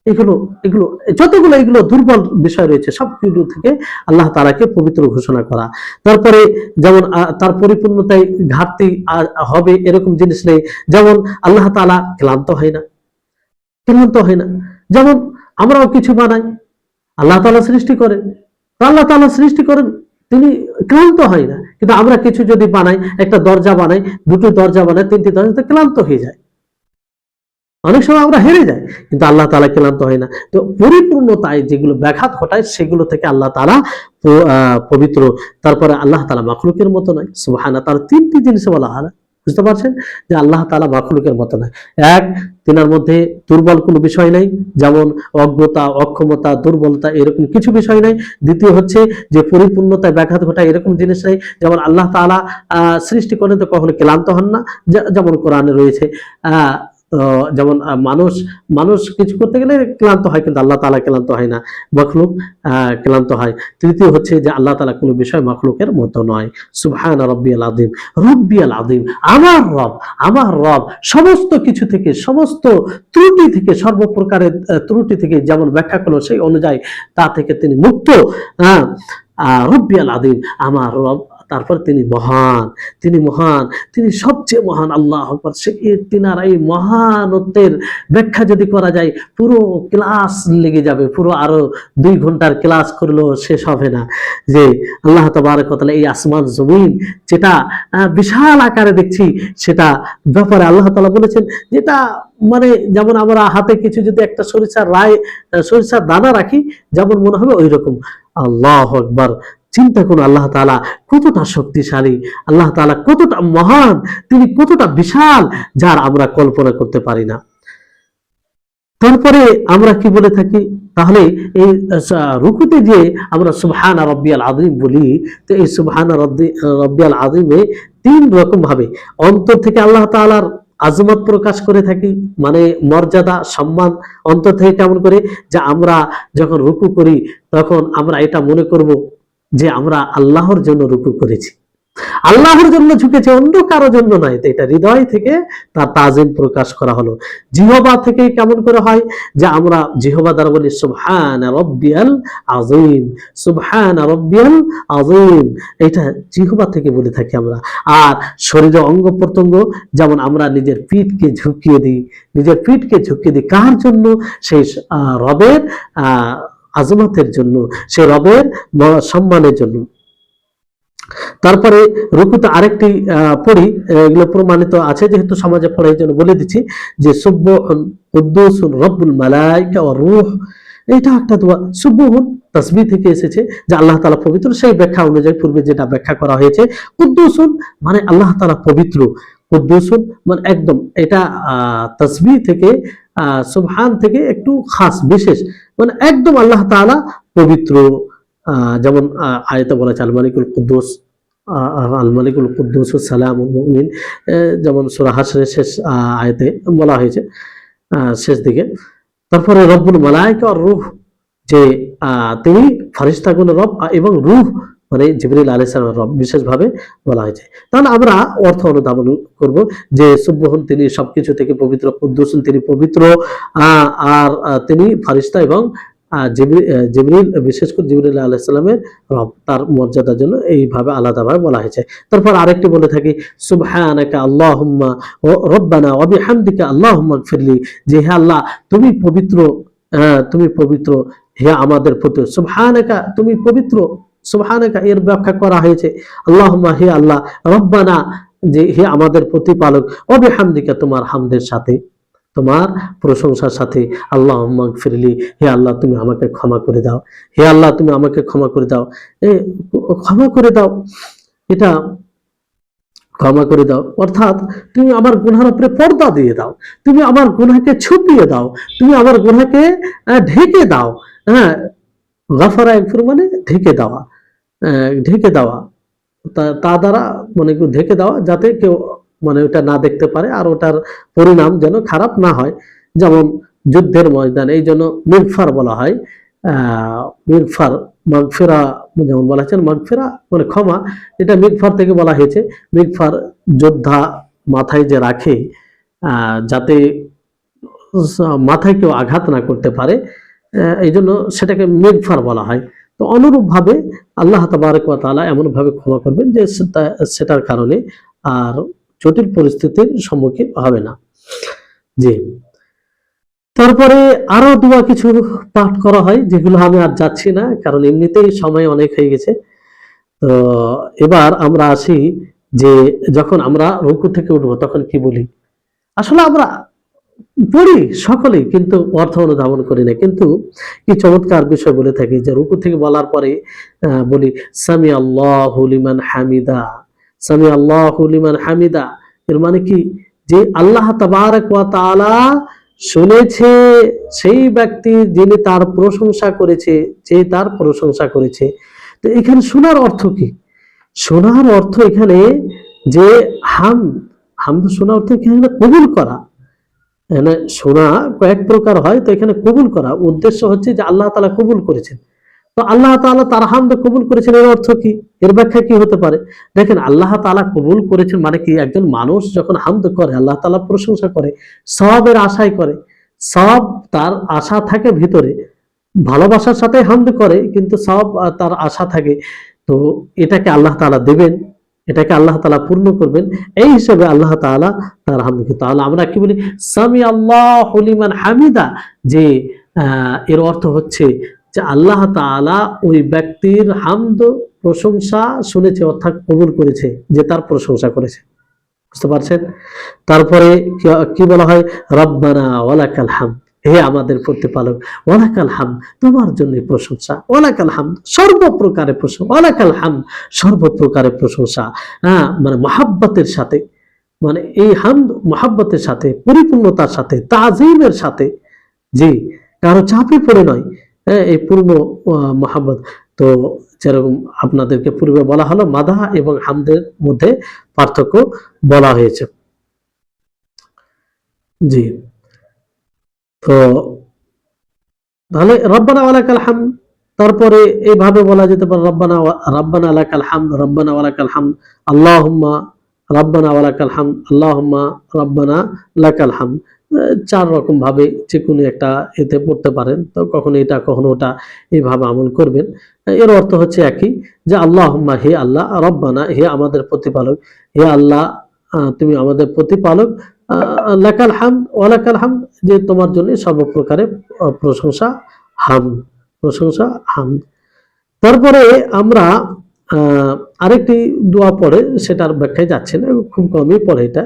এগুলো এগুলো যতগুলো এগুলো দুর্বল বিষয় রয়েছে সবগুলো থেকে আল্লাহ তাআলাকে পবিত্র ঘোষণা করা। তারপরে যেমন তার পরিপূর্ণতায় ঘাটতি হবে এরকম জিনিস নেই। যেমন আল্লাহ তাআলা ক্লান্ত হয় না, ক্লান্ত হয় না। যেমন আমরাও কিছু বানাই, আল্লাহ তাআলা সৃষ্টি করেন, আল্লাহ তাআলা সৃষ্টি করেন, তিনি ক্লান্ত হয় না। কিন্তু আমরা কিছু যদি বানাই, একটা দরজা বানাই, দুটো দরজা বানাই, তিনটি দরজা, ক্লান্ত হয়ে যায়, অনেক সময় আমরা হেরে যাই, কিন্তু আল্লাহ তাআলা ক্লান্ত হয় না। তো পরিপূর্ণতায় যেগুলো ব্যাঘাত ঘটায় সেগুলো থেকে আল্লাহ তাআলা পবিত্র। তারপরে আল্লাহ তাআলা মাখলুকের মতো নয়, সুবহানাহু, তার তিনটি জিনিস বলা হয়, বুঝতে পারছেন যে আল্লাহ তাআলা মাখলুকের মতো নয়। এক, তিনার মধ্যে দুর্বল কোনো বিষয় নাই, যেমন অজ্ঞতা, অক্ষমতা, দুর্বলতা এরকম কিছু বিষয় নাই। দ্বিতীয় হচ্ছে যে পরিপূর্ণতায় ব্যাঘাত ঘটায় এরকম জিনিস নাই, যেমন আল্লাহ তাআলা সৃষ্টি করেন তো কখনো ক্লান্ত হন না, যেমন কোরআনে রয়েছে। যেমন মানুষ কিছু করতে গেলে ক্লান্ত হয়, কিন্তু আল্লাহ তাআলা ক্লান্ত হয় না, মাখলুক ক্লান্ত হয়। তৃতীয় হচ্ছে যে আল্লাহ তাআলা কোনো বিষয় মাখলুকের মতো নয়। সুবহান রাব্বিয়াল আযীম, রাব্বিয়াল আযীম, আমার রব সমস্ত কিছু থেকে, সমস্ত ত্রুটি থেকে, সর্বপ্রকারের ত্রুটি থেকে যেমন ব্যাখ্যা করলো সেই অনুযায়ী তা থেকে তিনি মুক্ত। হ্যাঁ, রাব্বিয়াল আযীম, আমার রব। তারপর তিনি মহান, তিনি মহান, তিনি সবচেয়ে মহান। আল্লাহ আকবার। তিনার এই মহানত্বের ব্যাখ্যা যদি করা যায় পুরো ক্লাস লেগে যাবে, পুরো আরো 2 ঘন্টার ক্লাস করলেও শেষ হবে না। যে আল্লাহ তাবারক ওয়া তাআলা এই আসমান জমিন যেটা বিশাল আকারে দেখছি, সেটা ব্যাপারে আল্লাহ তাআলা বলেছেন যেটা মানে যেমন আমরা হাতে কিছু যদি একটা সরিষার দানা রাখি যেমন মনে হবে ওই রকম। আল্লাহু আকবার। চিন্তা করুন আল্লাহ তাআলা কতটা শক্তিশালী, আল্লাহ তাআলা কতটা মহান, তিনি কতটা বিশাল, যার আমরা কল্পনা করতে পারি না। তারপরে আমরা কি বলে থাকি, তাহলে এই রুকুতে যে আমরা সুবহানা রাব্বিয়াল আযীম বলি, তো এই সুবহানা রাব্বিয়াল আযীমে 3 রকম ভাবে অন্তর থেকে আল্লাহ তাআলার আজমত প্রকাশ করে থাকি, মানে মর্যাদা, সম্মান অন্তর থেকে। কেমন করে? যে আমরা যখন রুকু করি তখন আমরা এটা মনে করব যে আমরা আল্লাহর জন্য রুকু করেছি, আল্লাহর জন্য ঝুঁকেছে, অন্য কারো জন্য নয়। তো এটা হৃদয় থেকে তার তাজিম প্রকাশ করা হলো। জিহবা থেকে কেমন করে হয়? যে আমরা জিহবা দ্বারা বলি সুবহান রাব্বিয়াল আযীম, সুবহান রাব্বিয়াল আযীম, এটা জিহবা থেকে বলে থাকি আমরা। আর শরীরের অঙ্গ প্রত্যঙ্গ, যেমন আমরা নিজের পিঠকে ঝুঁকিয়ে দিই, কার জন্য? সেই রবের আজমতের জন্য, সেই রবের সম্মানের জন্য। তারপরে রুকুতে আরেকটি পড়ি, এগুলো প্রমাণিত আছে যেহেতু সমাজে পড়ে, এই জন্য বলে দিচ্ছি যে সুবহান কুদ্দুসুর রব্বুল মালাইকা ওয়ার রূহ, এটা একটা দোয়া। সুবহুন তাসবিহ থেকে এসেছে যে আল্লাহ তাআলা পবিত্র, সেই ব্যাখ্যা অনুযায়ী পূর্বে যেটা ব্যাখ্যা করা হয়েছে। কুদ্দুসুন মানে আল্লাহ তাআলা পবিত্র, কুদ্দুসুন মানে একদম, এটা তাসবিহ থেকে সুবহান থেকে একটু খাস বিশেষ, মানে একদম আল্লাহ তাআলা পবিত্র। যেমন আয়াতে বলা আছে আল মালিকুল কুদ্দুস, আল মালিকুল কুদ্দুস সালামুল মুমিন, যেমন সূরা হাশরের শেষ আয়াতে বলা হয়েছে শেষ দিকে। তারপরে রব্বুল মালায়েকা আর রূহ, যে তিনি ফেরেশতাগুলোর রব এবং রূহ মানে জিবরিল আলাইহিস সালামের রব বিশেষভাবে বলা হয়েছে। তাহলে আমরা অর্থ অনুধাবন করব যে সুবহান তিনি সবকিছু থেকে পবিত্র, কুদ্দুসুন তিনি পবিত্র, আর তিনি ফেরেশতা এবং জিবরিল বিশেষ করে জিবরিল আলাইহিস সালামের রব, তার মর্যাদার জন্য এইভাবে আলাদাভাবে বলা হয়েছে। তারপর আরেকটি বলে থাকি সুবহানাকা আল্লাহুম্মা ওয়া রব্বানা ওয়া বিহামদিকা আল্লাহুম্মা ইগফিরলি, যে হে আল্লাহ তুমি পবিত্র, তুমি পবিত্র, হে আমাদের প্রতি, সুবহানাকা তুমি পবিত্র, সুবহানাকা এর ব্যাখ্যা করা হয়েছে আল্লাহুম্মা হে আল্লাহ, রব্বানা যে হে আমাদের প্রতিপালক, ওয়া বিহামদিকা তোমার হামদের সাথে, তোমার প্রশংসার সাথে, আল্লাহুম্মা ইগফিরলি হে আল্লাহ তুমি আমাকে ক্ষমা করে দাও, হে আল্লাহ তুমি আমাকে ক্ষমা করে দাও, ক্ষমা করে দাও, এটা ক্ষমা করে দাও অর্থাৎ তুমি আমার গুনাহের উপরে পর্দা দিয়ে দাও, তুমি আমার গুনাহকে ছুপিয়ে দাও, তুমি আমার গুনাহকে ঢেকে দাও। হ্যাঁ, গাফারা ইয়াগফির মানে ঢেকে দেওয়া, ঢেকে দেওয়া, তা দ্বারা মানে ঢেকে দেওয়া যাতে কেউ মানে ওটা না দেখতে পারে, আর ওটার পরিণাম যেন খারাপ না হয়। যেমন যুদ্ধের ময়দানে এই জন্য মিগফার বলা হয়, মিগফার, মাগফিরা যেমন বলা হয়েছে, মাগফিরা মানে ক্ষমা, এটা মিগফার থেকে বলা হয়েছে। মিগফার যোদ্ধা মাথায় যে রাখে যাতে মাথায় কেউ আঘাত না করতে পারে, এই জন্য সেটাকে মিগফার বলা হয়। তো অনুরূপভাবে আল্লাহ তাবারক ওয়া তাআলা এমনভাবে ক্ষমা করবেন যে সেটার কারণে আর জটিল পরিস্থিতির সম্মুখীন হবে না। জি, তারপরে আরো দোয়া কিছু পাঠ করা হয় যেগুলো আমি আর যাচ্ছি না, কারণ এমনিতেই সময় অনেক হয়ে গেছে। তো এবার আমরা আসি যে যখন আমরা রুকু থেকে উঠবো তখন কি বলি। আসলে আমরা পড়ি সকলেই, কিন্তু অর্থ অনুধাবন করি না। কিন্তু কি চমৎকার বিষয় বলে থাকি যে রুকু থেকে বলার পরে বলি সামি আল্লাহু লিমান হামিদা, সামি আল্লাহু লিমান হামিদা। এর মানে কি যে আল্লাহ তাবারক ওয়া তাআলা শুনেছে সেই ব্যক্তি যিনি তার প্রশংসা করেছে, যে তার প্রশংসা করেছে। তো এখানে শোনার অর্থ কি? শোনার অর্থ এখানে যে হামদ শোনার অর্থ এখানে কবুল করা। এখানে শোনা কয়েক প্রকার হয়, তো এখানে কবুল করা উদ্দেশ্য হচ্ছে যে আল্লাহ তাআলা কবুল করেছেন। তো আল্লাহ তাআলা তার হামদ কবুল করেছেন, এর অর্থ কি, এর ব্যাখ্যা কি হতে পারে? দেখেন আল্লাহ তাআলা কবুল করেছেন মানে কি, একজন মানুষ যখন হামদ করে, আল্লাহ তাআলা প্রশংসা করে, সওয়াবের আশায় করে, সওয়াব তার আশা থাকে ভিতরে, ভালোবাসার সাথে হামদ করে কিন্তু সওয়াব তার আশা থাকে। তো এটাকে আল্লাহ তাআলা দেবেন, এটাকে আল্লাহ তাআলা পূর্ণ করবেন, এই হিসেবে আল্লাহ তাআলা তার হামদ। তাহলে আমরা কি বলি সামি আল্লাহু লিমান হামিদা, যে এর অর্থ হচ্ছে যে আল্লাহ তাআলা ওই ব্যক্তির হামদ প্রশংসা শুনেছে, অর্থাৎ কবুল করেছে, যে তার প্রশংসা করেছে। বুঝতে পারছেন? তারপরে কি বলা হয় রব্বানা ওয়ালাকাল হামদ, হে আমাদের প্রতিপালক, ওয়ালাকাল হামদ তোমার জন্য প্রশংসা, ওয়ালাকাল হামদ সর্বপ্রকারের প্রশংসা, ওয়ালাকাল হামদ সর্বপ্রকারের প্রশংসা। মানে মহাব্বতের সাথে, মানে এই হামদ মহাব্বতের সাথে, পরিপূর্ণতার সাথে, তাজিমের সাথে, জি কারো চাপে পড়ে নয়, এই পূর্ণ মহাব্বত। তো যেরকম আপনাদেরকে পূর্বে বলা হলো মাদাহ এবং হামদের মধ্যে পার্থক্য বলা হয়েছে। জি, তো তাহলে রব্বানা ওয়ালাকাল হামদ, তারপরে এইভাবে বলা যেতে পারে রব্বানা রব্বানা লাকাল হামদ, রব্বানা ওয়ালাকাল হামদ, আল্লাহুম্মা রব্বানা ওয়ালাকাল হামদ, আল্লাহুম্মা রব্বানা লাকাল হামদ। চার রকম ভাবে যে কোনো একটা এতে পড়তে পারেন, তো কখনো এটা কখনো ওটা, এইভাবে আমল করবেন। এর অর্থ হচ্ছে একই, যে আল্লাহুম্মা হে আল্লাহ, রব্বানা হে আমাদের প্রতিপালক, হে আল্লাহ তুমি আমাদের প্রতিপালক, লাকাল হামদ ওয়ালাকাল হামদ যে তোমার জন্য সর্বপ্রকারের প্রশংসা হামদ, প্রশংসা হামদ। তারপরে আমরা আরেকটি দোয়া পড়ে, সেটার ব্যাখ্যায় যাচ্ছে না, খুব কমই পড়ে এটা।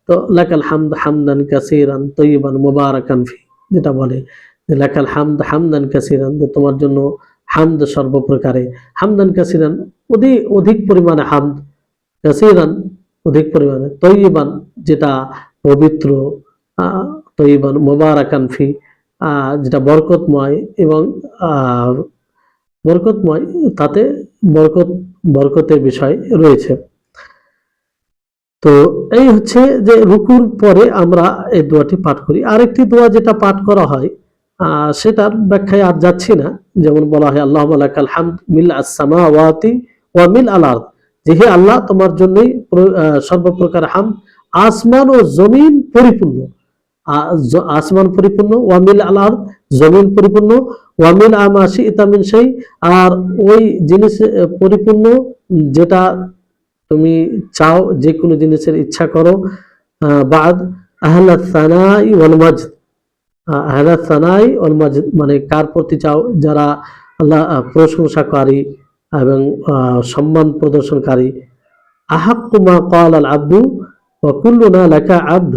তো লাকাল হামদ হামদান কাসীরান তাইয়িবান মুবারাকান ফি, যেটা বলে লাকাল হামদ হামদান কাসিরান, যে তোমার জন্য হামদ সর্বপ্রকারে, হামদান কাসিরান অধিক অধিক পরিমাণে হামদ, কাসিরান অধিক পরিমাণে, তৈয়বান যেটা পবিত্র, তৈয়বান মুবারাকান ফি যেটা বরকতময়, এবং বরকতময় তাতে বরকতের বিষয় রয়েছে। তো এই হচ্ছে যে রুকুর পরে আমরা এই দোয়াটি পাঠ করি। আরেকটি দোয়া যেটা পাঠ করা হয় সেটার ব্যাখ্যায় আর যাচ্ছি না। যেমন বলা হয় আল্লাহুম্মা লাকাল হামদ মিল আস-সামাওয়াতি ওয়া মিল আল-আরদ, যে হে আল্লাহ তোমার জন্যই সর্বপ্রকার হামদ, আসমান ও জমিন পরিপূর্ণ, আসমান পরিপূর্ণ, ওয়া মিল আল-আরদ জমিন পরিপূর্ণ, ওয়া মিল আমা শি'তা মিন শাই আর ওই জিনিস পরিপূর্ণ যেটা তুমি চাও, যে কোনো জিনিসের ইচ্ছা করো, বাদ আহলা সানাই ওয়াল মাজদ, আহলা সানাই ওয়াল মাজদ মানে কার প্রতি চাও, যারা আল্লাহ প্রশংসাকারী এবং সম্মান প্রদর্শনকারী, আহাক্কু মা ক্বালা আল আব্দু ওয়া কুল্লুনা লাকা আবদ,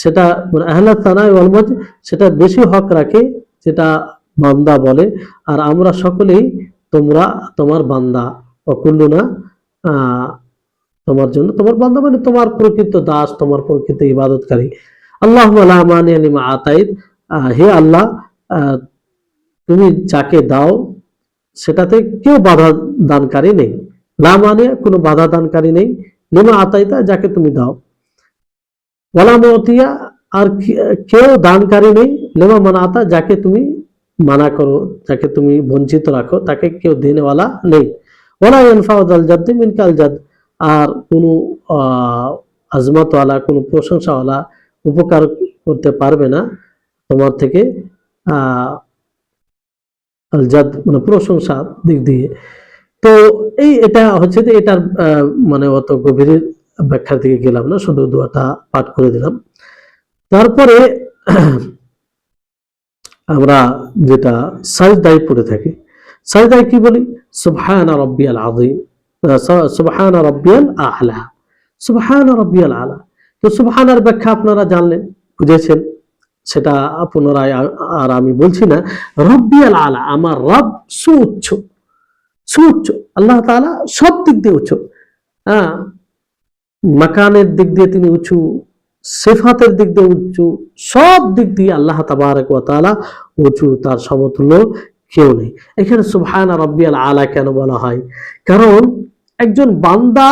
সেটা মানে আহলা সানাই ওয়াল মাজদ সেটা বেশি হক রাখে যেটা বান্দা বলে, আর আমরা সকলেই তোমরা তোমার বান্দা, ওয়া কুল্লুনা তোমার জন্য, তোমার বান্দা মানে তোমার প্রকৃত দাস, তোমার প্রকৃত ইবাদতকারী। আল্লাহুম্মা লা মানিয়া লিমা আতাইত, হে আল্লাহ তুমি যাকে দাও সেটাতে কেউ বাধা দানকারী নেই, লা মানিয়া কোনো বাধা দানকারী নেই, লিমা আতাইতা যাকে তুমি দাও, ওয়ালা মুতিয়া আর কেউ দানকারী নেই, লিমা মানাতা যাকে তুমি মানা করো, যাকে তুমি বঞ্চিত রাখো তাকে কেউ দেনেওয়ালা নেই, ওয়ালা ইয়ানফাউ যাল জাদ্দি মিনকাল জাদ আর কোনো আজমাতওয়ালা কোনো প্রশংসাওয়ালা উপকার করতে পারবে না তোমার থেকে আল জাদ মানে প্রশংসার দিক দিয়ে। তো এটা হচ্ছে যে এটার মানে অত গভীর ব্যাখ্যার দিকে গেলাম না, শুধু দোয়াটা পাঠ করে দিলাম। তারপরে আমরা যেটা সাজদায় পড়ে থাকি, সাজদায় কি বলি, সুবহানা রাব্বিয়াল আযীম, সুবহানা রাব্বিয়াল আ'লা, সুবহানা রাব্বিয়াল আ'লা। তো সুবহানার ব্যাখ্যা আপনারা জানলেন, বুঝেছেন, সেটা পুনরায় আর আমি বলছি না। রাব্বিয়াল আ'লা, আমার রব সুউচ্চ, সুউচ্চ, আল্লাহ তাআলা সব দিক দিয়ে উচ্চ, মাকানের দিক দিয়ে তিনি উঁচু, সিফাতের দিক দিয়ে উঁচু, সব দিক দিয়ে আল্লাহ তাবারক ওয়া তাআলা উঁচু, তার সমতুল্য কেউ নেই। এখানে সুবহানা রাব্বিয়াল আ'লা কেন বলা হয়? কারণ একজন বান্দা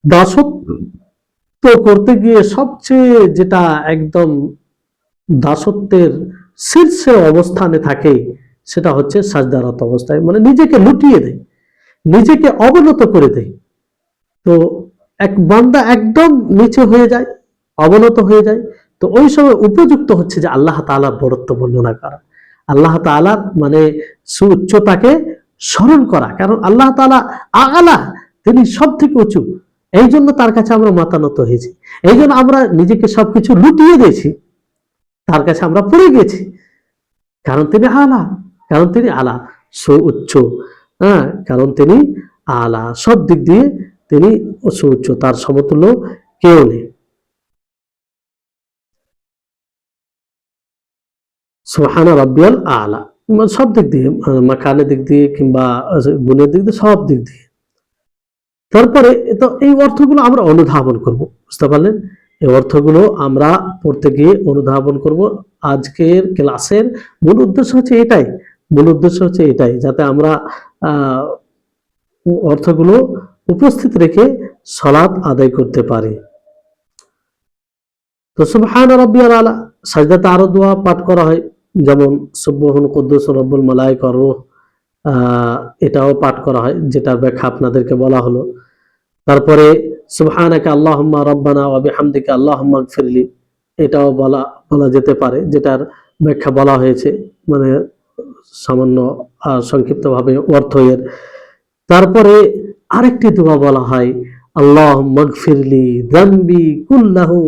দাসত্ব করতে গিয়ে সবচেয়ে যেটা একদম দাসত্বের শীর্ষে অবস্থানে থাকে সেটা হচ্ছে সাজদারত অবস্থায়, মানে নিজেকে লুটিয়ে দেয়, নিজেকে অবনত করে দেয়। তো এক বান্দা একদম নিচে হয়ে যায়, অবনত হয়ে যায়, তো ওই সময় উপযুক্ত হচ্ছে যে আল্লাহ তাআলার বড়ত্ব বর্ণনা করা, আল্লাহ তাআলার মানে সুউচ্চতাকে স্মরণ করা, কারণ আল্লাহ তাআলা আ'লা, তিনি সব থেকে উঁচু, এই জন্য তার কাছে আমরা মাথা নত হয়েছি, এই জন্য আমরা নিজেকে সবকিছু লুটিয়ে দিয়েছি, তার কাছে আমরা পড়ে গেছি, কারণ তিনি আ'লা, কারণ তিনি আ'লা সুউচ্চ, কারণ তিনি আ'লা, সব দিক দিয়ে তিনি সুউচ্চ, তার সমতুল্য কেউ নেই। সুবহানা রাব্বিয়াল আ'লা সব দিক দিয়ে, মাকানের দিক দিয়ে কিংবা গুণের দিক দিয়ে, সব দিক দিয়ে। তারপরে তো এই অর্থগুলো আমরা অনুধাবন করব, বুঝতে পারলেন? এই অর্থগুলো আমরা পড়তে গিয়ে অনুধাবন করব। আজকের ক্লাসের মূল উদ্দেশ্য হচ্ছে এটাই, মূল উদ্দেশ্য হচ্ছে এটাই, যাতে আমরা অর্থগুলো উপস্থিত রেখে সালাত আদায় করতে পারি। তো সুবহান রাব্বিয়াল আ'লা, সাজদাতে আরো দোয়া পাঠ করা হয়, যেমন সুবহুন কুদ্দুস রব্বুল মালায়েকা ওয়ার রূহ, এটাও পাঠ করা হয়, যেটার ব্যাখ্যা আপনাদেরকে বলা হলো। তারপরে সুবহানাকা আল্লাহুম্মা রাব্বানা ওয়া বিহামদিকা আল্লাহুম্মা ইগফিরলি, এটাও বলা যেতে পারে, যেটার ব্যাখ্যা বলা হয়েছে, মানে সামান্য সংক্ষিপ্তভাবে অর্থ এর। তারপরে আরেকটি দোয়া বলা হয়, আল্লাহুম্মা ইগফিরলি যামবি কুল্লাহু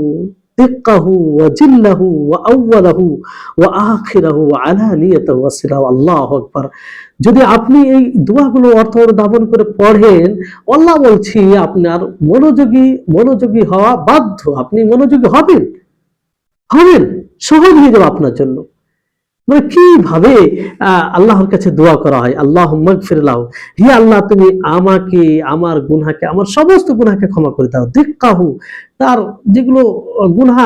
দিক্কাহু ওয়া জিল্লাহু ওয়া আউওয়ালাহু ওয়া আখিরাহু ওয়া আলানিয়াতাহু ওয়া সিরাহু। আল্লাহু আকবার। যদি আপনি এই দোয়াগুলো অর্থ ধারণ করে পড়েন, আল্লাহ বলছি আপনার মনোযোগী হওয়া বাধ্য, আপনি মনোযোগী হবেন, হবেন, সহজ হয়ে যাবে আপনার জন্য। মানে কিভাবে আল্লাহর কাছে দোয়া করা হয়, আল্লাহুম্মা গফির লাহু, হে আল্লাহ তুমি আমাকে, আমার গুনাহকে, আমার সমস্ত গুনাহকে ক্ষমা করে দাও। দিক্কাহু, তার যেগুলো গুনাহ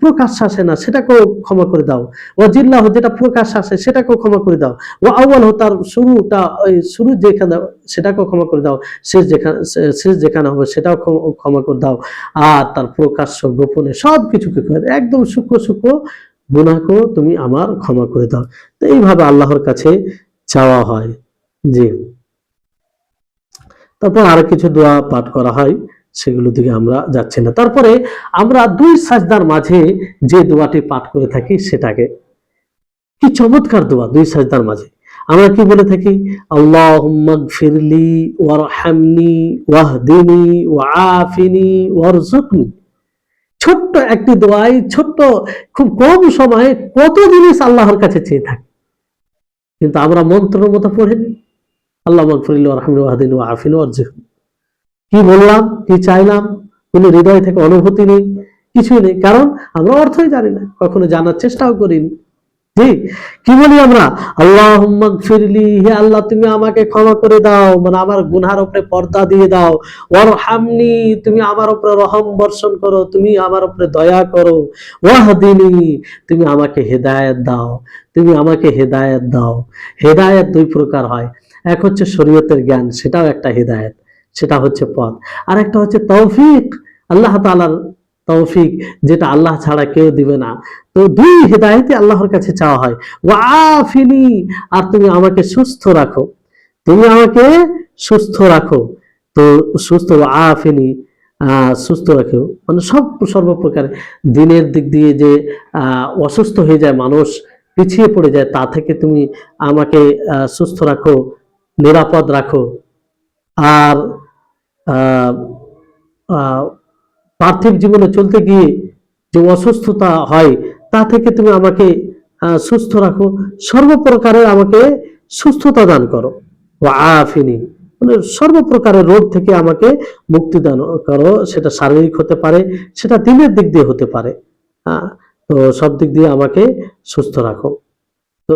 প্রকাশ আসে না সেটাকেও ক্ষমা করে দাও। ওয়া জিল্লাহু, যেটা প্রকাশ আসে সেটাকেও ক্ষমা করে দাও। ওয়া আউয়ালহু, তার শুরুটা, ওই শুরু যেখানে সেটাকেও ক্ষমা করে দাও। শেষ যেখানে হবে সেটাও ক্ষমা করে দাও। আর তার প্রকাশ্য গোপনে সবকিছুকে একদম সূক্ষ্ম সূক্ষ্ম গুনাহকেও তুমি আমার ক্ষমা করে দাও। তো এইভাবে আল্লাহর কাছে চাওয়া হয়। জি, তারপর আরো কিছু দোয়া পাঠ করা হয়, সেগুলো দিকে আমরা যাচ্ছি না। তারপরে আমরা দুই সাজদার মাঝে যে দোয়াটি পাঠ করে থাকি সেটাকে, কি চমৎকার দোয়া! দুই সাজদার মাঝে আমরা কি বলে থাকি? আল্লাহুম্মা গফিরলি ওয়ারহামনি ওয়াহদিনি ওয়াআফিনি ওয়ারযুকনি। ছোট্ট একটি দোয়াই, ছোট্ট, খুব কম সময়ে কত জিনিস আল্লাহর কাছে চেয়ে থাকি, কিন্তু আমরা মন্ত্রের মতো পড়িনি। আল্লাহ মাগফিরলি ওয়ারহামনি ওয়াহদিনি ওয়াআফিনি ওয়ারযুকনি। কি বললাম, কি চাইলাম, কোনো হৃদয় থেকে অনুভূতি নেই, কিছুই নেই, কারণ আমরা অর্থই জানি না, কখনো জানার চেষ্টাও করিনি। জি, কি বলি আমরা? আল্লাহুম্মা গফিরলি, হে আল্লাহ তুমি আমাকে ক্ষমা করে দাও, মানে আমার গুনহার উপরে পর্দা দিয়ে দাও। ওয়ারহামনি, তুমি আমার উপরে রহম বর্ষণ করো, তুমি আমার উপরে দয়া করো। ওয়াহদিনি, তুমি আমাকে হেদায়েত দাও, তুমি আমাকে হেদায়েত দাও। হেদায়েত দুই প্রকার হয়, এক হচ্ছে শরীয়তের জ্ঞান, সেটাও একটা হেদায়েত, সেটা হচ্ছে পথ। আর একটা হচ্ছে তৌফিক, আল্লাহ তাআলার তৌফিক, যেটা আল্লাহ ছাড়া কেউ দিবে না। তো দুই হেদায়েতই আল্লাহর কাছে চাওয়া হয়। ওয়াআফিনি, আর তুমি আমাকে সুস্থ রাখো, তুমি আমাকে সুস্থ রাখো। তো সুস্থ, আফিনি, সুস্থ রাখো, মানে সর্বপ্রকারে দিনের দিক দিয়ে যে অসুস্থ হয়ে যায় মানুষ, পিছিয়ে পড়ে যায়, তা থেকে তুমি আমাকে সুস্থ রাখো, নিরাপদ রাখো। আর আহ, আহ, পার্থিব জীবনে চলতে গিয়ে যে অসুস্থতা হয়, তা থেকে তুমি আমাকে সুস্থ রাখো, সর্বপ্রকারের আমাকে সুস্থতা দান করো। ও আফিনি, মানে সর্বপ্রকারের রোগ থেকে আমাকে মুক্তি দান করো, সেটা শারীরিক হতে পারে, সেটা দিনের দিক দিয়ে হতে পারে। হ্যাঁ, তো সব দিক দিয়ে আমাকে সুস্থ রাখো। তো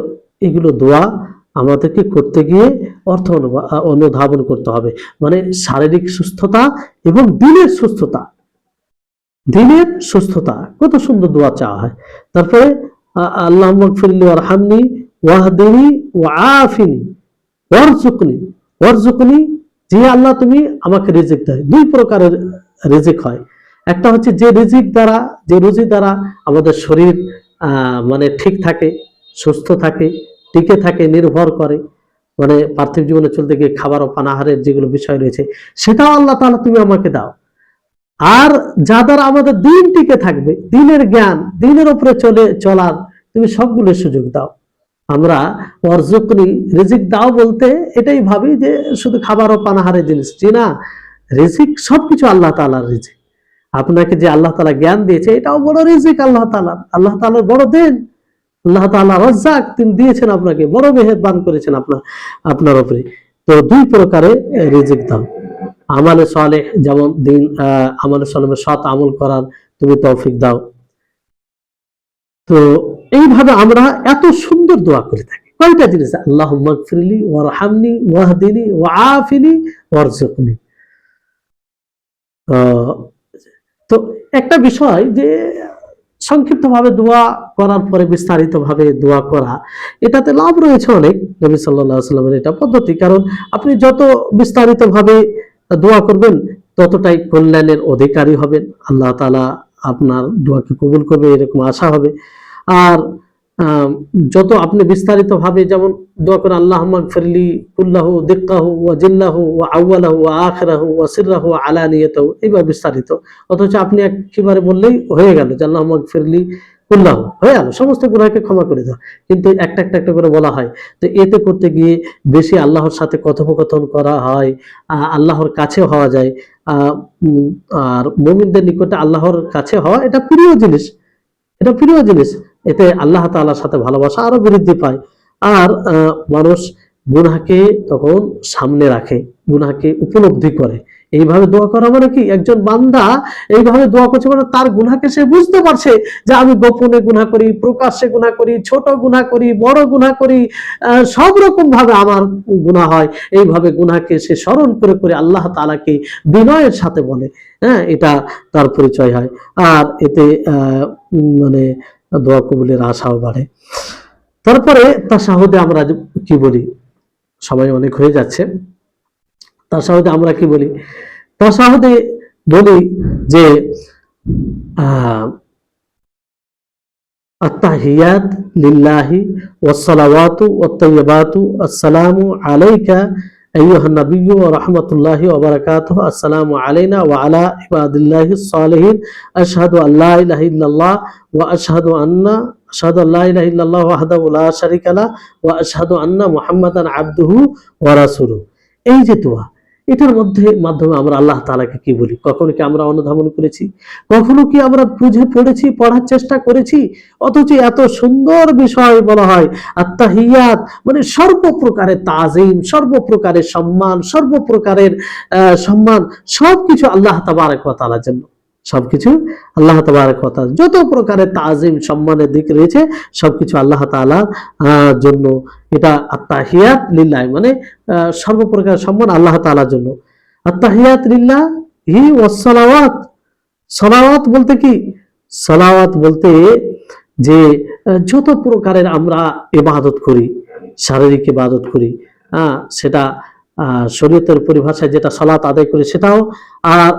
এগুলো দোয়া আমাদেরকে করতে গিয়ে অর্থ অনুধাবন করতে হবে, মানে শারীরিক সুস্থতা এবং দিনের সুস্থতা, দিনের সুস্থতা, কত সুন্দর দোয়া চাওয়া হয়। তারপরে আল্লাহুম্মা গফিরলি ওয়ারহামনি ওয়াহদিনি ওয়াআফিনি ওয়ারযুকনি। ওয়ারযুকনি, যে আল্লাহ তুমি আমাকে রিজিক দাও। দুই প্রকারের রিজিক হয়, একটা হচ্ছে যে রিজিক দ্বারা, যে রুজি দ্বারা আমাদের শরীর মানে ঠিক থাকে, সুস্থ থাকে, টিকে থাকে, নির্ভর করে, মানে পার্থিব জীবনে চলতে গিয়ে খাবার ও পানাহারের যেগুলো বিষয় রয়েছে, সেটাও আল্লাহ তাআলা তুমি আমাকে দাও। আর যা দ্বারা আমাদের দিন টিকে থাকবে, দিনের জ্ঞান, দিনের উপরে চলার তুমি সবগুলো সুযোগ দাও। আমরা অর্জকনি, রিজিক দাও বলতে এটাই ভাবি যে শুধু খাবার ও পানাহারের জিনিস, জি না, রিজিক সবকিছু আল্লাহ তাআলার রিজিক। আপনাকে যে আল্লাহ তাআলা জ্ঞান দিয়েছে, এটাও বড় রিজিক আল্লাহ তাআলার, আল্লাহ তাআলার বড় দেন। আল্লাহ তাআলা রাজ্জাক, তিনি দিয়েছেন আপনাকে, বড় মেহেরবান করেছেন আপনার উপরে। তো দুই প্রকারে রিজিক দাও। আমালে সালেহ, যেমন দিন আমালে সালেহ, সৎ আমল করার তুমি তৌফিক দাও। তো এইভাবে আমরা এত সুন্দর দোয়া করে থাকি। কয়টা জিনিস, আল্লাহুম্মা গফিরলি ওয়ারহামনি ওয়াহদিনি ওয়াআফিনি ওয়ারযুকনি। তো একটা বিষয় যে সংক্ষিপ্তভাবে দোয়া করার পরে বিস্তারিতভাবে দোয়া করা, এটাতে লাভ রয়েছে অনেক। নবী সাল্লাল্লাহু আলাইহি ওয়াসাল্লামের এটা পদ্ধতি, কারণ আপনি যত বিস্তারিতভাবে দোয়া করবেন, ততটাই কল্যাণের অধিকারী হবেন, আল্লাহ তাআলা আপনার দোয়াকে কবুল করবে, এরকম আশা হবে। আর যত আপনি বিস্তারিতভাবে যেমন দোয়া করেন, আল্লাহুম্মা গফিরলি কুল্লাহু দিক্কাহু ওয়া জিল্লাহু ওয়া আউয়ালাহু ওয়া আখিরাহু ওয়া সিররাহু ওয়া আলানিয়াতাহু, এইভাবে বিস্তারিত। অথচ আপনি একবারে বললেই হয়ে গেল যে আল্লাহুম্মা গফিরলি কুল্লাহু, হয়ে গেল, সমস্ত গুনাহকে ক্ষমা করে দাও। কিন্তু একটা একটা একটা করে বলা হয়। তো এতে করতে গিয়ে বেশি আল্লাহর সাথে কথোপকথন করা হয়, আল্লাহর কাছে হওয়া যায়। আর মুমিনদের নিকটে আল্লাহর কাছে হওয়া, এটা প্রিয় জিনিস, এটা প্রিয় জিনিস। এতে আল্লাহ তাআলার সাথে ভালোবাসা আরো বৃদ্ধি পায়। আর মানুষ গুনাহকে তখন সামনে রাখে, গুনাহকে উপলব্ধি করে, এইভাবে দোয়া করা মানে কি, একজন বান্দা এইভাবে দোয়া করছে মানে তার গুনাহকে সে বুঝতে পারছে যে আমি গোপনে গুনাহ করি, প্রকাশ্যে গুনাহ করি, ছোট গুনাহ করি, বড় গুনাহ করি, সব রকম ভাবে আমার গুনাহ হয়। এইভাবে গুনাহকে সে স্মরণ করে করে আল্লাহ তাআলাকে বিনয়ের সাথে বলে, হ্যাঁ, এটা তার পরিচয় হয়। আর এতে মানে দোয়া কবুলের আশাও বাড়ে। তারপরে তাশাহুদে আমরা কি বলি, সময় অনেক হয়ে যাচ্ছে। তাশাহুদে আমরা কি বলি? তাশাহুদে বলি যে আত্তাহিয়াত লিল্লাহি ওয়াসসালাওয়াতু ওয়াত-তাইয়্যিবাতু আসসালামু আলাইকা আইয়ুহান নাবিয়্যু ওয়া রাহমাতুল্লাহি ওয়া বারাকাতুহু আসসালামু আলাইনা ওয়া আলা ইবাদিল্লাহিস সালিহিন আশহাদু আল্লা ইলাহা ইল্লাল্লাহ ওয়া আশহাদু আল্লা ইলাহা ইল্লাল্লাহ ওয়াহদাহু লা শারীকা লাহু ওয়া আশহাদু আন্না মুহাম্মাদান আবদুহু ওয়া রাসূলুহু। এই যে দোয়া, এটার মাধ্যমে আমরা আল্লাহ তাআলাকে কি বলি? কখনো কি আমরা অনুধাবন করেছি? কখনো কি আমরা বুঝে পড়েছি, পড়ার চেষ্টা করেছি? অথচ এত সুন্দর বিষয় বলা হয় আত্তাহিয়াত, মানে সর্বপ্রকারের তাজিম, সর্বপ্রকারের সম্মান, সর্বপ্রকারের সম্মান, সবকিছু আল্লাহ তাবারক ওয়া তাআলার জন্য। সবকিছু আল্লাহ তাবারক ওয়া তাআলা, যত প্রকারের তাজিম সম্মানের দিক রয়েছে সবকিছু আল্লাহ তাআলার জন্য। এটা আত্তাহিয়াত লিল্লাহ, মানে সর্বপ্রকার সম্মান আল্লাহ তাআলার জন্য। আত্তাহিয়াত লিল্লাহি ওয়াস সালাওয়াত। সালাওয়াত বলতে কি? সালাওয়াত বলতে যে যত প্রকারের আমরা ইবাদত করি, শারীরিক ইবাদত করি, সেটা শরীয়তের পরিভাষায় যেটা সালাত আদায় করি সেটাও, আর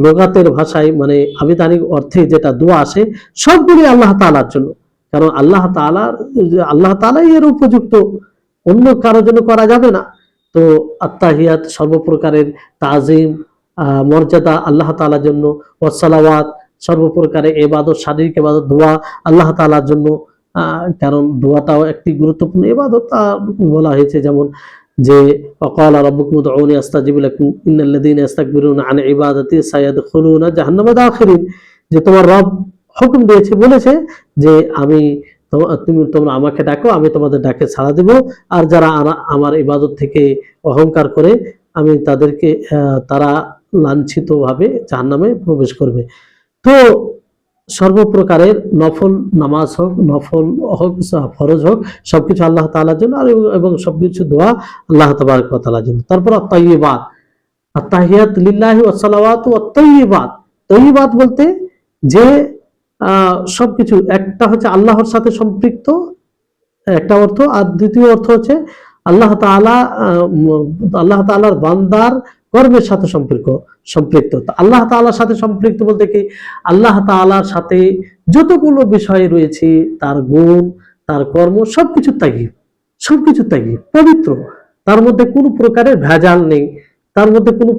লোগাতের ভাষায় মানে আবিধানিক অর্থে যেটা দোয়া আসে, সবগুলি আল্লাহ তাআলার জন্য। কারণ আল্লাহ তাআলাই এর উপযুক্ত, অন্য কারোর জন্য করা যাবে না। তো আত্তাহিয়াত সর্বপ্রকারের তাজিম, মর্যাদা আল্লাহ তাআলার জন্য। ওয়াসসালাওয়াত সর্বপ্রকারের ইবাদত, শারীরিক ইবাদত, দোয়া আল্লাহ তাআলার জন্য। কারণ দোয়াটাও একটি গুরুত্বপূর্ণ ইবাদত। বলা হয়েছে যেমন যে ওয়াকালা রাব্বুকুম উদউনি আস্তাজিব লাকুম ইন্নাল্লাযীনা ইস্তাকবিরুনা আন ইবাদাতি সায়াদখুলুনা জাহান্নামা দাখিরিন, যে তোমার রব হুকুম দিয়েছে, বলেছে যে তোমরা আমাকে ডাকো, আমি তোমাদের ডাকে সাড়া দেব, আর যারা আমার ইবাদত থেকে অহংকার করে আমি তাদেরকে তারা লাঞ্ছিত ভাবে জাহান্নামে প্রবেশ করবে। তো সর্বপ্রকারের নফল নামাজ হোক, নফল হোক, ফরজ হোক, সবকিছু আল্লাহ তাআলার জন্য, আর এবং সবকিছু দোয়া আল্লাহ তাবারক ওয়া তাআলার জন্য। তারপর আত-তাইয়্যিবাত, আত-তাহিয়াত লিল্লাহি ওয়াস সালাওয়াতু ওয়াত-তাইয়্যিবাত। তাইয়্যিবাত বলতে যে সবকিছু, একটা হচ্ছে আল্লাহর সাথে সম্পৃক্ত একটা অর্থ, আর দ্বিতীয় অর্থ হচ্ছে আল্লাহ তাআলার বান্দার কর্মের সাথে সম্পৃক্ত। আল্লাহ তাআলার সাথে সম্পৃক্ত বলতে কি, আল্লাহ তাআলার সাথে যতগুলো বিষয় রয়েছে, তার গুণ, তার কর্ম, সবকিছু তাইয়্যিব, পবিত্র। তার মধ্যে কোনো প্রকারের ভেজাল নেই, তার মধ্যে কোনো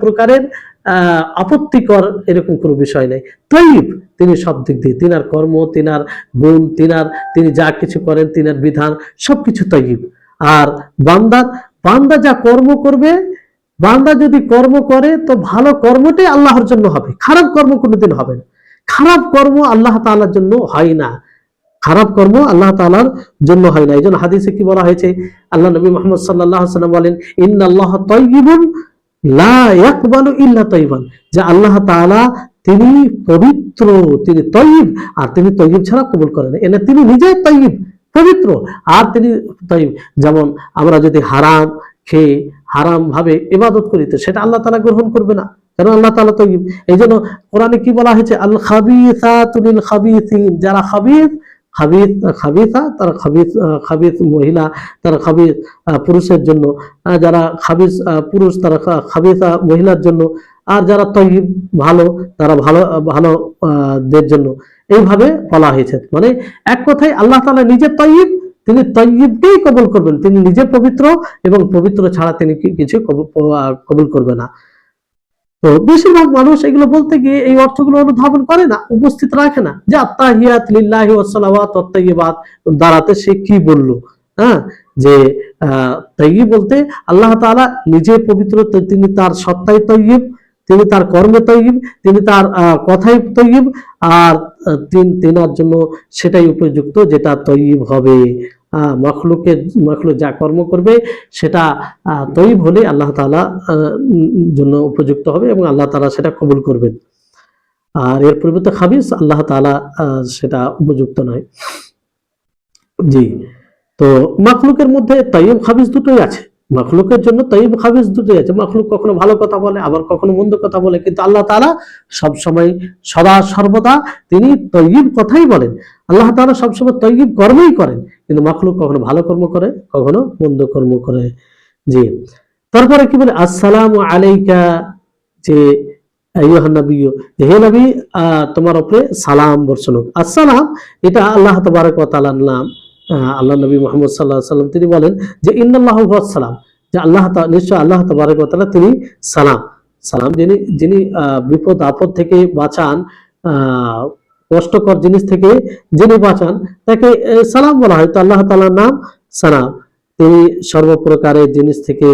প্রকারের আপত্তিকর এরকম কোনো বিষয় নেই। তাইয়্যিব তিনি সব দিক দিয়ে, তিনার কর্ম, তিনার গুণ, তিনি যা কিছু করেন, তিনার বিধান, সবকিছু তাইয়্যিব। আর বান্দা যা কর্ম করবে, বান্দা যদি কর্ম করে তো ভালো কর্মটাই আল্লাহর জন্য হবে, খারাপ কর্ম কোনোদিন হবে না। খারাপ কর্ম আল্লাহ তাআলার জন্য হয় না, খারাপ কর্ম আল্লাহ তাআলার জন্য হয় না। এইজন্য হাদিসে কি বলা হয়েছে, আল্লাহ নবী মুহাম্মদ সাল্লাল্লাহু আলাইহি ওয়াসাল্লাম বলেন, ইন্নাল্লাহা তাইয়্যিবুন লা ইয়াকবালু ইল্লা তাইয়্যিবান, যে আল্লাহ তাআলা তিনি পবিত্র, তিনি তাইয়্যিব, আর তিনি তাইয়্যিব ছাড়া কবুল করেন না। এনে তিনি নিজেই তাইয়্যিব, পবিত্র, আর তিনি তাইয়্যিব। যেমন আমরা যদি হারাম খেয়ে হারাম ভাবে ইবাদত করি তো সেটা আল্লাহ তাআলা গ্রহণ করবে না, কারণ আল্লাহ তাআলা তাইয়্যিব। এইজন্য কোরআনে কি বলা হয়েছে, আল খাবিসাতু লিল খাবিসিন, যারা খাবিসা তারা খাবিস মহিলা, তারা খাবিস পুরুষের জন্য, যারা খাবিস পুরুষ তারা খাবিসা মহিলার জন্য, আর যারা তাইয়্যিব ভালো তারা ভালো দের জন্য। এইভাবে বলা হয়েছে। মানে এক কথায় আল্লাহ তাআলা নিজে তাইয়্যিব, তিনি তাইয়্যিবকেই কবুল করবেন, তিনি নিজে পবিত্র, এবং পবিত্র ছাড়া তিনি কিছু কবুল করবে না। তো বেশিরভাগ মানুষ এগুলো বলতে গিয়ে এই অর্থগুলো অনুধাবন করে না, উপস্থিত রাখে না, যে আত্তাহিয়াত লিল্লাহি ওয়াস সালাওয়াত ওয়াত তাইয়্যিবাত দ্বারাতে সে কি বলল, যে তাইয়্যিব বলতে আল্লাহ তাআলা নিজে পবিত্র, তিনি তার সত্তায় তাইয়্যিব, তিনি তার কর্মে তাইয়্যিব, তিনি তার কথায় তাইয়্যিব, আর তিনার জন্য সেটাই উপযুক্ত যেটা তাইয়্যিব হবে। মখলুক যা কর্ম করবে সেটা তৈব হলে আল্লাহ তাআলা জন্য উপযুক্ত হবে এবং আল্লাহ তাআলা সেটা কবুল করবেন। আর এর পরিবর্তে খাবিস আল্লাহ তাআলা সেটা উপযুক্ত নয়। জি, তো মখলুকের মধ্যে তাইয়্যিব খাবিস দুটোই আছে। মখলুকের জন্য তাইয়্যিব খাবিস দুটোই আছে। মখলুক কখনো ভালো কথা বলে, আবার কখনো মন্দ কথা বলে, কিন্তু আল্লাহ তাআলা সব সময় সদা সর্বদা তিনি তাইয়্যিব কথাই বলেন। আল্লাহ তাআলা সবসময় তাইয়্যিব কর্মই করেন, কিন্তু মখলুক কখনো ভালো কর্ম করে, কখনো মন্দ কর্ম করে। জি, তারপরে কি বলে আসসালামু আলাইকা, যে আইয়ুহান নবিয়্যু, হে নবী তোমার উপরে সালাম বর্ষণ হোক। আসসালাম এটা আল্লাহ তাবারক ওয়া তাআলার নাম। আল্লাহ নবী মুহাম্মদ সাল্লাল্লাহু আলাইহি ওয়াসাল্লাম তিনি বলেন যে ইন্নাল্লাহু হুয়াস সালাম, যে নিশ্চয় আল্লাহ তাবারক ওয়া তাআলা তিনি সালাম। সালাম যিনি বিপদ আপদ থেকে বাঁচান, কষ্টকর জিনিস থেকে যিনি বাঁচান তাকে সালাম বলা হয়। তো আল্লাহ তাআলার নাম সালাম। তিনি সর্বপ্রকারের জিনিস থেকে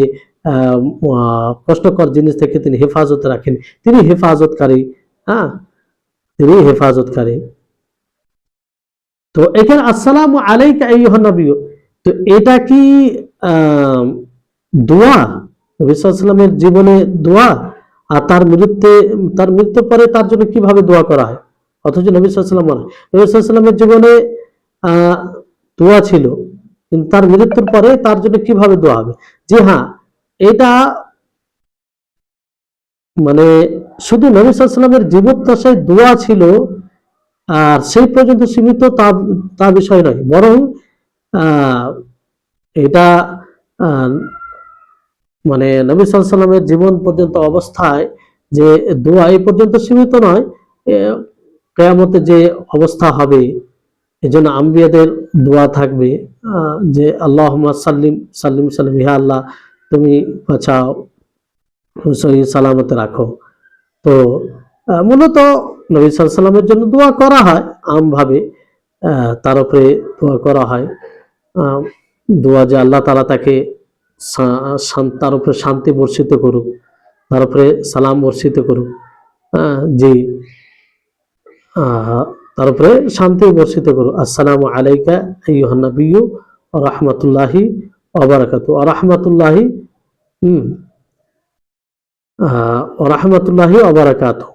কষ্টকর জিনিস থেকে তিনি হেফাজত রাখেন, তিনি হেফাজতকারী। হ্যাঁ, তিনি হেফাজতকারী। তো এখানে আসসালামু আলাইকা আইয়ুহান নবিয়্যু, তো এটা কি দোয়া? নবী সাল্লাল্লাহু আলাইহি ওয়াসাল্লামের জীবনে দোয়া, আর তার মৃত্যুর পরে তার জন্য কিভাবে দোয়া করা হয়? অথচ নবী সাল্লাল্লাহু আলাইহি ওয়াসাল্লাম নবী সাল্লাল্লাহু আলাইহি ওয়াসাল্লামের জীবনে দোয়া ছিল, কিন্তু তার মৃত্যুর পরে তার জন্য কিভাবে দোয়া হবে? জি হ্যাঁ, এটা মানে শুধু নবী সাল্লাল্লাহু আলাইহি ওয়াসাল্লামের জীবদ্দশায় দোয়া ছিল আর সেই পর্যন্ত সীমিত তা বিষয় নয়, বরং এটা মানে নবী সাল্লাল্লাহু আলাইহি ওয়াসাল্লামের জীবন পর্যন্ত অবস্থায় যে দোয়া এই পর্যন্ত সীমিত নয়, কিয়ামতে যে অবস্থা হবে এজন্য আম্বিয়াদের দোয়া থাকবে যে আল্লাহুম্মা সাল্লিম সাল্লিম সাল্লিম, হে আল্লাহ তুমি বাঁচাও, সহি সালামতে রাখো। তো মূলত নবী সাল্লাল্লাহু আলাইহি ওয়াসাল্লামের জন্য দোয়া করা হয় আমভাবে, তার উপরে দোয়া করা হয়, দোয়া যে আল্লাহ তাআলা তাকে তার উপরে শান্তি বর্ষিত করুক, তার উপরে সালাম বর্ষিত করুক। জি, তার উপরে শান্তি বর্ষিত করুক। আসসালামু আলাইকা আইয়ুহান নবিয়্যু ওয়া রাহমাতুল্লাহি ওয়া বারাকাতুহু। ওয়া রাহমাতুল্লাহি ওয়া রাহমাতুল্লাহি ওয়া বারাকাতুহু।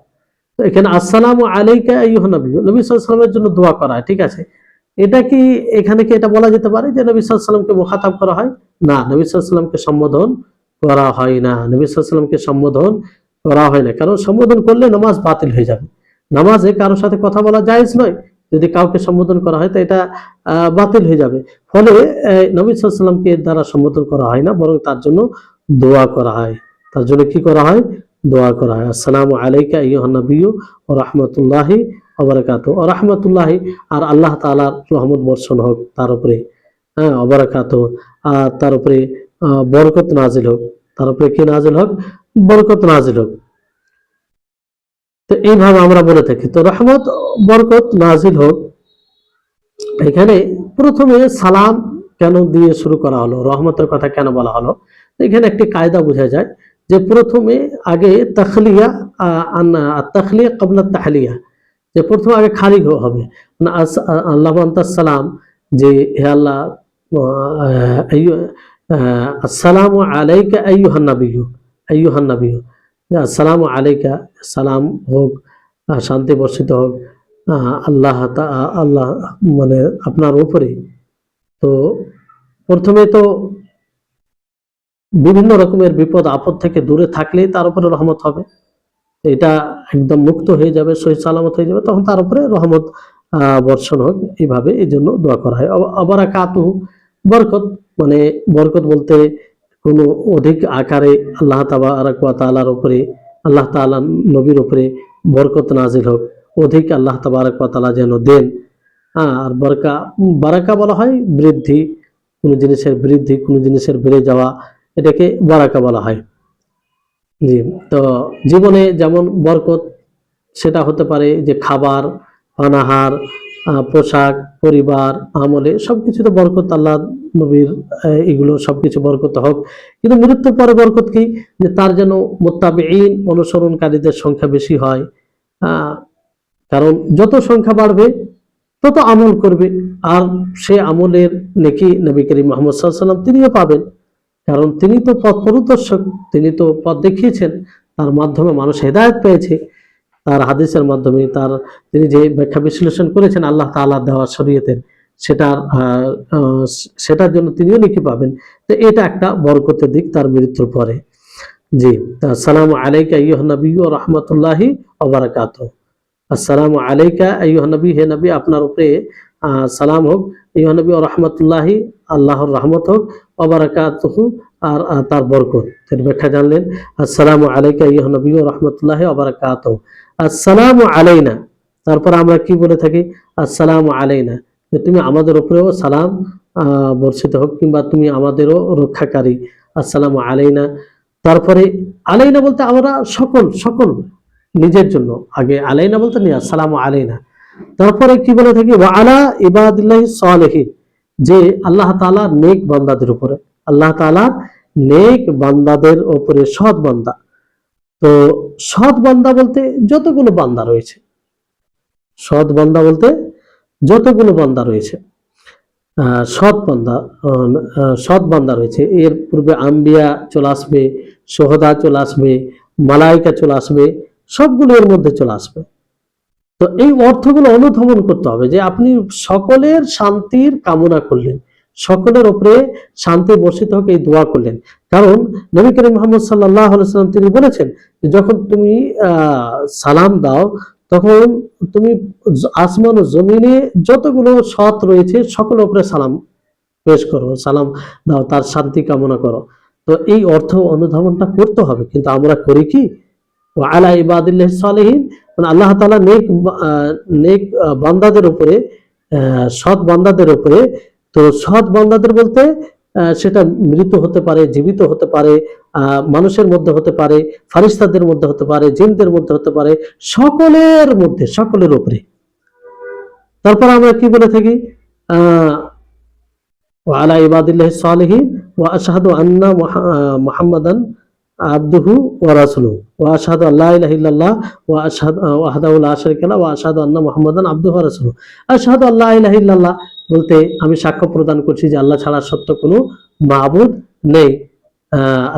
এখানে আসসালামু আলাইকা আইয়ুহান নবিয়্যু, নবী সাল্লাল্লাহু আলাইহি ওয়াসাল্লামের জন্য দোয়া করা হয়, ঠিক আছে। এটা কি এখানে কি এটা বলা যেতে পারে যে নবী সাল্লাল্লাহু আলাইহি ওয়াসাল্লামকে মুখাতাব করা হয়? না, নবী সাল্লাল্লাহু আলাইহি ওয়াসাল্লামকে সম্বোধন করা হয় না। নবী সাল্লাল্লাহু আলাইহি ওয়াসাল্লামকে সম্বোধন করা হয় না, কারণ সম্বোধন করলে নামাজ বাতিল হয়ে যাবে। নামাজে কারোর সাথে কথা বলা জায়েজ নয়, যদি কাউকে সম্বোধন করা হয় তো এটা বাতিল হয়ে যাবে। ফলে নবী সাল্লাল্লাহু আলাইহি ওয়াসাল্লামকে এর দ্বারা সম্বোধন করা হয় না, বরং তার জন্য দোয়া করা হয়। তার জন্য কি করা হয়? দোয়া করা হয়। আসসালামু আলাইকা আইয়ুহান নবিয়্যু ওয়া রাহমাতুল্লাহি ওয়া বারাকাতুহু। ওয়া রাহমাতুল্লাহি, আর আল্লাহ তাআলার রহমত বর্ষণ হোক তার উপরে, হ্যাঁ, ওয়া বারাকাতুহু, আর তার উপরে বরকত নাজিল হোক, তার উপরে কি নাজিল হোক? বরকত নাজিল হোক। তো এইভাবে আমরা বলে থাকি। তো রহমত বরকত নাজিল হোক, এখানে প্রথমে সালাম কেন দিয়ে শুরু করা হলো, রহমতের কথা কেন বলা হলো? এখানে একটি কায়দা বোঝা যায় যে প্রথমে আগে তাখলিয়া, তাখলিয়া ক্বাবলা তাহলিয়া, যে প্রথমে আগে খালি হবে আল্লাহ আনতাস সালাম, যে হে আল্লাহ আসসালামু আলাইকা আইয়ুহান নবিয়্যু, আইয়ুহান নবিয়্যু, আসসালামু আলাইকা, সালাম হোক, শান্তি বর্ষিত হোক আল্লাহ আল্লাহ মানে আপনার উপরে। তো প্রথমে তো বিভিন্ন রকমের বিপদ আপদ থেকে দূরে থাকলেই তার উপরে রহমত হবে, এটা একদম মুক্ত হয়ে যাবে, সহি সালামত হয়ে যাবে, তখন তার উপরে রহমত বর্ষণ হোক। এইভাবে এই জন্য দোয়া করা হয়। বারাকাতুহু, বরকত, মানে বরকত বলতে কোনো অধিক আকারে আল্লাহ তাবারক ওয়া তাআলার উপরে, আল্লাহ তাআলা নবীর উপরে বরকত নাজিল হোক, অধিক আল্লাহ তাবারক ওয়া তাআলা যেন দেন। আর বারাকা বলা হয় বৃদ্ধি, কোনো জিনিসের বৃদ্ধি, কোনো জিনিসের বেড়ে যাওয়া, এটাকে বারাকা বলা হয়। জি, তো জীবনে যেমন বরকত সেটা হতে পারে যে খাবার, পানাহার, পোশাক, পরিবার, আমলে সবকিছুতে বরকত, আল্লাহ নবীর এগুলো সবকিছু বরকত হোক। কিন্তু মৃত্যুর পরে বরকত কি? যে তার যেন মুত্তাবিঈন, অনুসরণকারীদের সংখ্যা বেশি হয়। কারণ যত সংখ্যা বাড়বে তত আমল করবে, আর সে আমলের নেকি নবী করিম মুহাম্মদ সাল্লাল্লাহু আলাইহি ওয়াসাল্লাম তিনিও পাবেন। কারণ তিনি তো পথ প্রদর্শক, তিনি তো পথ দেখিয়েছেন, তার মাধ্যমে মানুষ হেদায়েত পেয়েছে, তার হাদিসের মাধ্যমে, তিনি যে ব্যাখ্যা বিশ্লেষণ করেছেন আল্লাহ তাআলা দেওয়া শরীয়তের, সেটার সেটার জন্য তিনিও নেকি পাবেন। তো এটা একটা বরকতের দিক তার মৃত্যুর পরে। জি, আসসালামু আলাইকা আইয়ুহান নবী ওয়া রাহমাতুল্লাহি ওয়া বারাকাতুহু। আসসালামু আলাইকা আইয়ুহান নবী, হে নবী আপনার উপরে সালাম হোক, আইয়ুহান নবী ওয়া রাহমাতুল্লাহি আল্লাহর রহমত হোক, ওয়া বারাকাতুহু আর তার বরকত। এর ব্যাখ্যা জানলেন, আসসালামু আলাইকা আইয়ুহান নবী ওয়া রাহমাতুল্লাহি ওয়া বারাকাতুহু। আসসালামু আলাইনা, তারপর আমরা কি বলে থাকি, আসসালামু আলাইনা, যে তুমি আমাদের উপরেও সালাম বর্ষিত হোক, কিংবা তুমি আমাদেরও রক্ষাকারী, আসসালামু আলাইনা। তারপরে আলাইনা বলতে আমরা সকল সকল নিজের জন্য, আগে আলাইনা বলতে নিয়ে আসসালামু আলাইনা। তারপরে কি বলে থাকি, ওয়া আলা ইবাদিল্লাহি সালিহিন, যে আল্লাহ তাআলা নেক বান্দাদের উপরে, আল্লাহ তাআলা নেক বান্দাদের উপরে, সৎ বান্দা। তো সৎ বান্দা বলতে যতগুলো বান্দা রয়েছে, সৎ বান্দা বলতে যতগুলো বান্দা রয়েছে, সৎ বান্দা, সৎ বান্দা রয়েছে। এর পূর্বে আম্বিয়া চলে আসবে, সোহদা চলে আসবে, মালাইকা চলে আসবে, সবগুলো এর মধ্যে চলে আসবে। তো এই অর্থগুলো অনুধাবন করতে হবে, যে আপনি সকলের শান্তির কামনা করলেন, সকলের উপরে শান্তি বর্ষিত হোক এই দোয়া করলেন। কারণ নবী করিম মুহাম্মদ সাল্লাল্লাহু আলাইহি ওয়াসাল্লাম তিনি বলেছেন, যে যখন তুমি সালাম দাও, তখন তুমি আসমান ও জমিনে যতগুলো সৎ রয়েছে সকলের উপরে সালাম পেশ করো, সালাম দাও, তার শান্তি কামনা করো। তো এই অর্থ অনুধাবনটা করতে হবে, কিন্তু আমরা করি কি, ওয়া আলা ইবাদিল্লাহি সালিহিন, মানে আল্লাহ তাআলা নেক বান্দাদের উপরে, সৎ বান্দাদের উপরে। তো সৎ বান্দাদের বলতে সেটা মৃত হতে পারে, জীবিত হতে পারে, মানুষের মধ্যে হতে পারে, ফারিস্তাদের মধ্যে হতে পারে, জিনদের মধ্যে হতে পারে, সকলের মধ্যে, সকলের উপরে। তারপর আমরা কি বলে থাকি, ওয়া আলা ইবাদিল্লাহি সালিহিন ওয়া আশহাদু আন্না মুহাম্মাদান আবদুহু ওয়া রাসূলুহু ওয়া আশহাদু আল্লা ইলাহা ইল্লাল্লাহ ওয়া আশহাদু ওয়াহদাহু লা শারীকা লাহু ওয়া আশহাদু আন্না মুহাম্মাদান আবদুহু ওয়া রাসূলুহু। আশহাদু আল্লা ইলাহা ইল্লাল্লাহ বলতে আমি সাক্ষ্য প্রদান করছি যে আল্লাহ ছাড়া সত্য কোনো মাবুদ নেই।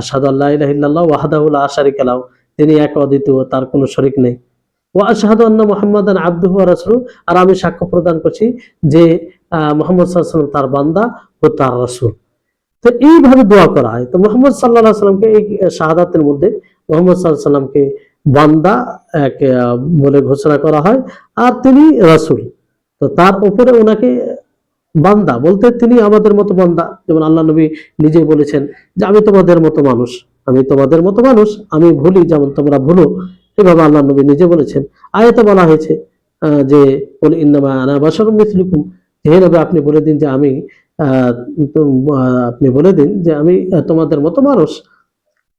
আশহাদু আল্লা ইলাহা ইল্লাল্লাহ ওয়াহদাহু লা শারীকা লাহু, তিনি এক অদ্বিতীয়, তার কোনো শরীক নেই। ওয়া আশহাদু আন্না মুহাম্মাদান আবদুহু ওয়া রাসূলুহু, আর আমি সাক্ষ্য প্রদান করছি যে মুহাম্মদ সাল্লাল্লাহু আলাইহি ওয়াসাল্লাম তার বান্দা ও তার রাসূল। তো এইভাবে দোয়া করা হয়। তো মুহাম্মদ সাল্লাল্লাহু আলাইহি ওয়াসাল্লামকে এই শাহাদাতের মধ্যে মুহাম্মদ সাল্লাল্লাহু আলাইহি ওয়াসাল্লামকে বান্দা বলে ঘোষণা করা হয়, আর তিনি রাসূল। তো তার উপরে ওনাকে বান্দা বলতে তিনি আমাদের মতো বান্দা, যেমন আল্লাহ নবী নিজে বলেছেন যে আমি তোমাদের মতো মানুষ, আমি তোমাদের মতো মানুষ, আমি ভুলি যেমন তোমরা ভুলো, এভাবে আল্লাহ নবী নিজে বলেছেন। আয়াতে বলা হয়েছে যে কুল ইন্নামা আনা বাশারুম মিসলুকুম, হে নবী আপনি বলে দিন যে আমি আপনি বলে দিন যে আমি তোমাদের মতো মানুষ।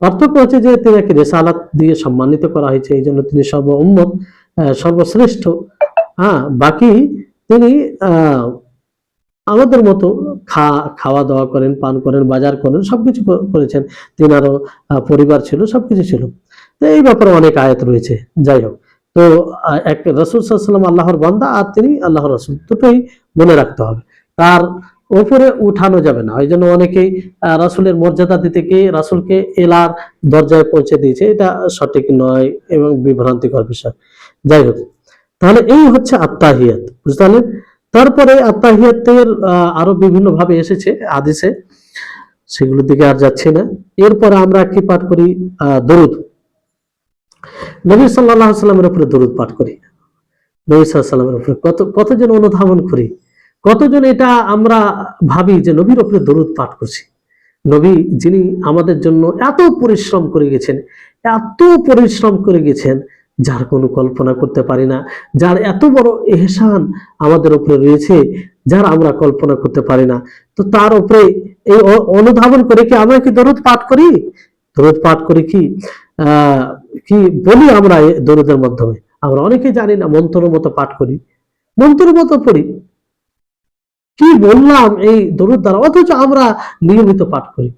পার্থক্য হচ্ছে যে তিনাকে রিসালাত দিয়ে সম্মানিত করা হয়েছে, এই জন্য তিনি সর্ব উম্মত সর্বশ্রেষ্ঠ। বাকি তিনি আমাদের মতো খাওয়া দাওয়া করেন, পান করেন, বাজার করেন, সবকিছু করেছেন, তিনারও পরিবার ছিল, সবকিছু ছিল। তো এই ব্যাপারে অনেক আয়াত রয়েছে। যাই হোক, তো এক রাসূল সাল্লাল্লাহু আলাইহি ওয়াসাল্লাম আল্লাহর বান্দা, আর তিনি আল্লাহর রাসূল, দুটোই মনে রাখতে হবে। তার উপরে উঠানো যাবে না। এই জন্য অনেকেই রাসূলের মর্যাদা দিতে গিয়ে রাসূলকে এলার দরজায় পৌঁছে দিয়েছে, এটা সঠিক নয় এবং বিভ্রান্তিকর বিষয়। যাই হোক, তাহলে এই হচ্ছে আত্তাহিয়াত, বুঝতে পারলেন। তারপরে আত্তাহিয়াতের আরো বিভিন্ন ভাবে এসেছে হাদিসে, সেগুলোর দিকে আর যাচ্ছি না। এরপরে আমরা কি পাঠ করি, দরুদ। নবী সাল্লাল্লাহু আলাইহি ওয়াসাল্লামের উপরে দরুদ পাঠ করি, নবী সাল্লাল্লাহু আলাইহি ওয়াসাল্লামের উপরে কতজন অনুধাবন করি, কতজন এটা আমরা ভাবি যে নবীর উপরে দরুদ পাঠ করছি। নবী যিনি আমাদের জন্য এত পরিশ্রম করে গেছেন, এত পরিশ্রম করে গেছেন, যার কোনো কল্পনা করতে পারি না, যার এত বড় ইহসান আমাদের উপরে রয়েছে, যার আমরা কল্পনা করতে পারি না। তো তার উপরে এই অনুধাবন করে কি আমরা কি দরুদ পাঠ করি, দরুদ পাঠ করি কি বলি আমরা দরুদের মাধ্যমে? আমরা অনেকে জানি না, মন্ত্রের মতো পাঠ করি, মন্ত্রের মতো পড়ি, কি বললাম এই দরুদ দ্বারা, অথচ আমরা নিয়মিত পাঠ করি।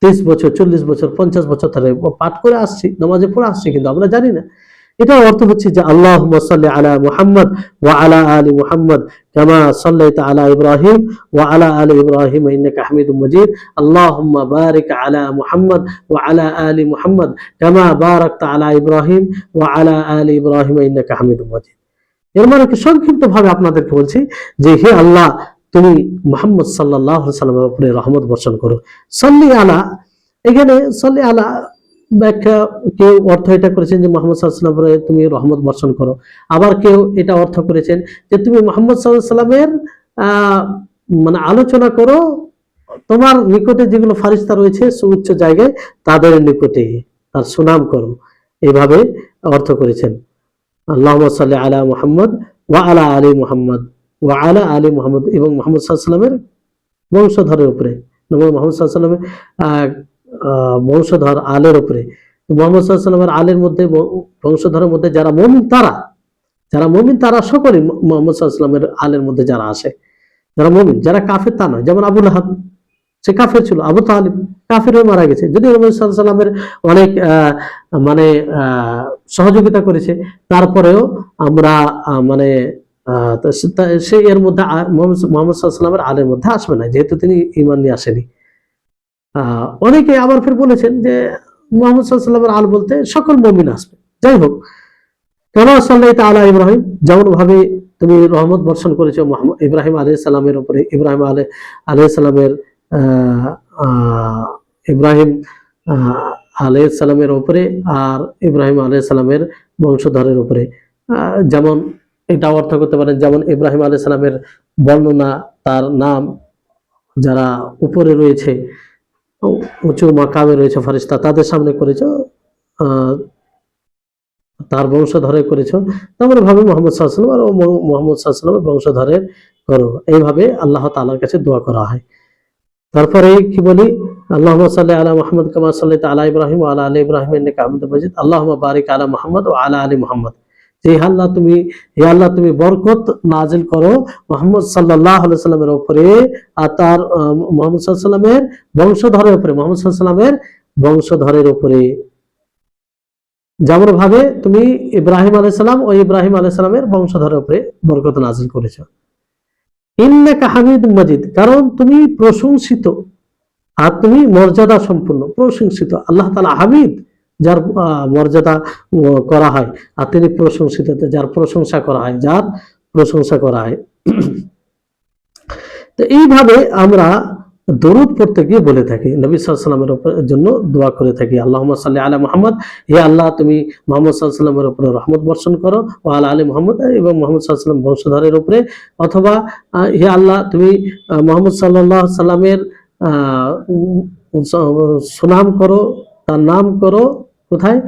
30 বছর, 40 বছর, 50 বছর ধরে পাঠ করে আসছি, নামাজে পড়ে আসছি, কিন্তু আমরা জানি না। এটার অর্থ হচ্ছে যে আল্লাহুম্মা সাল্লি আলা মুহাম্মদ ওয়া আলা আলি মুহাম্মদ কামা সাল্লাইতা আলা ইব্রাহিম ওয়া আলা আলি ইব্রাহিম ইন্নাকা হামিদুম মাজিদ, আল্লাহুম্মা বারিক আলা মুহাম্মদ ওয়া আলা আলি মুহাম্মদ কামা বারাকতা আলা ইব্রাহিম ওয়া আলা আলি ইব্রাহিম ইন্নাকা হামিদুম মাজিদ। এর মানে কি, সংক্ষিপ্ত ভাবে আপনাদেরকে বলছি যে হে আল্লাহ, তুমি মুহাম্মদ সাল্লাল্লাহু আলাইহি সাল্লামের উপরে রহমত বর্ষণ করো। সাল্লি আলা, এখানে সাল্লি আলা ব্যাখ্যা, কেউ অর্থ এটা করেছেন যে মুহাম্মদ সাল্লাল্লাহু আলাইহি ওয়াসাল্লামের তুমি রহমত বর্ষণ করো, আবার কেউ এটা অর্থ করেছেন যে তুমি মুহাম্মদ সাল্লাল্লাহু আলাইহি ওয়াসাল্লামের মানে আলোচনা করো, তোমার নিকটে যেগুলো ফারিস্তা রয়েছে সুউচ্চ জায়গায় তাদের নিকটে তার সুনাম করো, এইভাবে অর্থ করেছেন। আল্লাহুম্মা সাল্লি আলা মুহাম্মদ ওয়া আলা আলি মুহাম্মদ ওয়া আলা আলি মুহাম্মদ, এবং মুহাম্মদ সাল্লাল্লাহু আলাইহি ওয়াসাল্লামের বংশধরের উপরে, মুহাম্মদ সাল্লাল্লাহু আলাইহি ওয়াসাল্লামের বংশধর আলের উপরে। মুহাম্মদ সাল্লাল্লাহু আলাইহি ওয়াসাল্লামের আলের মধ্যে, বংশধরের মধ্যে যারা মুমিন তারা সকলেই মুহাম্মদ সাল্লাল্লাহু আলাইহি ওয়াসাল্লামের আলের মধ্যে যারা আসে, যারা মুমিন, যারা কাফের তা নয়। যেমন আবু লাহাব, সে কাফের ছিল, আবু তালিব কাফের হয়ে মারা গেছে, যদি মুহাম্মদ সাল্লাল্লাহু আলাইহি ওয়াসাল্লামের অনেক মানে সহযোগিতা করেছে, তারপরেও আমরা মানে সে এর মধ্যে মুহাম্মদ সাল্লাল্লাহু আলাইহি ওয়াসাল্লামের আলের মধ্যে আসবে না, যেহেতু তিনি ঈমান নিয়ে আসেনি। অনেকে আবার ফির বলেছেন যে মুহাম্মদ সাল্লাল্লাহু আলাইহি ওয়াসাল্লামের আল বলতে সকল মুমিন আসবে। যাই হোক, কামা সাল্লাইতা আলা ইব্রাহিম, যেমন ভাবে তুমি রহমত বর্ষণ করেছো ইব্রাহিম আলাইহিস সালামের উপরে, ইব্রাহিম আলাইহিস সালামের ইব্রাহিম আলাইহিস সালামের উপরে আর ইব্রাহিম আলাইহিস সালামের বংশধরের উপরে। যেমন এটা অর্থ করতে পারেন, যেমন ইব্রাহিম আলাইহিস সালামের বর্ণনা, তার নাম যারা উপরে রয়েছে, উঁচু মাকামে রয়েছে ফারিস্তা, তাদের সামনে করেছো, তার বংশধরে করেছো, তেমন ভাবে মুহাম্মদ সাল্লাল্লাহু আলাইহি ওয়াসাল্লাম আর মুহাম্মদ সাল্লাল্লাহু আলাইহি ওয়াসাল্লামের বংশধরের করো। এইভাবে আল্লাহ তাআলার কাছে দোয়া করা হয়। তারপরে কি বলি, আল্লাহুম্মা সাল্লি আলা মুহাম্মদ কামা সাল্লাইতা আলা ইব্রাহিম ওয়া আলা আলি ইব্রাহিম ইন্নাকা হামিদুম মাজিদ, আল্লাহুম্মা বারিক আলা মুহাম্মদ ওয়া আলা আলি মুহাম্মদ। যে হে আল্লাহ তুমি বরকত নাজিল করো মুহাম্মদ সাল্লাল্লাহু আলাইহি ওয়াসাল্লামের উপরে আর তার মুহাম্মদ সাল্লাল্লাহু আলাইহি ওয়াসাল্লামের বংশধরের উপরে, মুহাম্মদ সাল্লাল্লাহু আলাইহি ওয়াসাল্লামের বংশধরের উপরে, যেমন ভাবে তুমি ইব্রাহিম আলাইহিস সালাম ও ইব্রাহিম আলাইহিস সালামের বংশধরের উপরে বরকত নাজিল করেছো। ইন্নাকা হামিদুম মাজিদ, কারণ তুমি প্রশংসিত আর তুমি মর্যাদা সম্পন্ন, প্রশংসিত। আল্লাহ তাআলা হামিদ, যার মর্যাদা করা হয়, আর তিনি প্রশংসিত, যার প্রশংসা করা হয়, যার প্রশংসা করা হয়। তো এইভাবে আমরা দরুদ পড়তে গিয়ে বলে থাকি, নবী সাল্লাল্লাহু আলাইহি ওয়াসাল্লামের জন্য দোয়া করে থাকি, আল্লাহুম্মা সাল্লি আলা মুহাম্মদ, হে আল্লাহ তুমি মুহাম্মদ সাল্লাল্লাহু আলাইহি ওয়াসাল্লামের উপরে রহমত বর্ষণ করো, ওয়া আলা আলি মুহাম্মদ, এবং মুহাম্মদ সাল্লাল্লাহু আলাইহি ওয়াসাল্লাম বংশধরের উপরে, অথবা হে আল্লাহ তুমি মুহাম্মদ সাল্লাল্লাহু আলাইহি ওয়াসাল্লামের সুনাম করো, তার নাম করো, কোথায়,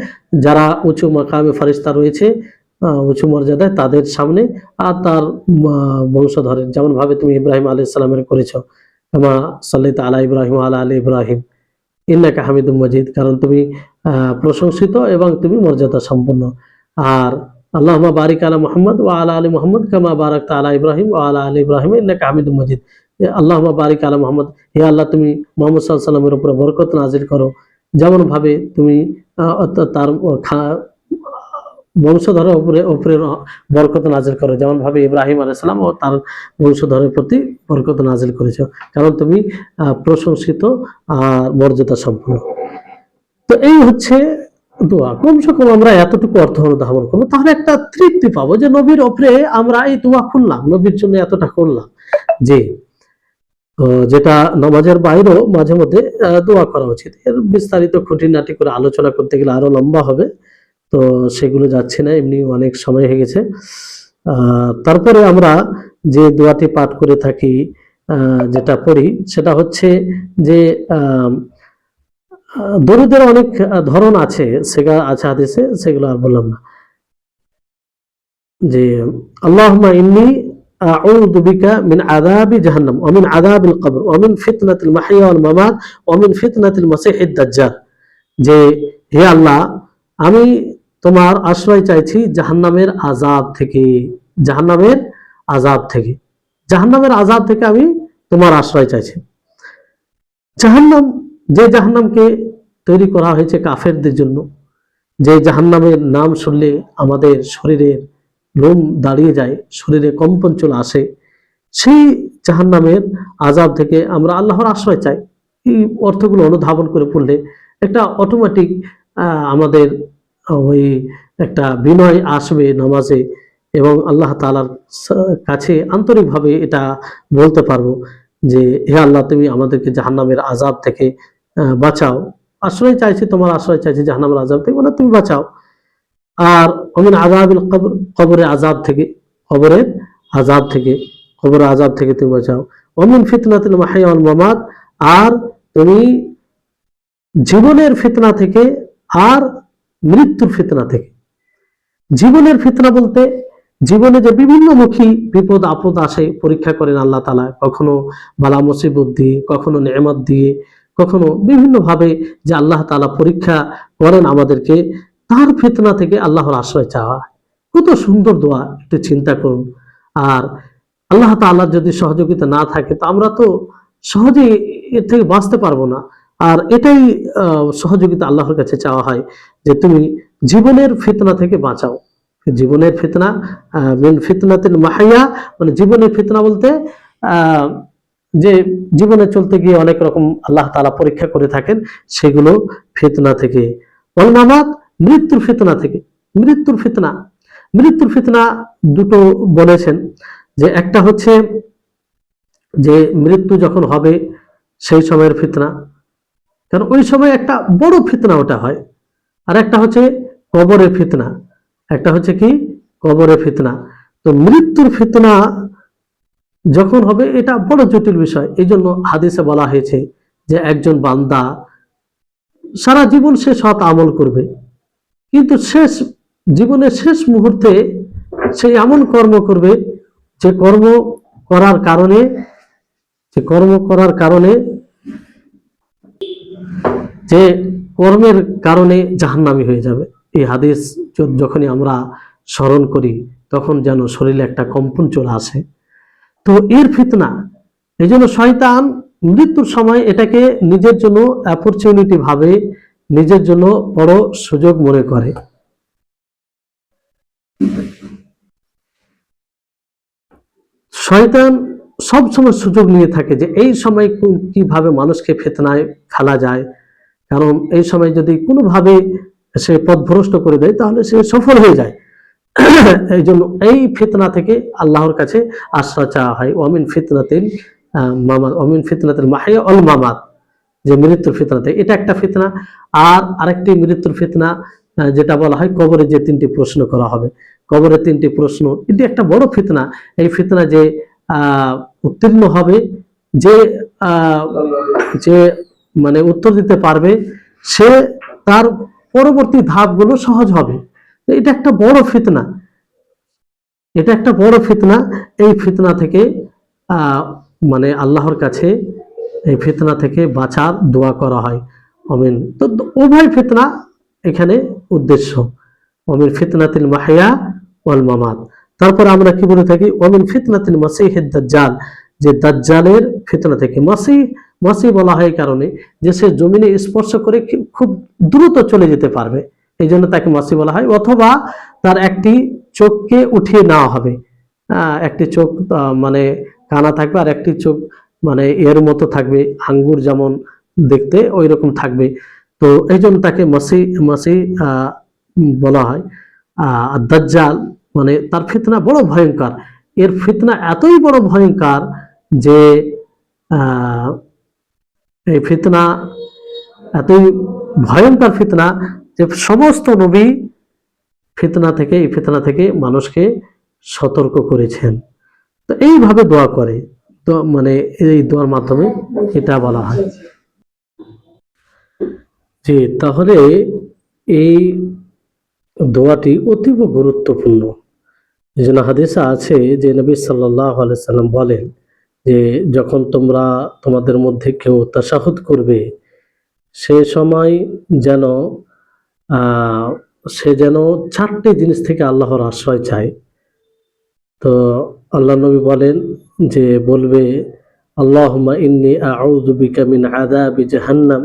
যারা উঁচু মাকামে ফারিস্তা রয়েছে, উঁচু মর্যাদায়, তাদের সামনে, আর তার বংশধরের, যেমন ভাবে তুমি ইব্রাহিম আলাইহিস সালামের করেছো, কামা সাল্লাইতা আলা ইব্রাহিম ওয়া আলা আলি ইব্রাহিম ইন্নাকা হামিদুম মাজিদ, কারণ তুমি প্রশংসিত এবং তুমি মর্যাদা সম্পন্ন। আর আল্লাহুম্মা বারিক আলা মুহাম্মদ ওয়া আলা আলি মুহাম্মদ কামা বারাকতা আলা ইব্রাহিম ওয়া আলা আলি ইব্রাহিম ইন্নাকা হামিদুম মাজিদ, আল্লাহুম্মা বারিক আলা মুহাম্মদ, হে আল্লাহ তুমি মুহাম্মদ সাল্লাল্লাহু আলাইহি ওয়াসাল্লামের উপরে বরকত নাজিল করো, যেমন ভাবে তুমি তার বংশধরের উপরে বরকত নাজিল করো, যেমন ভাবে ইব্রাহিম আলাইহিস সালাম ও তার বংশধরের প্রতি বরকত নাজিল করেছো, কারণ তুমি প্রশংসিত আর মর্যাদা সম্পন্ন। তো এই হচ্ছে দোয়া। কমসে কম আমরা এতটুকু অর্থ অনুধাবন করবো, তাহলে একটা তৃপ্তি পাবো যে নবীর উপরে আমরা এই দোয়া করলাম, নবীর জন্য এতটা করলাম। যে যেটা নামাজের বাইরেও মাঝে মধ্যে দোয়া করা উচিত। এর বিস্তারিত খুঁটিনাটি করে আলোচনা করতে গেলে আরো লম্বা হবে, তো সেগুলো যাচ্ছে না, এমনি অনেক সময় হয়ে গেছে। তারপরে আমরা যে দোয়াটি পাঠ করে থাকি, যেটা পড়ি, সেটা হচ্ছে যে দরুদের অনেক ধরন আছে, সেটা আছে হাদিসে, সেগুলো আর বললাম না। যে আল্লাহুম্মা ইন্নী আউযু বিকা মিন আযাবি জাহান্নাম ওয়া মিন আযাবিল কবর ওয়া মিন ফিতনাতিল মাহইয়া ওয়াল মামাত ওয়া মিন ফিতনাতিল মাসিহিদ দাজ্জাল, যে হে আল্লাহ আমি তোমার আশ্রয় চাইছি জাহান্নামের আযাব থেকে, জাহান্নামের আযাব থেকে, জাহান্নামের আযাব থেকে আমি তোমার আশ্রয় চাইছি। জাহান্নাম, যে জাহান্নামকে তৈরি করা হয়েছে কাফেরদের জন্য, যে জাহান্নামের নাম শুনলে আমাদের শরীরের লোম দাঁড়িয়ে যায়, শরীরে কম্পন চলে আসে, সেই জাহান্নামের আযাব থেকে আমরা আল্লাহর আশ্রয় চাই। এই অর্থগুলো অনুধাবন করে পড়লে একটা অটোমেটিক আমাদের ওই একটা বিনয় আসবে নামাজে, এবং আল্লাহ তাআলার কাছে আন্তরিকভাবে এটা বলতে পারবো যে হে আল্লাহ, তুমি আমাদেরকে জাহান্নামের আযাব থেকে বাঁচাও। আশ্রয় চাইছি, তোমার আশ্রয় চাইছি জাহান্নামের আযাব থেকে, মানে তুমি বাঁচাও। আর অমিন আযাবিল কবর, কবরের আযাব থেকে, কবরের আযাব থেকে, কবরের আযাব থেকে তুমি বাঁচাও। অমিন ফিতনাতিল মাহইয়া ওয়াল মামাত, আর তুমি জীবনের ফিতনা থেকে আর মৃত্যুর ফিতনা থেকে। জীবনের ফিতনা বলতে জীবনে যে বিভিন্নমুখী বিপদ আপদ আসে, পরীক্ষা করেন আল্লাহ তাআলা, কখনো বালা মুসিবত দিয়ে, কখনো নেয়ামত দিয়ে, কখনো বিভিন্ন ভাবে যে আল্লাহ তাআলা পরীক্ষা করেন আমাদেরকে, তার ফিতনা থেকে আল্লাহর আশ্রয় চাওয়া। কত সুন্দর দোয়া, একটু চিন্তা করুন। আর আল্লাহ তাআলার যদি সহযোগিতা না থাকে তো আমরা তো সহজেই এর থেকে বাঁচতে পারবো না। আর এটাই সহযোগিতা আল্লাহর কাছে চাওয়া হয় যে তুমি জীবনের ফিতনা থেকে বাঁচাও। জীবনের ফিতনা, মিন ফিতনাতিল মাহইয়া, মানে জীবনের ফিতনা বলতে আহ, যে জীবনে চলতে গিয়ে অনেক রকম আল্লাহ তাআলা পরীক্ষা করে থাকেন, সেগুলো ফিতনা থেকে। ওয়াল মামাত, মৃত্যুর ফিতনা থেকে। মৃত্যুর ফিতনা, মৃত্যুর ফিতনা দুটো বলেছেন, যে একটা হচ্ছে যে মৃত্যু যখন হবে সেই সময়ের ফিতনা, কারণ ওই সময় একটা বড় ফিতনা ওটা হয়। আর একটা হচ্ছে কবরের ফিতনা, একটা হচ্ছে কি কবরের ফিতনা। তো মৃত্যুর ফিতনা যখন হবে এটা বড় জটিল বিষয়। এই জন্য হাদিসে বলা হয়েছে যে একজন বান্দা সারা জীবন সে সৎ আমল করবে, কিন্তু শেষ জীবনের শেষ মুহূর্তে সে এমন কর্ম করবে যে কর্ম করার কারণে, যে কর্ম করার কারণে, যে কর্মের কারণে জাহান্নামী হয়ে যাবে। এই হাদিস যখনই আমরা স্মরণ করি তখন যেন শরীরে একটা কম্পন চলে আসে। তো এর ফিতনা, এই জন্য শয়তান মৃত্যুর সময় এটাকে নিজের জন্য অপরচুনিটি ভাবে, নিজের জন্য বড় সুযোগ মনে করে। শয়তান সব সময় সুযোগ নিয়ে থাকে যে এই সময় কিভাবে মানুষকে ফিতনায় ফেলা যায়, কারণ এই সময় যদি কোনোভাবে সে পথভ্রষ্ট করে দেয় তাহলে সে সফল হয়ে যায়। এই জন্য এই ফিতনা থেকে আল্লাহর কাছে আশ্রয় চাওয়া হয়। ওয়ামিন ফিতনাতিল মামাত, ওয়ামিন ফিতনাতিল মাহইয়া ওয়াল মামাত, যে মৃত্যুর ফিতনা থেকে, এটা একটা ফিতনা। আর আরেকটি মৃত্যুর ফিতনা যেটা বলা হয় কবরে যে তিনটি প্রশ্ন করা হবে, কবরে তিনটি প্রশ্ন, এটি একটা বড় ফিতনা। এই ফিতনা যে উত্তীর্ণ হবে, যে আহ, যে মানে উত্তর দিতে পারবে, সে তার পরবর্তী ধাপগুলো সহজ হবে। এটা একটা বড় ফিতনা, এটা একটা বড় ফিতনা। এই ফিতনা থেকে মানে আল্লাহর কাছে এই ফিতনা থেকে বাঁচার দোয়া করা হয়। অমিন, তো উভয় ফিতনা এখানে উদ্দেশ্য। অমিন ফিতনাতিল মাহইয়া ওয়াল মামাত। তারপর আমরা কি বলে থাকি, অমিন ফিতনাতিল মাসিহিদ দাজ্জাল, যে দাজ্জালের ফিতনা থেকে। মাসিহ, মাসিহ বলা হয় এই কারণে যে সে জমিনে স্পর্শ করে খুব দ্রুত চলে যেতে পারবে, এই জন্য তাকে মাসিহ বলা হয়। অথবা তার একটি চোখকে উঠিয়ে নেওয়া হবে, একটি চোখ মানে কানা থাকবে, আর একটি চোখ মানে এর মতো থাকবে, আঙ্গুর যেমন দেখতে ওই রকম থাকবে। তো এই জন্য তাকে মাসি মাসি বলা হয়। আর দাজ্জাল মানে তার ফিতনা বড় ভয়ঙ্কর। এর ফিতনা এতই বড় ভয়ঙ্কর যে এই ফিতনা এতই ভয়ঙ্কর ফিতনা যে সমস্ত নবী ফিতনা থেকে, এই ফিতনা থেকে মানুষকে সতর্ক করেছেন। তো এইভাবে দোয়া করে, তো মানে এই দোয়ার মাধ্যমে এটা বলা হয়। জি, তাহলে এই দোয়াটি অতীব গুরুত্বপূর্ণ। এই জন্য হাদিসে আছে যে নবী সাল্লাল্লাহু আলাইহি সাল্লাম বলেন যে যখন তোমরা তোমাদের মধ্যে কেউ তাশাহুদ করবে, সে সময় যেন সে যেন চারটি জিনিস থেকে আল্লাহর আশ্রয় চায়। তো আল্লাহ নবী বলেন যে বলবে, আল্লাহুম্মা ইন্নী আউযু বিকা মিন আযাবি জাহান্নাম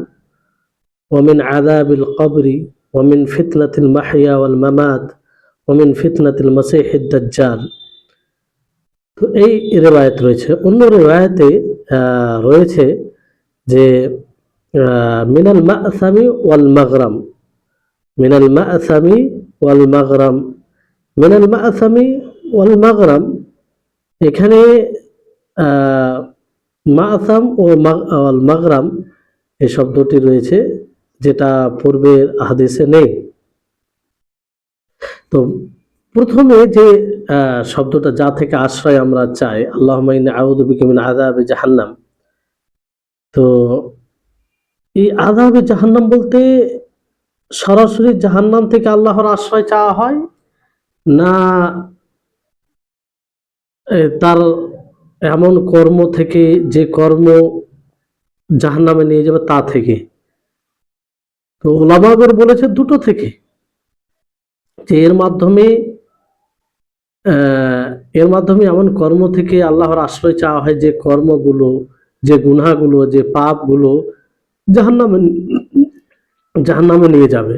ওয়া মিন আযাবিল কবরি ওয়ামিন ফিতনাতিল মাহিয়া ওয়াল মামাত ওয়ামিন ফিতনাতিল মাসিহিদ দাজ্জাল। তো এই রিওয়ায়াত রয়েছে। অন্য রিওয়ায়াতে রয়েছে যে মিনাল মা'সামি ওয়াল মাগরাম, মিনাল মা'সামি ওয়াল মাগরাম, মিনাল মা'সামি ওয়াল মাগরাম। এখানে মা'সাম ও ওয়াল মাগরাম এই শব্দটি রয়েছে, যেটা পূর্বের হাদিসে নেই। তো প্রথমে যে শব্দটা, যা থেকে আশ্রয় আমরা চাই, আল্লাহুম্মা ইন্নী আউযু বিকা মিন আযাবি জাহান্নাম। তো এই আযাবে জাহান্নাম বলতে সরাসরি জাহান্নাম থেকে আল্লাহর আশ্রয় চাওয়া হয়, না তার এমন কর্ম থেকে যে কর্ম জাহান্নামে নিয়ে যাবে তা থেকে? তো উলামাগণ বলেছে দুটো থেকে, যে এর মাধ্যমে এমন কর্ম থেকে আল্লাহর আশ্রয় চাওয়া হয় যে কর্মগুলো, যে গুনাহগুলো, যে পাপগুলো জাহান্নামে নিয়ে যাবে।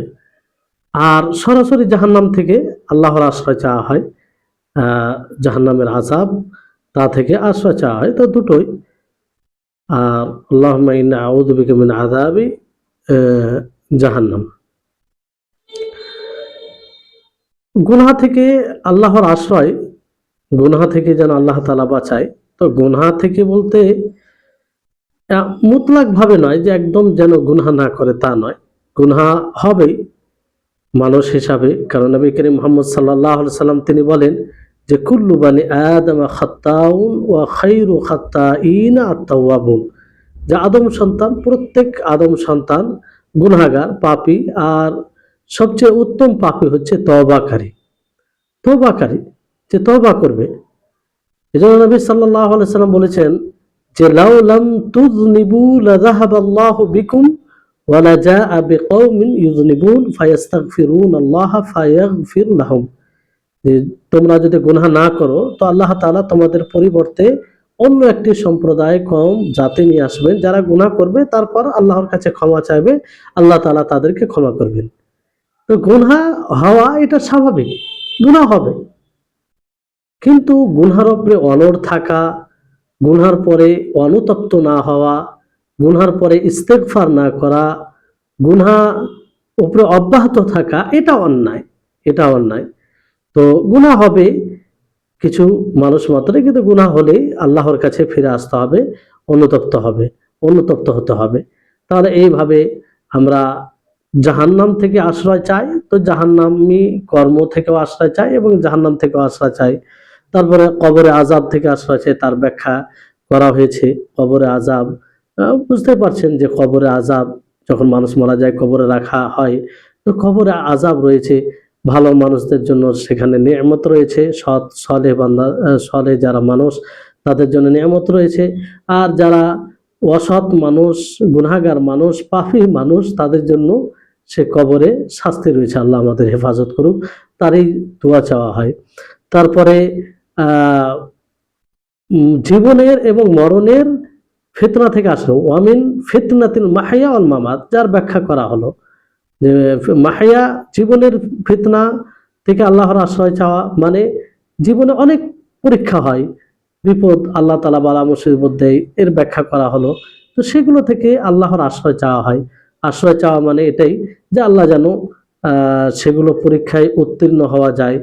আর সরাসরি জাহান্নাম থেকে আল্লাহর আশ্রয় চাওয়া হয়, জাহান্নামের আযাব, তা থেকে আশ্রয় চাওয়া হয়। তো দুটোই। আর আল্লাহুম্মা ইন্নী আউযু বিকা মিন আযাবি জাহান্নাম। গুনাহ থেকে আল্লাহর আশ্রয়, গুনাহ থেকে যেন আল্লাহ তাআলা বাঁচায়। তো গুনাহ থেকে বলতে মুতলাক ভাবে নয় যে একদম যেন গুনাহ না করে, তা নয়। গুনাহ হবেই মানুষ হিসাবে, কারণ নবী করিম মুহাম্মদ সাল্লাল্লাহু আলাইহি সাল্লাম তিনি বলেন যে কুল্লু বানি আদম খাত্তাউন ওয়া খায়রু খাত্তাইনা আত-তাওয়াবুন, যে আদম সন্তান, প্রত্যেক আদম সন্তান গুনাহগার, পাপী, আর সবচেয়ে উত্তম পাপী হচ্ছে তওবাকারী। তওবাকারী, যে তওবা করবে। এজন্য নবী সাল্লাল্লাহু আলাইহি সাল্লাম বলেছেন যে লাউ লাম তুযনিবু লাযাহাবাল্লাহু বিকুম ওয়া লাজাআ বিকওমিন ইউযনিবুন ফায়াস্তাগফিরুনাল্লাহা ফায়াগফির লাহুম, যে তোমরা যদি গুনাহ না করো তো আল্লাহ তাআলা তোমাদের পরিবর্তে অন্য একটি সম্প্রদায়, কওম, জাতি নিয়ে আসবেন যারা গুনাহ করবে, তারপর আল্লাহর কাছে ক্ষমা চাইবে, আল্লাহ তাআলা তাদেরকে ক্ষমা করবেন। তো গুনাহ হওয়া এটা স্বাভাবিক, গুনাহ হবে, কিন্তু গুনহার উপরে অনড় থাকা, গুনহার পরে অনুতপ্ত না হওয়া, গুনহার পরে ইস্তেগফার না করা, গুনহা উপরে অব্যাহত থাকা, এটা অন্যায়, এটা অন্যায়। তো গুনাহ হবে কিছু মানুষ মাত্রই, কিন্তু গুনাহ হলেই আল্লাহর কাছে ফিরে আসতে হবে, অনুতপ্ত হতে হবে। তাহলে এইভাবে আমরা জাহান্নাম থেকে আশ্রয় চাই, তো জাহান্নামী কর্ম থেকেও আশ্রয় চাই এবং জাহান্নাম থেকেও আশ্রয় চাই। তারপরে কবরে আযাব থেকে আশ্রয় চাই, তার ব্যাখ্যা করা হয়েছে। কবরে আযাব, বুঝতে পারছেন যে কবরে আযাব, যখন মানুষ মারা যায় কবরে রাখা হয়, তো কবরে আযাব রয়েছে। ভালো মানুষদের জন্য সেখানে নিয়ামত রয়েছে, সৎ সালেহ বান্দা, সালেহ যারা মানুষ, তাদের জন্য নিয়ামত রয়েছে। আর যারা অসৎ মানুষ, গুনাহগার মানুষ, পাপী মানুষ, তাদের জন্য সে কবরে শাস্তি রয়েছে। আল্লাহ আমাদের হেফাজত করুক, তারই দোয়া চাওয়া হয়। তারপরে জীবনের এবং মরণের ফিতনা থেকে আসলো, ওয়ামিন ফিতনাতিল মাহিয়া ওয়াল মামাত, যার ব্যাখ্যা করা হলো যে মাহিয়া, জীবনের ফিতনা থেকে আল্লাহর আশ্রয় চাওয়া, মানে জীবনে অনেক পরীক্ষা হয়, বিপদ আল্লাহ তাআলা বালা মুসিবত দেয়, এর ব্যাখ্যা করা হলো। তো সেগুলো থেকে আল্লাহর আশ্রয় চাওয়া হয়। আশ্রয় চাওয়া মানে এটাই যে আল্লাহ যেন সেগুলো পরীক্ষায় উত্তীর্ণ হওয়া যায়,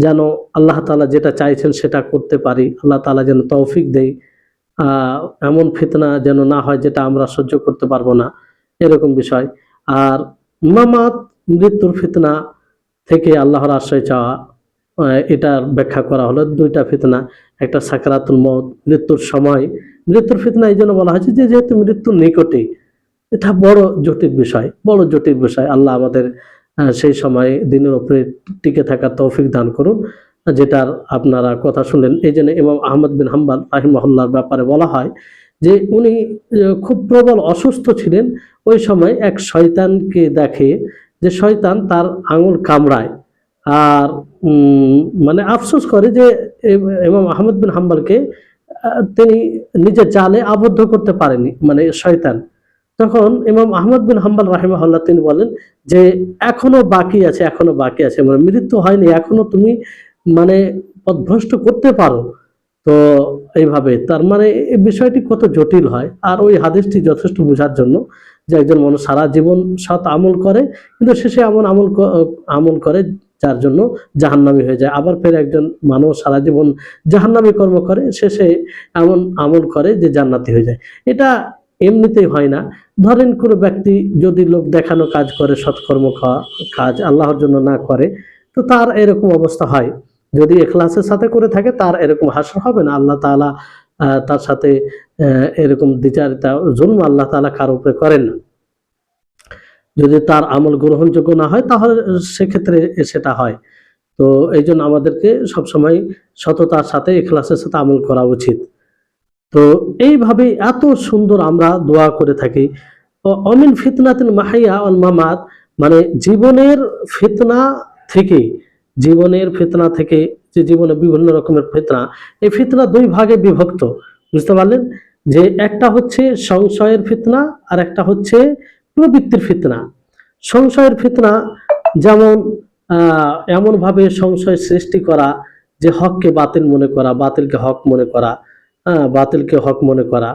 যেন আল্লাহ তাআলা যেটা চাইছেন সেটা করতে পারি, আল্লাহ তাআলা যেন তৌফিক দেয়, এমন ফিতনা যেন না হয় যেটা আমরা সহ্য করতে পারবো না, এরকম বিষয়। আর মামাত, মৃত্যুর ফিতনা থেকে আল্লাহর আশ্রয় চাওয়া, এটার ব্যাখ্যা করা হলো দুইটা ফিতনা। একটা সাকরাতুল মউত, মৃত্যুর সময়, মৃত্যুর ফিতনা এই জন্য বলা হয়েছে যে যেহেতু মৃত্যুর নিকটে, এটা বড় জটিল বিষয়, বড় জটিল বিষয়। আল্লাহ আমাদের সেই সময়ে দিনের উপরে টিকে থাকার তৌফিক দান করুন, যেটার আপনারা কথা শুনলেন। এই জন্য ইমাম আহমদ বিন হাম্বল রাহিমাহুল্লাহর ব্যাপারে বলা হয় যে উনি খুব প্রবল অসুস্থ ছিলেন। ওই সময় এক শয়তানকে দেখে, যে শয়তান তার আঙুল কামড়ায়, আর মানে আফসোস করে যে ইমাম আহমদ বিন হাম্বলকে তিনি নিজের জালে আবদ্ধ করতে পারেনি, মানে শয়তান। তখন ইমাম আহমদ বিন হাম্বল রাহিমাহুল্লাহ তিনি বলেন যে এখনো বাকি আছে, এখনো বাকি আছে, মানে মৃত্যু হয়নি, এখনো তুমি মানে পথভ্রষ্ট করতে পারো। তো এইভাবে তার মানে এই বিষয়টি কত জটিল হয়। আর ওই হাদিসটি যথেষ্ট বোঝার জন্য যে একজন মানুষ সারা জীবন সৎ আমল করে কিন্তু শেষে এমন আমল করে যার জন্য জাহান্নামী হয়ে যায়, আবার ফের একজন মানুষ সারা জীবন জাহান্নামী কর্ম করে শেষে এমন আমল করে যে জান্নাতি হয়ে যায়। এটা এমনিতেই হয় না। ধরেন কোনো ব্যক্তি যদি লোক দেখানো কাজ করে, সৎকর্ম কাজ আল্লাহর জন্য না করে, তো তার এরকম অবস্থা হয়। যদি এখলাসের সাথে করে থাকে তার এরকম হাসর হবে না। আল্লাহ তাআলা তার সাথে এরকম দ্বিচারিতা জুলম আল্লাহ তাআলা কারো উপরে করেন না। যদি তার আমল গ্রহণযোগ্য না হয় তাহলে সেক্ষেত্রে সেটা হয়। তো এই জন্য আমাদেরকে সবসময় সততার সাথে ইখলাসের সাথে আমল করা উচিত। তো এইভাবে এত সুন্দর আমরা দোয়া করে থাকি। অমিন ফিতনাতিল মাহিয়া ওয়াল মামাত, মানে জীবনের ফিতনা থেকে, জীবনের ফিতনা থেকে, যে জীবনে বিভিন্ন রকমের ফিতনা, এই ফিতনা দুই ভাগে বিভক্ত। বুঝতে পারলেন? যে একটা হচ্ছে সংশয়ের ফিতনা আর একটা হচ্ছে প্রবৃত্তির ফিতনা। সংশয়ের ফিতনা যেমন এমন ভাবে সংশয় সৃষ্টি করা যে হককে বাতিল মনে করা, বাতিলকে হক মনে করা, বাতিলকে হক মনে করা,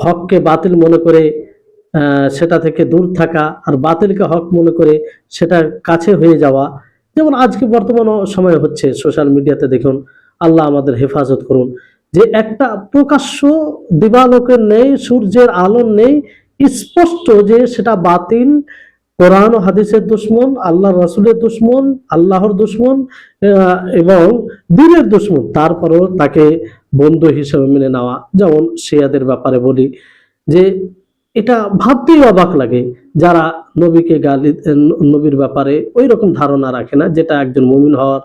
হককে বাতিল মনে করে সেটা থেকে দূর থাকা, আর বাতিলকে হক মনে করে সেটার কাছে হয়ে যাওয়া। যেমন আজকে বর্তমান সময় হচ্ছে সোশ্যাল মিডিয়াতে দেখুন, আল্লাহ আমাদের হেফাজত করুন, যে একটা প্রকাশ্য দিবালোকের নেই, সূর্যের আলো নেই, স্পষ্ট যে সেটা বাতিল, কোরআন ও হাদিসের দুশ্মন, আল্লাহ রাসূলের দুশ্মন, আল্লাহর দুশ্মন এবং দ্বীনের দুশ্মন, তারপরেও তাকে বন্ধু হিসেবে মেনে নেওয়া। যেমন শিয়াদের ব্যাপারে বলি যে এটা ভাবতেই অবাক লাগে, যারা নবীকে গালি, নবীর ব্যাপারে ওই রকম ধারণা রাখে না যেটা একজন মুমিন হওয়ার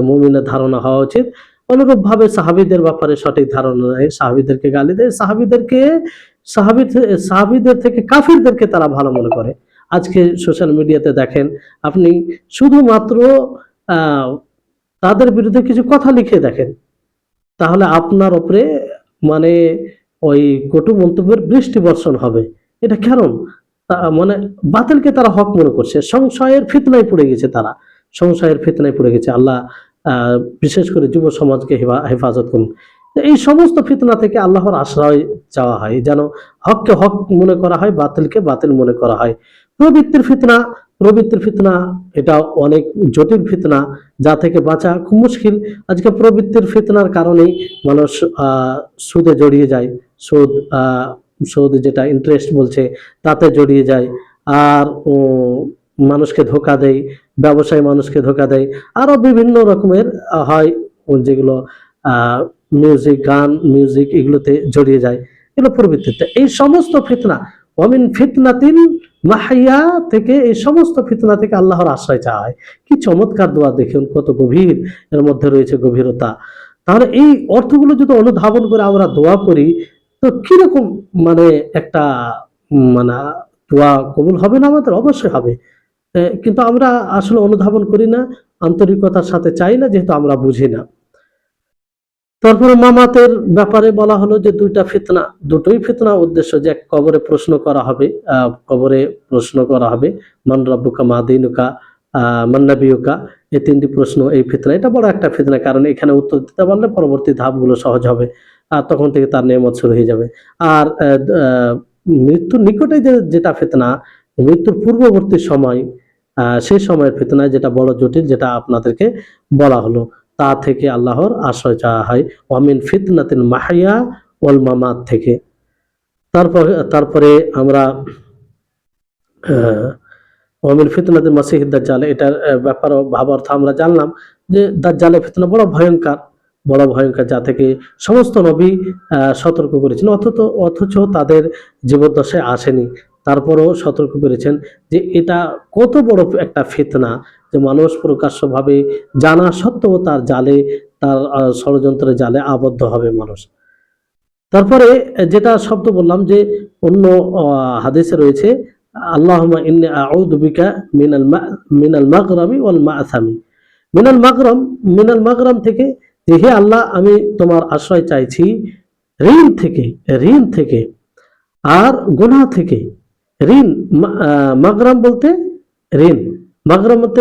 মুমিনের ধারণা হওয়া উচিত। অনুরূপ ভাবে সাহাবীদের ব্যাপারে সঠিক ধারণা নেয়, সাহাবীদেরকে গালি দেয়, সাহাবীদের থেকে কাফিরদেরকে তারা ভালো মনে করে। আজকে সোশ্যাল মিডিয়াতে দেখেন আপনি, শুধুমাত্র আহ তাদের বিরুদ্ধে কিছু কথা লিখে দেখেন, তাহলে আপনার উপরে মানে ওই কটু মন্তব্যের বৃষ্টি বর্ষণ হবে। এটা কারণ মানে বাতিলকে তারা হক মনে করছে, সংশয়ের ফিতনায় পড়ে গেছে তারা, সংশয়ের ফিতনায় পড়ে গেছে। আল্লাহ বিশেষ করে যুব সমাজকে হেফাজত করুন। তো এই সমস্ত ফিতনা থেকে আল্লাহর আশ্রয় চাওয়া হয়, যেন হককে হক মনে করা হয়, বাতিলকে বাতিল মনে করা হয়। প্রবৃত্তির ফিতনা, প্রবৃত্তির ফিতনা এটা অনেক জটিল ফিতনা, যা থেকে বাঁচা খুব মুশকিল। আজকে প্রবৃত্তির ফিতনার কারণেই মানুষ সুদে জড়িয়ে যায়, সুদ সুদ যেটা ইন্টারেস্ট বলছে তাতে জড়িয়ে যায়, আর মানুষকে ধোকা দেয়, ব্যবসায় মানুষকে ধোকা দেয়, আরো বিভিন্ন রকমের হয় যেগুলো মিউজিক, গান, মিউজিক এগুলোতে জড়িয়ে যায়, এগুলো প্রবৃত্তিতে। এই সমস্ত ফিতনা, ওয়ামিন ফিতনাতিল মাহিয়া থেকে, এই সমস্ত ফিতনা থেকে আল্লাহর আশ্রয় চাওয়া হয়। কি চমৎকার দোয়া, দেখুন কত গভীর এর মধ্যে রয়েছে গভীরতা। তাহলে এই অর্থগুলো যদি অনুধাবন করে আমরা দোয়া করি, তো কিরকম মানে একটা মানে দোয়া কবুল হবে না আমাদের? অবশ্যই হবে। কিন্তু আমরা আসলে অনুধাবন করি না, আন্তরিকতার সাথে চাই না, যেহেতু আমরা বুঝি না। তারপরে মামাতের ব্যাপারে বলা হলো যে দুইটা ফিতনা, দুটোই ফিতনা উদ্দেশ্য, যে কবরে প্রশ্ন করা হবে, কবরে প্রশ্ন করা হবে, মান রাব্বুকা মা দীনুকা মান নাবিয়ুকা, এই তিনটি প্রশ্ন, এই ফিতনা, এটা বড় একটা ফিতনা, কারণ এখানে উত্তর দিতে পারলে পরবর্তী ধাপগুলো সহজ হবে, আর তখন থেকে তার নেয়ামত শুরু হয়ে যাবে। আর মৃত্যুর নিকটে যেটা ফিতনা, মৃত্যুর পূর্ববর্তী সময়, সেই সময়ের ফিতনা যেটা বড় জটিল, যেটা আপনাদেরকে বলা হলো, তা থেকে আল্লাহর আশ্রয় চাওয়া হয়, ওয়ামিন ফিতনাতিল মাহিয়া ওয়াল মামাত থেকে। তারপরে আমরা ওয়ামিন ফিতনাতিল মাসিহিদ দাজ্জাল, এটার ব্যাপার ভাবার্থ আমরা জানলাম যে দাজ্জালের ফিতনা বড় ভয়ঙ্কর, বড় ভয়ঙ্কর, যা থেকে সমস্ত নবী সতর্ক করেছেন, অথচ তাদের জীবদ্দশায় আসেনি, তারপরেও সতর্ক করেছেন যে এটা কত বড় একটা ফিতনা, যে মানুষ প্রকাশ্যভাবে জানা সত্ত্বেও তার জালে, তার ষড়যন্ত্রের জালে আবদ্ধ হবে মানুষ। তারপরে যেটা শব্দ বললাম যে অন্য হাদিসে রয়েছে, আল্লাহুম্মা ইন্নী আউযু বিকা মিনাল মাগরামি ওয়াল মাআসামি। মিনাল মাগরাম থেকে, যে হে আল্লাহ আমি তোমার আশ্রয় চাইছি ঋণ থেকে, ঋণ থেকে, আর গুনাহ থেকে ঋণ, মাগরাম বলতে ঋণ, মাগরাম বলতে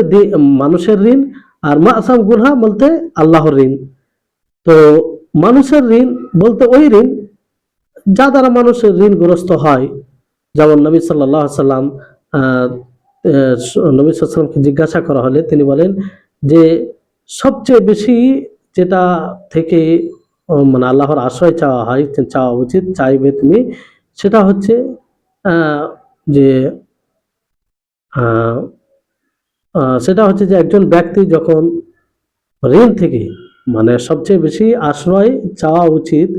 মানুষের ঋণ, আর মাসাম গুনাহ বলতে আল্লাহর ঋণ। তো মানুষের ঋণ বলতে ওই ঋণ যা দ্বারা মানুষের ঋণগ্রস্ত হয়। যেমন নবী সাল্লাল্লাহু আলাইহি সাল্লাম, নবী সাল্লাল্লাহু আলাইহি সাল্লামকে জিজ্ঞাসা করা হলে তিনি বলেন যে সবচেয়ে বেশি যেটা থেকে মানে আল্লাহর আশ্রয় চাওয়া হয়, চাওয়া উচিত, চাইবে তুমি, সেটা হচ্ছে যে আহ, সেটা হচ্ছে যে একজন ব্যক্তি যখন ঋণ থেকে, মানে সবচেয়ে বেশি আশ্রয় চাওয়া উচিত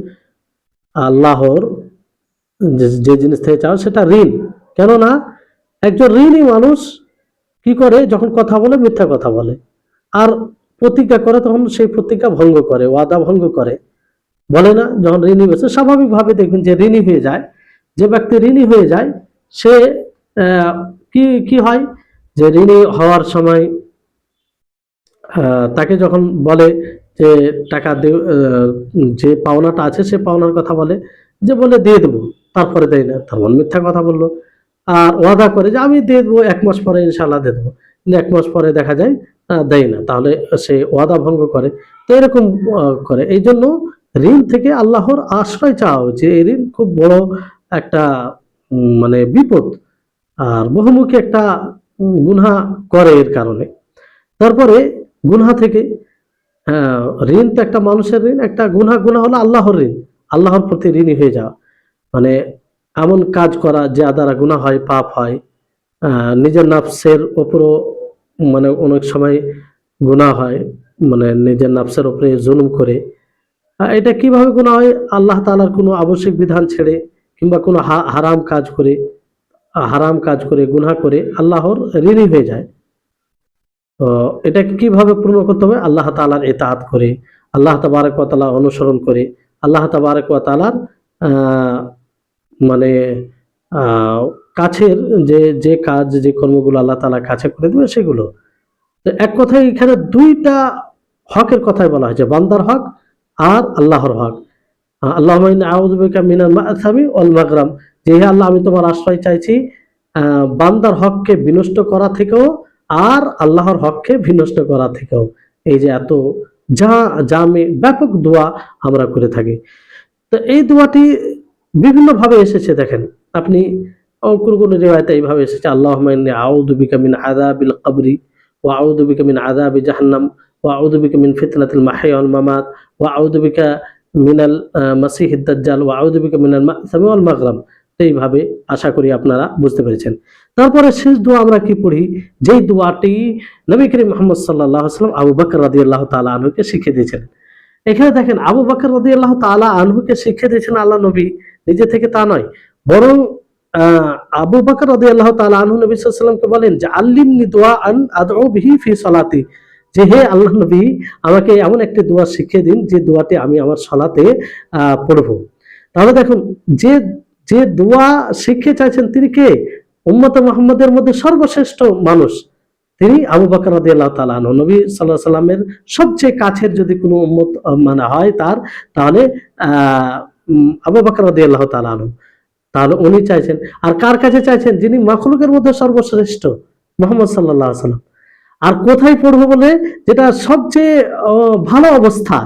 আল্লাহর, যে জিনিস থেকে চাও সেটা ঋণ। কেননা একজন ঋণী মানুষ কি করে, যখন কথা বলে মিথ্যা কথা বলে, আর প্রতিজ্ঞা করে তখন সেই প্রতিজ্ঞা ভঙ্গ করে, ওয়াদা ভঙ্গ করে, বলে না। যখন ঋণী হয়েছে স্বাভাবিকভাবে দেখবেন যে ঋণী হয়ে যায়, যে ব্যক্তি ঋণী হয়ে যায় সে কি কি হয়, যে ঋণী হওয়ার সময় তাকে যখন বলে যে টাকা যে পাওনাটা আছে সে পাওনার কথা বলে, যে বলে দিয়ে দেবো, তারপরে দেয় না, তখন মিথ্যা কথা বললো। আর ওয়াদা করে যে আমি দিয়ে দেবো, 1 মাস পরে ইনশাল্লাহ দিয়ে দেবো, কিন্তু 1 মাস পরে দেখা যায় দেয় না, তাহলে সে ওয়াদা ভঙ্গ করে। তো এরকম করে। এই জন্য ঋণ থেকে আল্লাহর আশ্রয় চাওয়া উচিত। এই ঋণ খুব বড় একটা মানে বিপদ, আর বহুমুখী একটা গুনাহ করে এর কারণে। তারপরে গুনাহ থেকে, হ্যাঁ, ঋণ তো একটা মানুষের ঋণ, একটা গুনাহ, গুনাহ হলো আল্লাহর ঋণ, আল্লাহর প্রতি ঋণী হয়ে যাওয়া, মানে এমন কাজ করা যা দ্বারা গুনাহ হয়, পাপ হয়। নিজের নাফসের ওপরও মানে অনেক সময় গুনাহ হয়, মানে নিজের নাফসের উপরে জুলুম করে। এটা কিভাবে গুনাহ হয়? আল্লাহ তাআলার কোনো আবশ্যিক বিধান ছেড়ে, কিংবা কোনো হারাম কাজ করে, হারাম কাজ করে, গুনাহ করে আল্লাহর ঋণী হয়ে যায়। তো এটাকে কিভাবে পূর্ণ করতে হবে? আল্লাহ তাআলার ইতাআত করে, আল্লাহ তাবারক ওয়া তাআলা অনুসরণ করে, আল্লাহ তাবারক ওয়া তাআলার মানে কাছের যে কাজ, যে কর্মগুলো আল্লাহ তাআলা কাছে করে দেবে সেগুলো। তো এক কথায় এখানে দুইটা হকের কথাই বলা হয়েছে, বান্দার হক আর আল্লাহর হক। আল্লাহুম্মা ইন্নী আউযু বিকা মিনাল মা'সামি ওয়াল মাগরাম, যে হে আল্লাহ আমি তোমার আশ্রয় চাইছি বান্দার হককে বিনষ্ট করা থেকেও আর আল্লাহর হককে বিনষ্ট করা থেকেও। এই যে এত জামে ব্যাপক দোয়া আমরা করে থাকি। তো এই দোয়াটি বিভিন্ন ভাবে এসেছে, দেখেন আপনি কোন কোন রিওয়ায়াতে এইভাবে এসেছে, আল্লাহুম্মা ইন্নী আউযু বিকা মিন আযাবিল কবরি ওয়া আউযু বিকা মিন আযাবি জাহান্নাম ওয়া আউযু বিকা মিন ফিতনাতিল মাহইয়া ওয়াল মামাত ওয়া আউযু বিকা মিনাল মাসিহিদ দাজ্জাল ওয়া আউযু বিকা মিনাল মা'সামি ওয়াল মাগরাম। এইভাবে আশা করি আপনারা বুঝতে পেরেছেন। তারপরে শেষ দোয়া আমরা কি পড়ি, যেই দোয়াটি নবী করিম মুহাম্মদ সাল্লাল্লাহু আলাইহি ওয়াসাল্লাম আবু বকর রাদিয়াল্লাহু তাআলা আনহুকে শিখিয়ে দিয়েছেন। এখানে দেখেন আবু বকর রাদিয়াল্লাহু তাআলা আনহুকে শিখিয়ে দিয়েছেন আল্লাহ নবী, নিজে থেকে তা নয়, বরং আবু বকর রাদিয়াল্লাহু তাআলা আনহু নবী সাল্লাল্লাহু আলাইহি ওয়াসাল্লামকে বলেন যে আল্লিমনি দুআআন আদউ বিহি ফি সালাতি, যে হে আল্লাহ নবী আমাকে এমন একটি দোয়া শিখিয়ে দিন যে দোয়াটি আমি আমার সালাতে পড়ব। তাহলে দেখুন যে যে দোয়া শিখিয়ে চাইছেন তিনি কে? উম্মতে মুহাম্মাদের মধ্যে সর্বশ্রেষ্ঠ মানুষ তিনি আবু বকর রাদিয়াল্লাহু তাআলা আনহু। নবী সাল্লাল্লাহু আলাইহি সাল্লামের সবচেয়ে কাছের যদি কোনো উম্মত মানে হয় তার, তাহলে আবু বকর রাদিয়াল্লাহু তাআলা আনহু, তাহলে উনি চাইছেন। আর কার কাছে চাইছেন? যিনি মাখলুকের মধ্যে সর্বশ্রেষ্ঠ, মুহাম্মদ সাল্লাল্লাহু আলাইহি সাল্লাম। আর কোথায় পড়বো বলে, যেটা সবচেয়ে ভালো অবস্থা,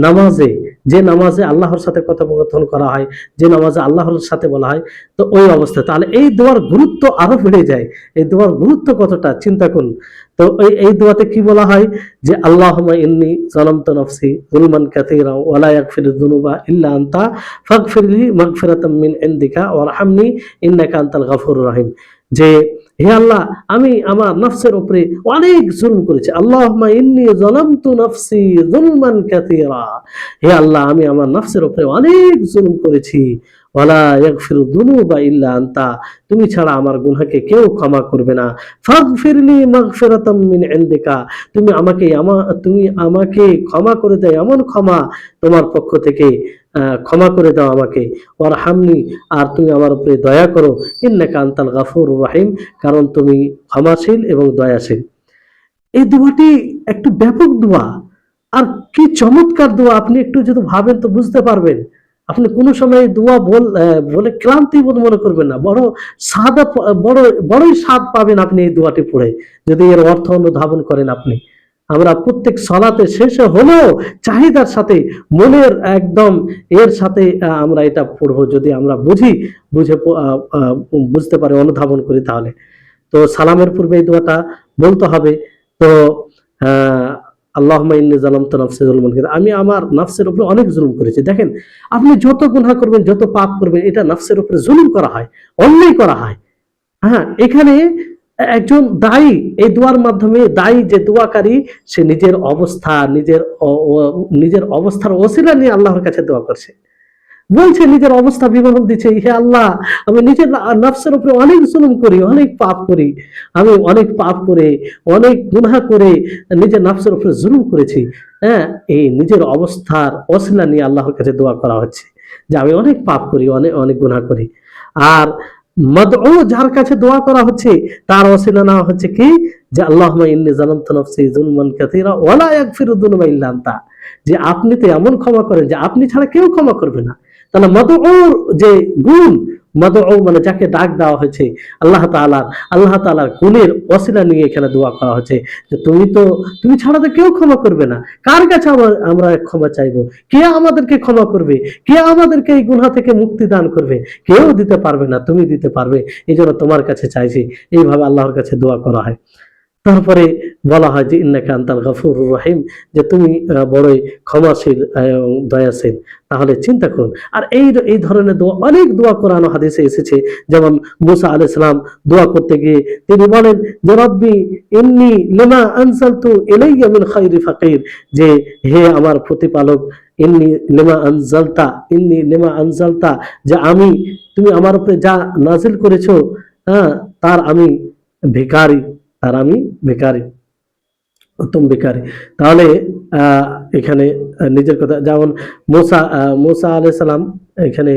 নামাজে, যে নামাজে আল্লাহর সাথে কথোপকথন করা হয়, যে নামাজে আল্লাহর সাথে বলা হয়, তো ওই অবস্থা, তাহলে এই দোয়ার গুরুত্ব আরো বেড়ে যায়। এই দোয়ার গুরুত্ব কতটা চিন্তা করুন। তো এই দোয়াতে কি বলা হয় যে আল্লাহুম্মা ইন্নী যালামতু নাফসি যুলমান কাসীরা ওয়া লা ইয়াগফিরুয যুনুবা ইল্লা আনতা ফাগফিরলি মাগফিরাতাম মিন ইনদিকা ওয়ারহামনি ইন্নাকা আনতাল গাফুরুর রহিম, যে হে আল্লাহ আমি আমার নফসের উপরে অনেক জুলম করেছি। আল্লাহুম্মা ইন্নী যালামতু নাফসি যুলমান কাসীরা, হে আল্লাহ আমি আমার নফসের উপরে অনেক জুলম করেছি। ওয়ালা ইয়াগফিরু যুনুবা ইল্লা আনতা, তুমি ছাড়া আমার গুনাহকে কেউ ক্ষমা করবে না। ফাগফিরলি মাগফিরাতাম মিন ইনদিকা, তুমি আমাকে ক্ষমা করে দাও, এমন ক্ষমা তোমার পক্ষ থেকে ক্ষমা করে দাও আমাকে। ওয়ারহামনি, আর তুমি আমার উপরে দয়া করো। ইন্নাকা আনতাল গাফুরুর রহিম, কারণ তুমি ক্ষমাশীল এবং দয়াশীল। এই দোয়াটি একটু ব্যাপক দোয়া, আর কি চমৎকার দোয়া, আপনি একটু যদি ভাবেন তো বুঝতে পারবেন। আপনি কোনো সময় দোয়া বলে ক্লান্তি বোধ মনে করবেন না, বড় সাদা বড়ই স্বাদ পাবেন আপনি এই দোয়াটি পড়ে, যদি এর অর্থ অনুধাবন করেন আপনি। আমরা প্রত্যেক সলাতে শেষে হলেও চাহিদার সাথে, মনের একদম এর সাথে আমরা এটা পড়বো, যদি আমরা বুঝতে পারি, অনুধাবন করি তাহলে। তো সালামের পূর্বে এই দোয়াটা বলতে হবে। তো আল্লাহুম্মা ইন্নী যালামতু নাফসি যুলমান কাসীরা, আমি আমার নফসের উপরে অনেক জুলুম করেছি। দেখেন, আপনি যত গুনাহ করবেন, যত পাপ করবেন, এটা নফসের উপরে জুলুম করা হয়, অন্যায় করা হয়। হ্যাঁ, এখানে একজন দায়ী, এই দোয়ার মাধ্যমে দায়ী যে দোয়াকারী, সে নিজের অবস্থার ওসিলা নিয়ে আল্লাহর কাছে দোয়া করছে, বলছে, নিজের অবস্থা বিবরণ দিচ্ছে, হে আল্লাহ, আমি নিজের নফসের উপরে অনেক জুলুম করি, অনেক পাপ করি, আমি অনেক পাপ করে, অনেক গুনাহ করে নিজের নফসের উপরে জুলুম করেছি। হ্যাঁ, এই নিজের অবস্থার ওসিলা নিয়ে আল্লাহর কাছে দোয়া করা হচ্ছে যে আমি অনেক পাপ করি, অনেক অনেক গুনাহ করি। আর মাদউ, যার কাছে দোয়া করা হচ্ছে, তার ওসিলা নেওয়া হচ্ছে কি, যে আল্লাহুম্মা ইন্নী যালামতু নাফসি যুলমান কাসীরা ওয়া লা ইয়াগফিরু যুনুবা ইল্লা আনতা, যে আপনি তো এমন ক্ষমা করেন যে আপনি ছাড়া কেউ ক্ষমা করবে না। তাহলে মাদউর যে গুণ, মাদউ মানে যাকে ডাক দেওয়া হয়েছে, আল্লাহ তাআলার গুণের ওসিলা নিয়ে এখানে দোয়া করা হচ্ছে, যে তুমি ছাড়া তো কেউ ক্ষমা করবে না, কার কাছে আমরা ক্ষমা চাইবো, কে আমাদেরকে ক্ষমা করবে, কে আমাদেরকে এই গুনাহ থেকে মুক্তি দান করবে, কেউ দিতে পারবে না, তুমি দিতে পারবে, এই জন্য তোমার কাছে চাইছি। এইভাবে আল্লাহর কাছে দোয়া করা হয়। তারপরে বলা হয় যে ইন্নাকা আনতাল গফুরুর রহিম, যে তুমি বড়ই ক্ষমাশীল এবং দয়াশীল। তাহলে চিন্তা করুন। আর এই ধরনের দোয়া, অনেক দোয়া কোরআন ও হাদিসে এসেছে। যেমন মুসা আলাইহিস সালাম দোয়া করতে গিয়ে তিনি বলেন যে রব্বি ইন্নী লিমা আনজালতু ইলাইয়া মিন খায়রি ফাকির, যে হে আমার প্রতিপালক, ইন্নী লিমা আনজালতা, যে তুমি আমার উপরে যা নাজিল করেছো, হ্যাঁ, তার আমি ভিখারি, ভিখারি, উত্তম ভিখারি। তাহলে এখানে নিজের কথা, যেমন মুসা আলাইহিস সালাম, এখানে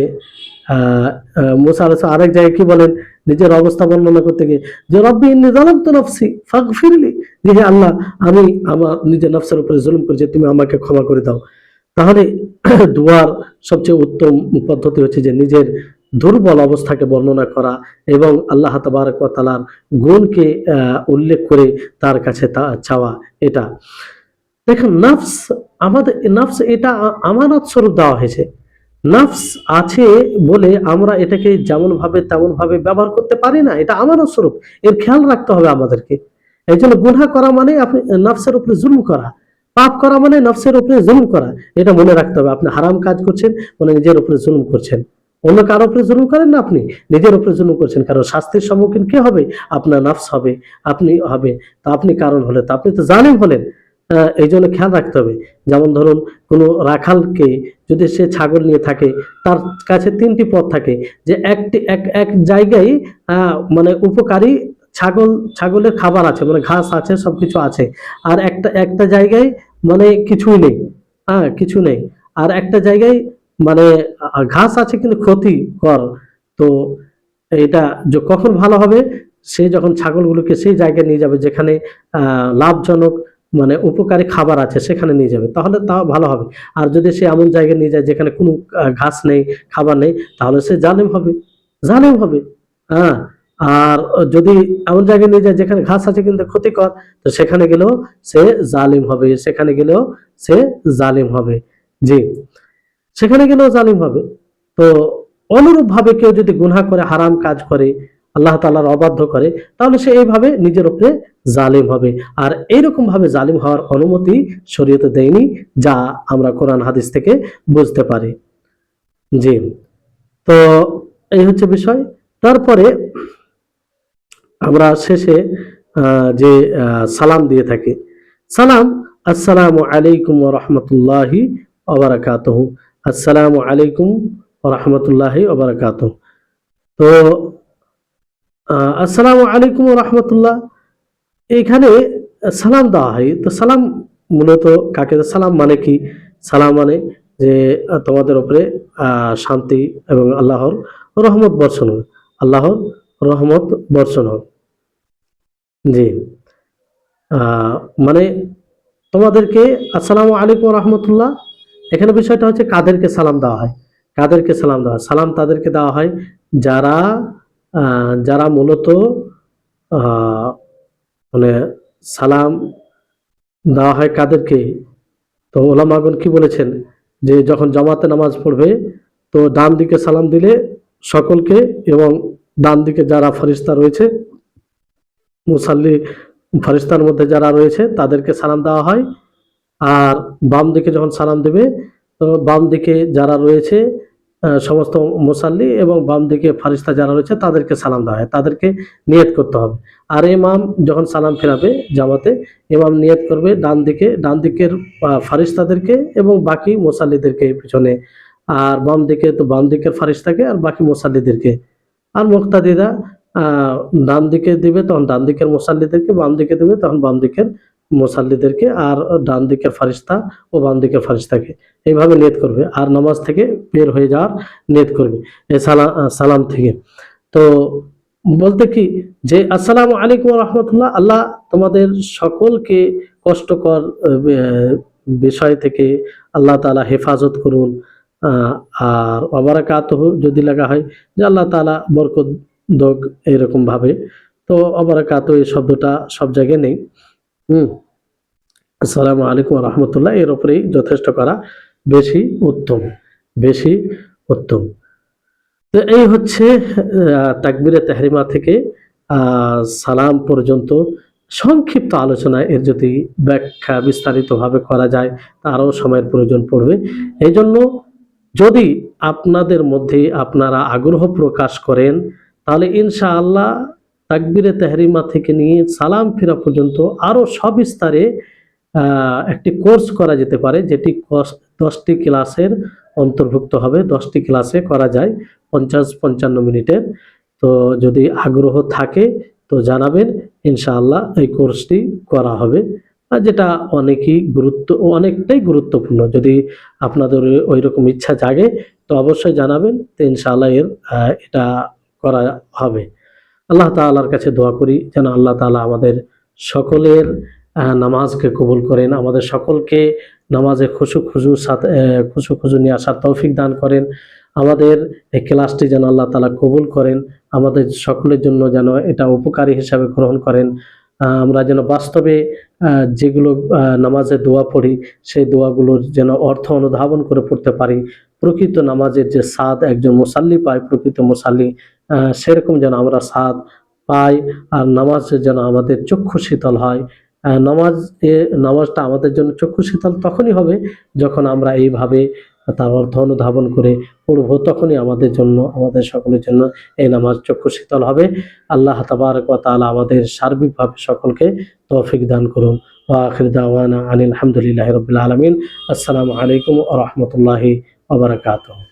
মুসা আলাইহিস সালাম আরেক জায়গায় কি বলেন, নিজের অবস্থা বর্ণনা করতে গিয়ে, যে রব্বি ইন্নী যালামতু নাফসি ফাগফিরলি, যে হে আল্লাহ, আমি আমার নিজের নফসের উপরে জুলুম করেছি, তুমি আমাকে ক্ষমা করে দাও। তাহলে দোয়ার সবচেয়ে উত্তম পদ্ধতি হচ্ছে যে নিজের দুর্বল অবস্থাকে বর্ণনা করা এবং আল্লাহ তাবারক ওয়া তাআলার গুণকে উল্লেখ করে তার কাছে তা চাওয়া। এটা দেখেন, নফস এটা আমানত স্বরূপ দেওয়া হয়েছে। নফস আছে বলে আমরা এটাকে যেমন ভাবে তেমন ভাবে ব্যবহার করতে পারি না, এটা আমানত স্বরূপ, এর খেয়াল রাখতে হবে আমাদেরকে। এই জন্য গুনাহ করা মানে আপনি নফসের উপরে জুলুম করা, পাপ করা মানে নফসের উপরে জুলুম করা, এটা মনে রাখতে হবে। আপনি হারাম কাজ করছেন মানে নিজের উপরে জুলুম করছেন, অন্য কারো উপরে জুলুম করেন না, আপনি নিজের উপরে জুলুম করছেন। কারণ শাস্তির সম্মুখীন কে হবে? আপনার নফস হবে, আপনি হবে। তা আপনি কারণ হলে তো আপনি তো জালিম হলেন। এই জন্য খেয়াল রাখতে হবে। যেমন ধরুন, কোনো রাখালকে যদি সে ছাগল নিয়ে থাকে, তার কাছে তিনটি পথ থাকে, যে এক জায়গায় মানে উপকারী ছাগলের খাবার আছে, মানে ঘাস আছে, সবকিছু আছে। আর একটা জায়গায় মানে কিছুই নেই, কিছু নেই। আর একটা জায়গায় মানে ঘাস আছে কিন্তু ক্ষতিকর। তো এটা কখন ভালো হবে? সে যখন ছাগলগুলোকে সেই জায়গায় নিয়ে যাবে যেখানে লাভজনক মানে উপকারী খাবার আছে, সেখানে নিয়ে যাবে, তাহলে তাও ভালো হবে। আর যদি সে এমন জায়গায় নিয়ে যায় যেখানে কোনো ঘাস নেই, খাবার নেই, তাহলে সে জালেম হবে। হ্যাঁ, আর যদি এমন জায়গায় নিয়ে যায় যেখানে ঘাস আছে কিন্তু ক্ষতিকর, তো সেখানে গেলেও সে জালিম হবে। জি, সেখানে গেলেও জালিম হবে। তো অনুরূপ ভাবে কেউ যদি গুনাহ করে, হারাম কাজ করে, আল্লাহ তাআলার অবাধ্য করে, তাহলে সে এইভাবে নিজের উপরে জালিম হবে। আর এইরকম ভাবে জালিম হওয়ার অনুমতি শরীয়তে দেয়নি, যা আমরা কোরআন হাদিস থেকে বুঝতে পারি। জি, তো এই হচ্ছে বিষয়। তারপরে আমরা শেষে যে সালাম দিয়ে থাকি, সালাম, আসসালামু আলাইকুম ওয়া রাহমাতুল্লাহি ওয়া বারাকাতুহু, আসসালামু আলাইকুম ওয়া রাহমাতুল্লাহি ওয়া বারাকাতুহু। তো আসসালামু আলাইকুম ওয়া রাহমাতুল্লাহ, এখানে সালাম দেওয়া হয়। তো সালাম মূলত কাকে, সালাম মানে কি? সালাম মানে যে তোমাদের উপরে শান্তি এবং রহমত বর্ষণ হোক, আল্লাহর রহমত বর্ষণ হোক। জি, মানে তোমাদেরকে আসসালামু আলাইকুম ওয়া রাহমাতুল্লাহ, এখানে বিষয়টা হচ্ছে কাদেরকে সালাম দেওয়া হয়। কাদেরকে সালাম দেওয়া হয়? সালাম তাদেরকে দেওয়া হয় যারা যারা মূলত আহ, মানে সালাম দেওয়া হয় কাদেরকে? তো ওলামাগণ কি বলেছেন যে যখন জামাতে নামাজ পড়বে তো ডান দিকে সালাম দিলে সকলকে, এবং ডান দিকে যারা ফেরেশতা রয়েছে, মুসাল্লি ফেরেশতার মধ্যে যারা রয়েছে তাদেরকে সালাম দেওয়া হয়। আর বাম দিকে যখন সালাম দেবে তো বাম দিকে যারা রয়েছে সমস্ত মুসাল্লি এবং বাম দিকে ফারিস্তা যারা রয়েছে তাদেরকে সালাম দেওয়া হয়, তাদেরকে নিয়ত করতে হবে। আর ইমাম যখন সালাম ফেরাবে জামাতে, ইমাম নিয়ত করবে ডান দিকের ফারিস্তাদেরকে এবং বাকি মুসাল্লিদেরকে পিছনে, আর বাম দিকে তো বাম দিকের ফারিস্তাকে আর বাকি মুসাল্লিদেরকে। আর মুক্তাদিরা আহ ডান দিকে দিবে তখন ডান দিকের মুসাল্লিদেরকে, বাম দিকে দিবে তখন বাম দিকের মুসাল্লিদেরকে, আর ডান দিকের ফারিস্তা ও বাম দিকের ফারিস্তাকে। এইভাবে নিয়ত করবে আর নামাজ থেকে বের হয়ে যাওয়ার নিয়ত করবে এই সালাম থেকে। তো বলতে কি যে আসসালামু আলাইকুম রহমতুল্লাহ, আল্লাহ তোমাদের সকলকে কষ্টকর বিষয় থেকে আল্লাহ তাআলা হেফাজত করুন। আর অবারাকাতুহু যদি লাগা হয় যে আল্লাহ তাআলা বরকত দোক, এরকম ভাবে। তো অবারাকাতু এই শব্দটা সব জায়গায় নেই। হুম, আসসালামু আলাইকুম রহমতুল্লাহ এর উপরেই যথেষ্ট করা বেশি উত্তম, বেশি উত্তম। তো এই হচ্ছে তাকবীরে তাহরিমা থেকে সালাম পর্যন্ত সংক্ষিপ্ত আলোচনা। এর যদি ব্যাখ্যা বিস্তারিতভাবে করা যায় তারও সময়ের প্রয়োজন পড়বে। এই জন্য যদি আপনাদের মধ্যে আপনারা আগ্রহ প্রকাশ করেন তাহলে ইনশাআল্লাহ তাকবীরে তাহরিমা থেকে নিয়ে সালাম ফেরা পর্যন্ত আরো সবিস্তারে একটি কোর্স করা যেতে পারে, যেটি 10টি ক্লাসের অন্তর্ভুক্ত হবে। 10টি ক্লাসে করা যায় 50-55 মিনিটের। তো যদি আগ্রহ থাকে তো জানাবেন, ইনশাআল্লাহ এই কোর্সটি করা হবে। আর যেটা অনেকটাই গুরুত্বপূর্ণ। যদি আপনাদের ওই রকম ইচ্ছা জাগে তো অবশ্যই জানাবেন, তো ইনশাআল্লাহ এটা করা হবে। আল্লাহ তাআলার কাছে দোয়া করি যেন আল্লাহ তাআলা আমাদের সকলের নামাজকে কবুল করেন, আমাদের সকলকে নামাজে খুশু নিয়ে আসার তৌফিক দান করেন। আমাদের এই ক্লাসটি যেন আল্লাহ তাআলা কবুল করেন, আমাদের সকলের জন্য যেন এটা উপকারী হিসাবে গ্রহণ করেন। আমরা যেন বাস্তবে যেগুলো নামাজে দোয়া পড়ি সেই দোয়াগুলোর যেন অর্থ অনুধাবন করে পড়তে পারি। প্রকৃত নামাজের যে স্বাদ একজন মুসাল্লি পায়, প্রকৃত মুসাল্লি সেরকম যেন আমরা স্বাদ পাই। আর নামাজ যেন আমাদের চক্ষু শীতল হয়। নামাজটা আমাদের জন্য চক্ষু শীতল তখনই হবে যখন আমরা এইভাবে তার অর্থ অনুধাবন করে পড়বো, তখনই আমাদের জন্য, আমাদের সকলের জন্য এই নামাজ চক্ষু শীতল হবে। আল্লাহ তাবারক ওয়া তাআলা আমাদের সার্বিকভাবে সকলকে তৌফিক দান করুন। ওয়া আখির দাওয়ানা আনিল হামদুলিল্লাহি রাব্বিল আলামিন। আসসালামু আলাইকুম ওয়া রাহমাতুল্লাহি ওয়া বারাকাতুহু।